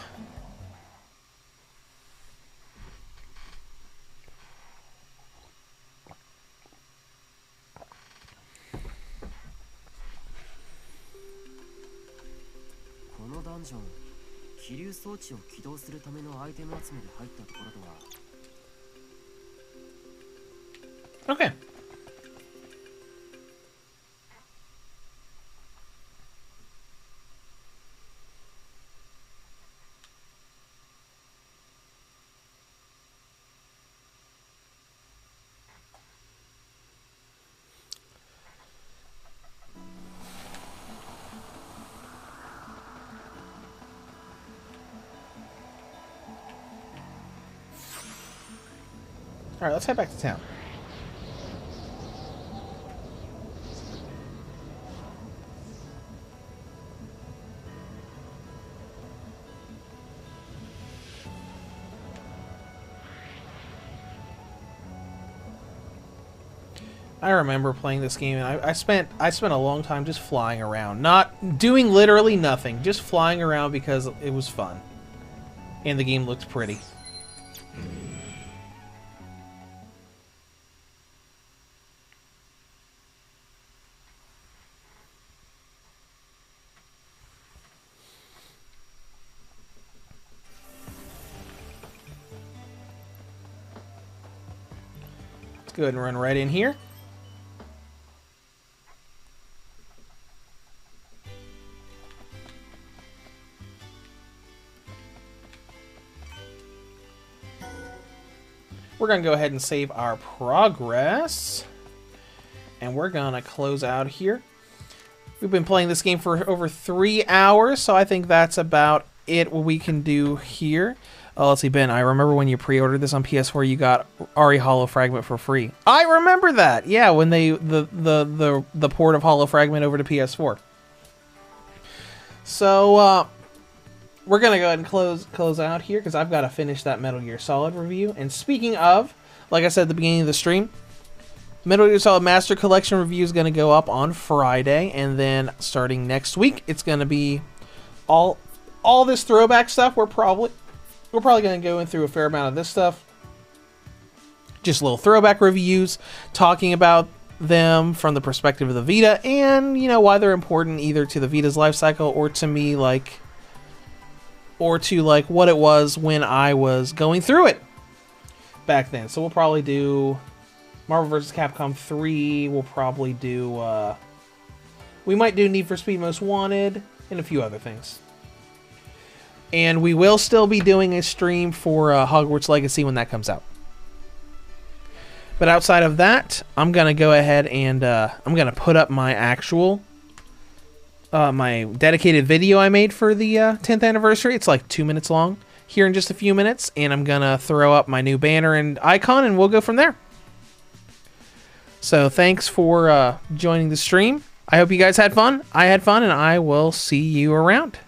Okay. Alright, let's head back to town. I remember playing this game, and I spent a long time just flying around, not doing literally nothing, just flying around because it was fun, and the game looked pretty. Let's go ahead and run right in here. We're going to go ahead and save our progress. And we're going to close out here. We've been playing this game for over 3 hours, so I think that's about it what we can do here. Oh, let's see, Ben, I remember when you pre-ordered this on PS4, you got RE Hollow Fragment for free. I remember that! Yeah, when they the port of Hollow Fragment over to PS4. So, we're going to go ahead and close out here, because I've got to finish that Metal Gear Solid review. And speaking of, like I said at the beginning of the stream, Metal Gear Solid Master Collection review is going to go up on Friday, and then starting next week, it's going to be all this throwback stuff. We're probably going to go in through a fair amount of this stuff. Just little throwback reviews, talking about them from the perspective of the Vita, and, you know, why they're important either to the Vita's life cycle or to me, like, or to, like, what it was when I was going through it back then. So we'll probably do Marvel vs. Capcom 3. We'll probably do, we might do Need for Speed Most Wanted and a few other things. And we will still be doing a stream for Hogwarts Legacy when that comes out. But outside of that, I'm going to go ahead and I'm going to put up my actual my dedicated video I made for the 10th anniversary. It's like 2 minutes long here in just a few minutes, and I'm gonna throw up my new banner and icon, and we'll go from there. So thanks for joining the stream. I hope you guys had fun. I had fun, and I will see you around.